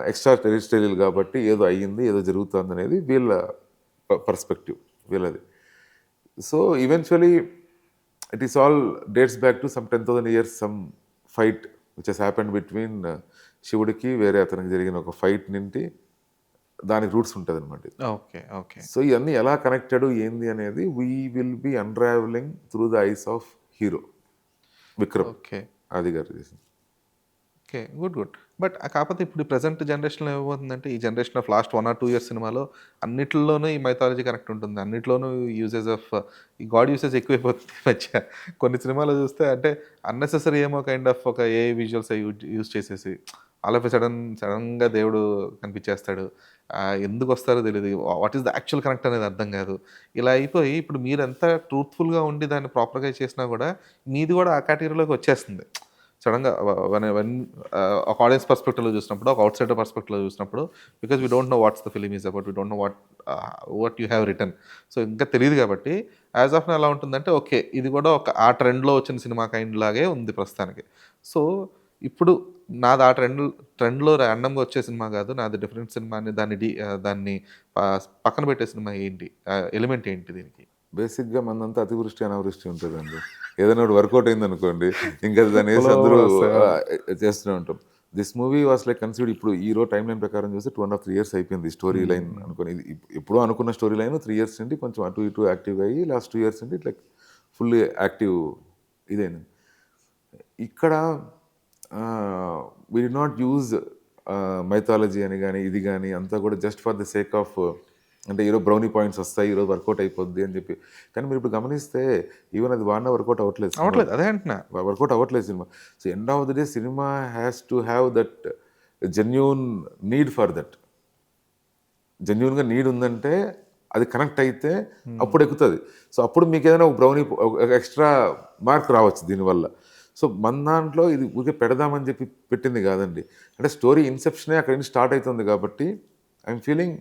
ఎక్స్ట్రా టెరిస్టరియల్ కాబట్టి ఏదో అయ్యింది, ఏదో జరుగుతుంది అనేది వీళ్ళ పర్స్పెక్టివ్ వీళ్ళది. So eventually it is all dates back to some 10,000 years some fight which has happened between శివుడికి వేరే అతనికి జరిగిన ఒక ఫైట్ నుండి దానికి రూట్స్ ఉంటుంది అనమాట. Okay okay. సో ఇవన్నీ ఎలా కనెక్టెడ్ ఏంది అనేది we will be unravelling through the eyes of hero Vikram. Okay అది గారు చేసింది. Okay, good good. బట్ కాకపోతే ఇప్పుడు ప్రజెంట్ జనరేషన్లో ఏమవుతుందంటే, ఈ generation of last 1 or 2 years సినిమాలో అన్నిట్లోనూ ఈ మైథాలజీ కనెక్ట్ ఉంటుంది, అన్నిట్లోనూ యూజెస్ ఆఫ్ ఈ గాడ్ యూసేజ్ ఎక్కువైపోతుంది ఈ మధ్య. కొన్ని సినిమాలు చూస్తే అంటే అన్నెసెసరీ ఏమో కైండ్ ఆఫ్ ఒక ఏ విజువల్స్ యూజ్ చేసేసి ఆల్ ఆఫ్ సడన్గా దేవుడు కనిపించేస్తాడు, ఎందుకు వస్తారో తెలియదు, what is the actual connect అనేది అర్థం కాదు. ఇలా అయిపోయి ఇప్పుడు మీరు ఎంత ట్రూత్ఫుల్గా ఉండి దాన్ని ప్రాపర్గా చేసినా కూడా మీది కూడా ఆ కేటగిరీలోకి వచ్చేస్తుంది సడన్గా. వెన్ ఒక ఆడియన్స్ పర్స్పెక్టివ్లో చూసినప్పుడు, ఒక అవుట్ సైడర్ పర్స్పెక్టివ్లో చూసినప్పుడు, because we don't know what's the film is about, we don't know what you have return. So ఇంకా తెలియదు కాబట్టి యాజ్ ఆఫ్ ఎలా ఉంటుందంటే, ఓకే ఇది కూడా ఒక ఆ ట్రెండ్లో వచ్చిన సినిమా కైండ్ లాగే ఉంది ప్రస్తుతానికి. సో ఇప్పుడు నాది ఆ ట్రెండ్లో ర్యాండమ్గా వచ్చే సినిమా కాదు, నాది డిఫరెంట్ సినిమా అని దాన్ని పక్కన పెట్టే సినిమా ఏంటి, ఎలిమెంట్ ఏంటి దీనికి? బేసిక్గా మనంతా అతివృష్టి అనావృష్టి ఉంటుందండి. ఏదైనా ఒకటి వర్కౌట్ అయింది అనుకోండి, ఇంకా దాన్ని వేసి అందరూ చేస్తూనే ఉంటాం. This movie was like considered, ఇప్పుడు ఈ రోజు టైం లైన్ ప్రకారం చూస్తే 2.5 years అయిపోయింది స్టోరీ లైన్ అనుకోని. ఇది ఎప్పుడో అనుకున్న స్టోరీ లైన్ 3 years నుండి కొంచెం అటు ఇటు యాక్టివ్గా అయ్యి లాస్ట్ 2 years నుండి లైక్ ఫుల్ యాక్టివ్ ఇదైంది. ఇక్కడ we did not use mythology అని కానీ ఇది కానీ అంతా కూడా just for the sake of, అంటే ఈరోజు బ్రౌనీ పాయింట్స్ వస్తాయి, ఈరోజు వర్కౌట్ అయిపోద్ది అని చెప్పి. కానీ మీరు ఇప్పుడు గమనిస్తే ఈవెన్ అది వాడినా వర్కౌట్ అవ్వట్లేదు, అదే అంటున్నా, వర్కౌట్ అవ్వట్లేదు cinema. So end of the day cinema has to have that genuine need for that. జెన్యూన్గా నీడ్ ఉందంటే అది కనెక్ట్ అయితే అప్పుడు ఎక్కుతుంది. సో అప్పుడు మీకు ఏదైనా ఒక బ్రౌనీ ఎక్స్ట్రా మార్క్ రావచ్చు దీనివల్ల. సో మన దాంట్లో ఇది ఊరికే పెడదామని చెప్పి పెట్టింది కాదండి. అంటే స్టోరీ ఇన్సెప్షనే అక్కడి నుంచి స్టార్ట్ అవుతుంది కాబట్టి I'm feeling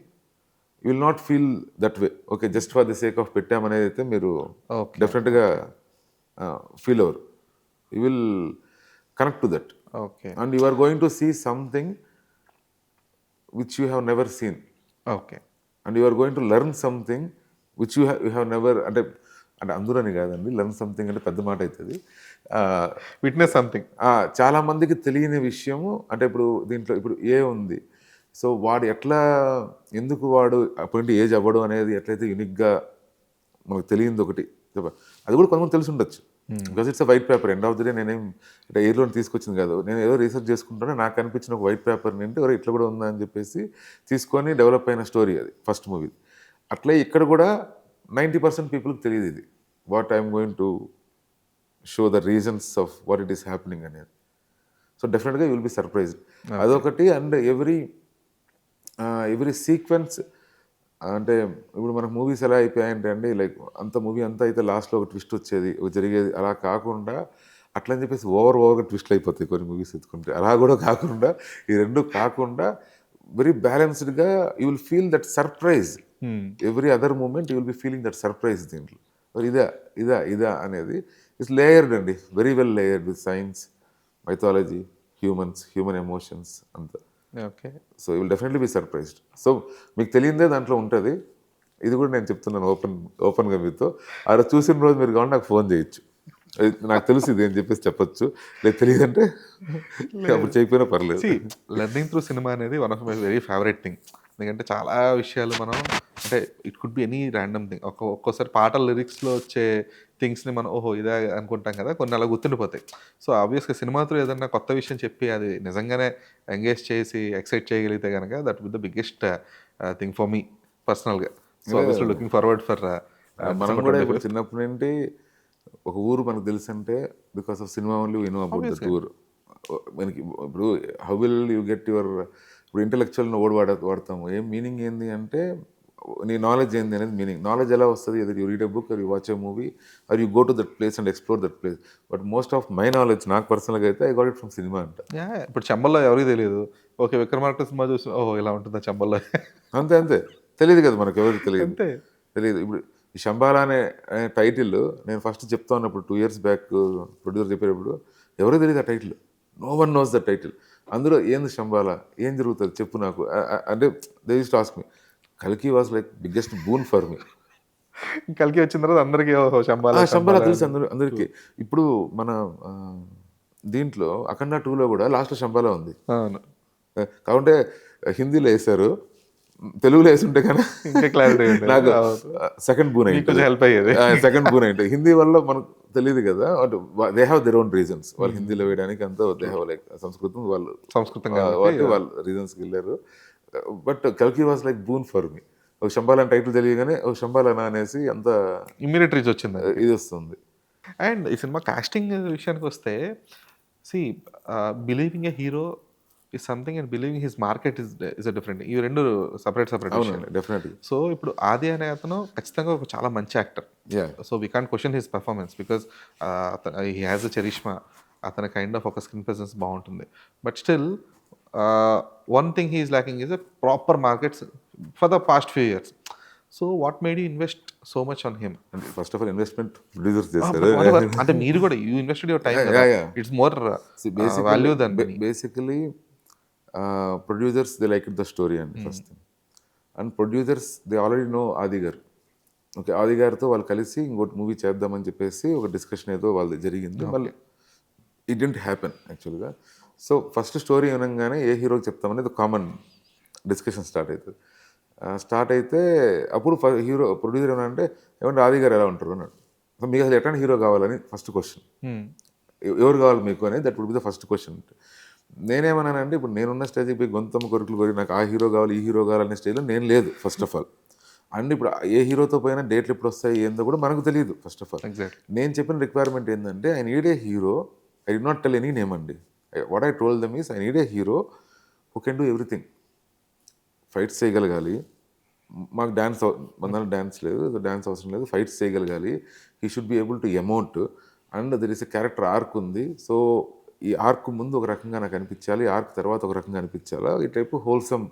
you will not feel that way. Okay just for the sake of పెట్టామనేది అయితే మీరు డెఫినెట్గా ఫీల్ అవ్వరు. You will connect to that. Okay. And you are going to see something which you have never seen. Okay. And you are going to learn something which you have never, అంటే అందరని కాదండి, learn something అంటే పెద్ద మాట అవుతుంది. Witness something. చాలామందికి తెలియని విషయము. అంటే ఇప్పుడు దీంట్లో ఇప్పుడు ఏ ఉంది, సో వాడు ఎట్లా ఎందుకు వాడు అప్పటి ఏజ్ అవ్వడం అనేది ఎట్లయితే యూనిక్గా మనకు తెలియంది ఒకటి, అది కూడా కొంతమంది తెలిసి ఉండొచ్చు. Because it's a white paper. End of the day నేనేం అంటే ఎయిర్లో తీసుకొచ్చింది కాదు, నేను ఏదో రీసెర్చ్ చేసుకుంటానో నాకు అనిపించిన ఒక వైట్ పేపర్ నుండి ఎవరో ఇట్లా కూడా ఉందా అని చెప్పేసి తీసుకొని డెవలప్ అయిన స్టోరీ అది ఫస్ట్ మూవీ. అట్లే ఇక్కడ కూడా 90% పీపుల్కి తెలియదు ఇది, what I'm going to show the reasons of what it is happening అనేది. సో డెఫినెట్గా యూ విల్ బి సర్ప్రైజ్డ్. అదొకటి. అండ్ ఎవ్రీ సీక్వెన్స్, అంటే ఇప్పుడు మనకు మూవీస్ ఎలా అయిపోయాయంటే అండి, లైక్ అంత మూవీ అంతా అయితే లాస్ట్లో ఒక ట్విస్ట్ వచ్చేది జరిగేది, అలా కాకుండా అట్లని చెప్పేసి ఓవర్గా ట్విస్ట్లు అయిపోతాయి కొన్ని మూవీస్ ఎత్తుకుంటే. అలా కూడా కాకుండా ఈ రెండు కాకుండా వెరీ బ్యాలెన్స్డ్గా you will feel that surprise. Every other moment you will be feeling that surprise దీంట్లో. ఇదా అనేది ఇట్స్ లేయర్డ్ అండి, very well layered with science, mythology, human emotions అంతా. Okay. So you will definitely be surprised. So మీకు తెలియదే దాంట్లో ఉంటుంది. ఇది కూడా నేను చెప్తున్నాను ఓపెన్గా మీతో. ఆ రోజు చూసిన రోజు మీరు కావాలి నాకు ఫోన్ చేయొచ్చు, నాకు తెలుసు ఇది అని చెప్పేసి చెప్పొచ్చు. లేదు తెలియదంటే అప్పుడు చేయకపోయినా పర్లేదు. లెర్నింగ్ త్రూ సినిమా అనేది one of my very favourite thing. ఎందుకంటే చాలా విషయాలు మనం, అంటే it could be any random thing. ఒక్కోసారి పాటల లిరిక్స్లో వచ్చే థింగ్స్ని మనం ఓహో ఇదే అనుకుంటాం కదా, కొన్ని అలా గుర్తుండిపోతాయి. సో ఆబ్వియస్గా సినిమాతో ఏదన్నా కొత్త విషయం చెప్పి అది నిజంగానే ఎంగేజ్ చేసి ఎక్సైట్ చేయగలిగితే కనుక that will the biggest thing for me పర్సనల్గా. So obviously looking forward for. మనం కూడా ఇప్పుడు చిన్నప్పటి నుండి ఒక ఊరు మనకు తెలుసు అంటే because of cinema only you know about that ఊరు. మనకి ఇప్పుడు how will you get your ఇప్పుడు ఇంటలెక్చువల్ని వాడతాము. ఏం మీనింగ్ ఏంది అంటే నీ నాలెడ్జ్ ఏంది అనేది మీనింగ్. నాలెడ్జ్ ఎలా వస్తుంది? Either you read a book, or you watch a movie, or you go to that place and explore that place. But most of my knowledge నాకు పర్సనల్గా అయితే I got it from cinema అంట. ఇప్పుడు చంబల్లో ఎవరికి తెలియదు. Okay, Vikramarka cinema చూసి ఓహో ఇలా ఉంటుందా చంబల్లో. అంతే అంతే తెలియదు కదా మనకు, ఎవరికి తెలియదు. అంతే. తెలియదు. ఇప్పుడు ఈ శంబాలా అనే టైటిల్ నేను ఫస్ట్ చెప్తా ఉన్నప్పుడు 2 years బ్యాక్ ప్రొడ్యూసర్ చెప్పేటప్పుడు ఎవరో తెలియదు ఆ title. No one knows the title. అందులో ఏంది శంబాలా, ఏం జరుగుతుంది చెప్పు నాకు అంటే they use to ask me. కల్కి was like biggest boon for me. కలికి వచ్చిన తర్వాత అందరికీ ఓహో శంబాలా శంబాలా తెలుసు అందరికీ. ఇప్పుడు మన దీంట్లో అఖండ 2లో కూడా లాస్ట్లో శంబాలా ఉంది. అవును. కాబట్టి హిందీలో వేశారు, తెలుగులో వేసుంటే కానీ ఇంకా క్లారిటీ నాకు సెకండ్ బూన్ అయింది, హెల్ప్ అయ్యేది. సెకండ్ బూన్ అయింది. హిందీ వల్ల మనకు తెలియదు కదా, they have their own reasons. వాళ్ళు హిందీలో వేయడానికి అంతా దే హ్యావ్ లైక్ సంస్కృతం వాళ్ళు రీజన్స్కి వెళ్ళారు. బట్ కల్కి వాజ్ లైక్ బూన్ ఫర్ మీ. ఒక శంబాలా అని టైటిల్ తెలియగానే ఒక శంబాలానా అనేసి అంత ఇమ్మీడియట్ రీచ్ వచ్చింది, ఇది వస్తుంది. అండ్ ఈ సినిమా కాస్టింగ్ విషయానికి వస్తే believing A hero is something and believing his market is a different. ఈ రెండు separate విషయాలు. డెఫినెట్లీ. సో ఇప్పుడు ఆది అనే అతను ఖచ్చితంగా ఒక చాలా మంచి actor. So we can't question his performance because he has a charisma. అతని కైండ్ ఆఫ్ ఒక స్క్రీన్ ప్రెసెన్స్ బాగుంటుంది. But still one thing he is lacking is a proper markets for the past few years. So what made you invest so much on him? First of all investment producers చేస్తారు. అంటే మీరు కూడా you invested your time. It's more value than basically producers they like it the story అండి first thing. And producers they already know Adi గారు. Okay, ఆది గారితో వాళ్ళు కలిసి ఇంకోటి మూవీ చేద్దామని చెప్పేసి ఒక డిస్కషన్ ఏదో వాళ్ళది జరిగింది. మళ్ళీ ఇట్ డెంట్ హ్యాపెన్ యాక్చువల్గా. సో ఫస్ట్ స్టోరీ వినగానే ఏ హీరోకి చెప్తామనేది కామన్ డిస్కషన్ స్టార్ట్ అవుతుంది. స్టార్ట్ అయితే అప్పుడు హీరో ప్రొడ్యూసర్ ఏమన్నా ఏమంటే ఆది గారు ఎలా ఉంటారు అన్నాడు. మీకు అసలు ఎట్లాంటి హీరో కావాలని ఫస్ట్ క్వశ్చన్. ఎవరు కావాలి మీకు అనేది that would be the first question. నేనేమన్నానంటే ఇప్పుడు నేనున్న స్టేజ్కి పోయి గొంతమ్మ కొరుకులు కోరి నాకు ఆ హీరో కావాలి ఈ హీరో కావాలనే స్టేజ్లో నేను లేదు ఫస్ట్ ఆఫ్ ఆల్. అండ్ ఇప్పుడు ఏ హీరోతో పోయినా డేట్లు ఎప్పుడు వస్తాయి ఏందో కూడా మనకు తెలియదు ఫస్ట్ ఆఫ్ ఆల్. నేను చెప్పిన రిక్వైర్మెంట్ ఏంటంటే I need a hero. I did not tell any name అండి. What I told them is I need a hero who can do everything. Fights చేయగలగాలి, మాకు డ్యాన్స్ డ్యాన్స్ లేదు, డ్యాన్స్ అవసరం లేదు, fights చేయగలగాలి. He should be able to amount and there is a character arc ఉంది. So ఈ arc ముందు ఒక రకంగా నాకు అనిపించాలి, ఆర్క్ తర్వాత ఒక రకంగా అనిపించాలా, ఈ టైపు హోల్సమ్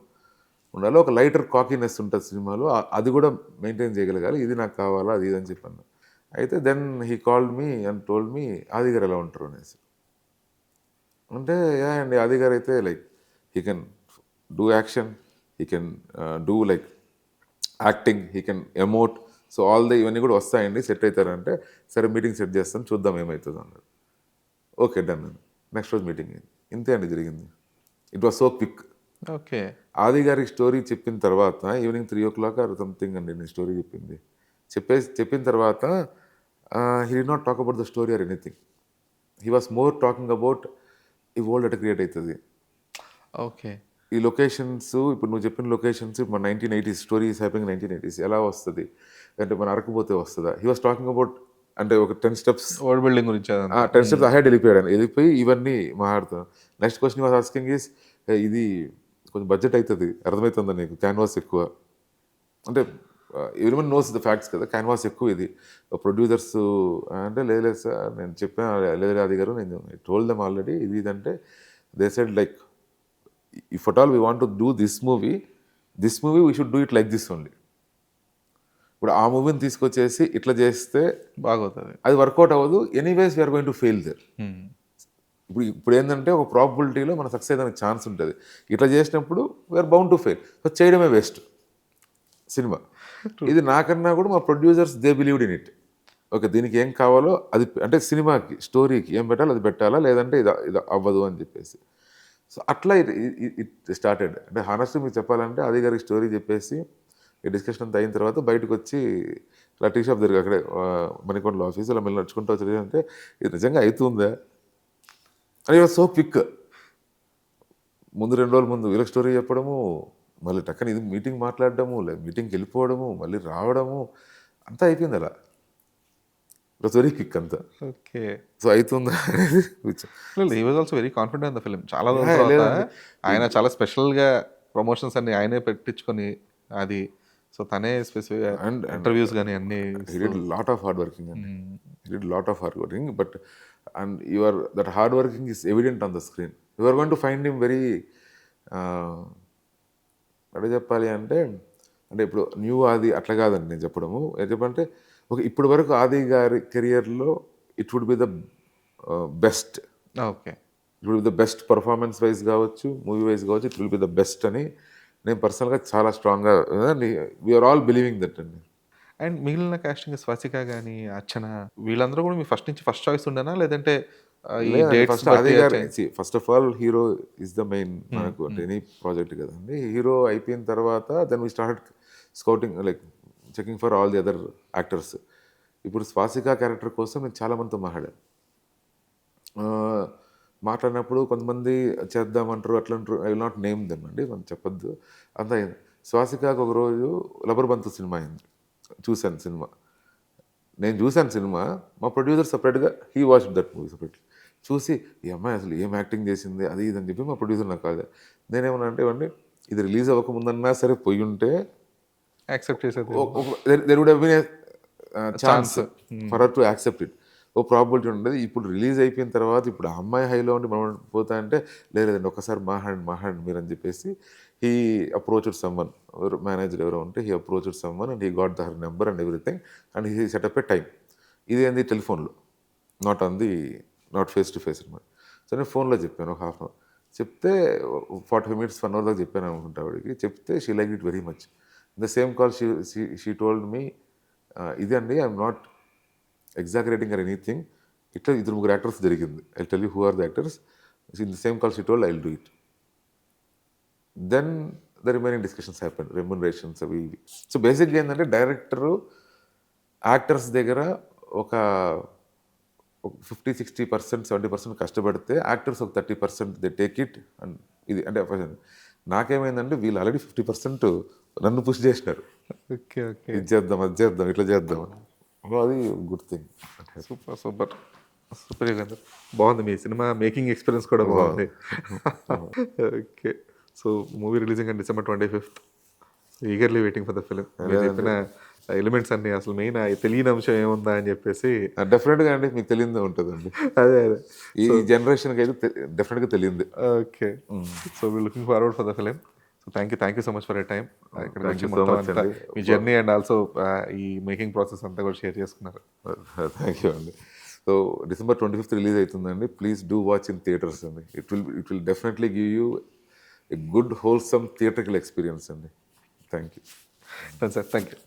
ఉండాలి. ఒక లైటర్ కాకీనెస్ ఉంటుంది సినిమాలో, అది కూడా మెయింటైన్ చేయగలగాలి. ఇది నాకు కావాలా, అది ఇది అని చెప్పాను. అయితే then he called me and told me Adi గారు ఎలా ఉంటారు అనేసి. అంటే యా అండి, ఆది గారు అయితే like he can do action, he can do like acting, he can emote. So all ఇవన్నీ కూడా వస్తాయండి, సెట్ అవుతారంటే సరే మీటింగ్ సెట్ చేస్తాను చూద్దాం ఏమవుతుంది అన్నాడు. Okay done. నెక్స్ట్ రోజు మీటింగ్ అయింది. ఇంతే అండి జరిగింది. It was so quick. Okay. ఆది గారికి స్టోరీ చెప్పిన తర్వాత ఈవినింగ్ 3 o'clock ఆర్ సంథింగ్ అండి నేను స్టోరీ చెప్పింది. చెప్పిన తర్వాత he did not talk about the story or anything. He was more talking about ఈ వరల్డ్ ఎట్ క్రియేట్ అవుతుంది. ఓకే. ఈ లొకేషన్స్ ఇప్పుడు నువ్వు చెప్పిన లొకేషన్స్ మన 1980s story is happening 1980s ఎలా వస్తుంది అంటే మన అరకపోతే వస్తుందా. హీ వాస్ టాకింగ్ అబౌట్ అంటే ఒక 10 steps వరల్డ్ బిల్డింగ్ గురించి 10 steps అహెడ్ వెళ్ళిపోయాడు. వెళ్ళిపోయి ఇవన్నీ మాట్లాడుతాను. Next question was asking is ఇది కొంచెం బడ్జెట్ అవుతుంది, అర్థమవుతుందా నీకు, క్యాన్వాస్ ఎక్కువ అంటే ఎవరివన్ నోస్ ద ఫ్యాక్ట్స్ కదా, క్యాన్వాస్ ఎక్కువ ఇది ప్రొడ్యూసర్స్ అంటే లేదు సార్ నేను చెప్పాను లేదు ఆది గారు నేను టోల్డ్ దెమ్ ఆల్రెడీ ఇది ఇదంటే they said like if at all we want to do this movie we should do it like this only. ఇప్పుడు ఆ మూవీని తీసుకొచ్చేసి ఇట్లా చేస్తే బాగవుతుంది, అది వర్కౌట్ అవ్వదు. Anyways we are going to fail there. ఇప్పుడు ఏంటంటే ఒక ప్రాబిలిటీలో మన సక్సెస్ అయ్యేదానికి ఛాన్స్ ఉంటుంది. ఇట్లా చేసినప్పుడు we are bound to fail. So చేయడమే వేస్ట్ సినిమా. ఇది నాకన్నా కూడా మా producers they believed in it. Okay దీనికి ఏం కావాలో అది అంటే సినిమాకి స్టోరీకి ఏం పెట్టాలో అది పెట్టాలా, లేదంటే ఇది అవ్వదు అని చెప్పేసి. సో అట్లా ఇట్ స్టార్టెడ్. అంటే హానెస్ట్గా మీకు చెప్పాలంటే ఆది గారికి స్టోరీ చెప్పేసి ఈ డిస్కషన్ అంతా అయిన తర్వాత బయటకు వచ్చి ఇలా టీ షాప్ దగ్గర అక్కడే మణికొండలో ఆఫీస్ ఇలా మళ్ళీ నడుచుకుంటూ వచ్చి అంటే ఇది నిజంగా అవుతుందా అని సో క్విక్. ముందు 2 రోజుల ముందు వీళ్ళకి స్టోరీ చెప్పడము, మళ్ళీ టక్కని ఇది మీటింగ్ మాట్లాడడము, లేదా మీటింగ్కి వెళ్ళిపోవడము, మళ్ళీ రావడము అంతా అయిపోయింది అలా. ఇట్ వాస్ వెరీ క్విక్ అంతా. ఓకే. సో అవుతుందా అనేది he was also very confident in the film. చాలా రోజుల తర్వాత లేదండి. ఆయన చాలా స్పెషల్‌గా ప్రమోషన్స్ అన్ని ఆయనే పెట్టించుకొని అది సో తనే స్పెసిఫిక్‌గా అండ్ ఇంటర్వ్యూస్ గాని అన్నీ he did a lot of hard working and he did a lot of hard working, but and that hard working is evident on the screen. You are going to find him very ఎట్లా చెప్పాలి అంటే ఇప్పుడు new ఆది అట్లా కాదండి నేను చెప్పడము. చెప్పంటే ఇప్పటి వరకు ఆది గారి కెరియర్లో it would be the best. Okay. It will be the best performance wise కావచ్చు, మూవీ వైజ్ కావచ్చు, it will be the best అని నేను పర్సనల్గా చాలా స్ట్రాంగ్గా వీఆర్ ఆల్ బిలీవింగ్ దట్ అండి. అండ్ మిగిలిన కాస్టింగ్ స్వసిక గాని, అర్చన వీళ్ళందరూ కూడా మీ ఫస్ట్ నుంచి ఫస్ట్ చాయిస్ ఉండేనా? లేదంటే ఈ డేట్స్ ఫస్ట్ ఆది గారు first of all hero is the main మనకు అంటే ఎనీ ప్రాజెక్ట్ కదండి. హీరో అయిపోయిన తర్వాత then we start scouting like checking for all the other actors. ఇప్పుడు స్వాసిక క్యారెక్టర్ కోసం నేను చాలా మందితో మాట్లాడాను. మాట్లాడినప్పుడు కొంతమంది చేద్దామంటారు అట్లా అంటారు. I will not name them అండి, మనం చెప్పొద్దు అంత. స్వాసికాకు ఒకరోజు లబర్ బంతు సినిమా అయింది, చూశాను సినిమా. నేను చూశాను సినిమా, మా ప్రొడ్యూసర్ సపరేట్గా he watch that movie separately. చూసి ఈ అమ్మాయి అసలు ఏం యాక్టింగ్ చేసింది అది ఇది అని చెప్పి మా ప్రొడ్యూసర్ నాకు కాదు. నేనేమన్నా అంటే ఇవ్వండి ఇది రిలీజ్ అవ్వకముందన్నా సరే పోయి ఉంటే యాక్సెప్ట్ చేసేది there would have been a chance for her to accept it. ఓ ప్రాబిలిటీ ఉండేది. ఇప్పుడు రిలీజ్ అయిపోయిన తర్వాత ఇప్పుడు ఆ అమ్మాయి హైలో ఉండి మనం పోతా అంటే లేదండి ఒక్కసారి మాట్లాడండి మీరు అని చెప్పేసి హీ అప్రోచ్డ్ సమ్వన్, మేనేజర్ ఎవరో ఉంటే he approached someone and he got the her number and everything and he setup A time. ఇదేంది టెలిఫోన్లో, నాట్ ఫేస్ టు ఫేస్ అనమాట. సో నేను ఫోన్లో చెప్పాను ఒక హాఫ్ అన్ అవర్ చెప్తే 45 minutes 1 hour దాకా చెప్పాను అనుకుంటా ఆవిడకి. చెప్తే she like it very much. In the same call she told me ఇదండి I'm not exaggerating or anything, ఇట్లా 2-3 యాక్టర్స్ జరిగింది. I tell you who are the actors. In the same call she told I will do it. Then the remaining discussions happen, remunerations అవి ఇవి. So బేసిక్గా ఏంటంటే director actors దగ్గర ఒక 50-60%, 70% కష్టపడితే actors ఒక 30% దే టేక్ ఇట్. అండ్ ఇది అంటే నాకేమైందంటే వీళ్ళు ఆల్రెడీ 50% నన్ను పుష్ చేసినారు. ఓకే ఓకే ఇది చేద్దాం అది చేద్దాం ఇట్లా చేద్దాం, అది good thing. Super super super Yugandhar, బాగుంది మీ సినిమా మేకింగ్ ఎక్స్పీరియన్స్ కూడా బాగుంది. Okay, so movie releasing and December 25th, eagerly waiting for the film. మీరు చెప్పిన ఎలిమెంట్స్ అన్ని అసలు మెయిన్ తెలియని అంశం ఏముందా అని చెప్పేసి డెఫినెట్గా అండి మీకు తెలియదే ఉంటుందండి. అదే ఈ జనరేషన్కి అయితే డెఫినెట్గా తెలియదు. Okay, so we looking forward for the film. So thank you so much for your time. ఇక్కడ వచ్చి మొత్తం అంతా మీ జర్నీ అండ్ ఆల్సో ఈ మేకింగ్ ప్రాసెస్ అంతా కూడా షేర్ చేసుకున్నారు. థ్యాంక్ యూ అండి. సో December 25th రిలీజ్ అవుతుందండి. Please do watch in theatres అండి. It will definitely give you a good wholesome theatrical experience అండి. Thank you sir, thank you.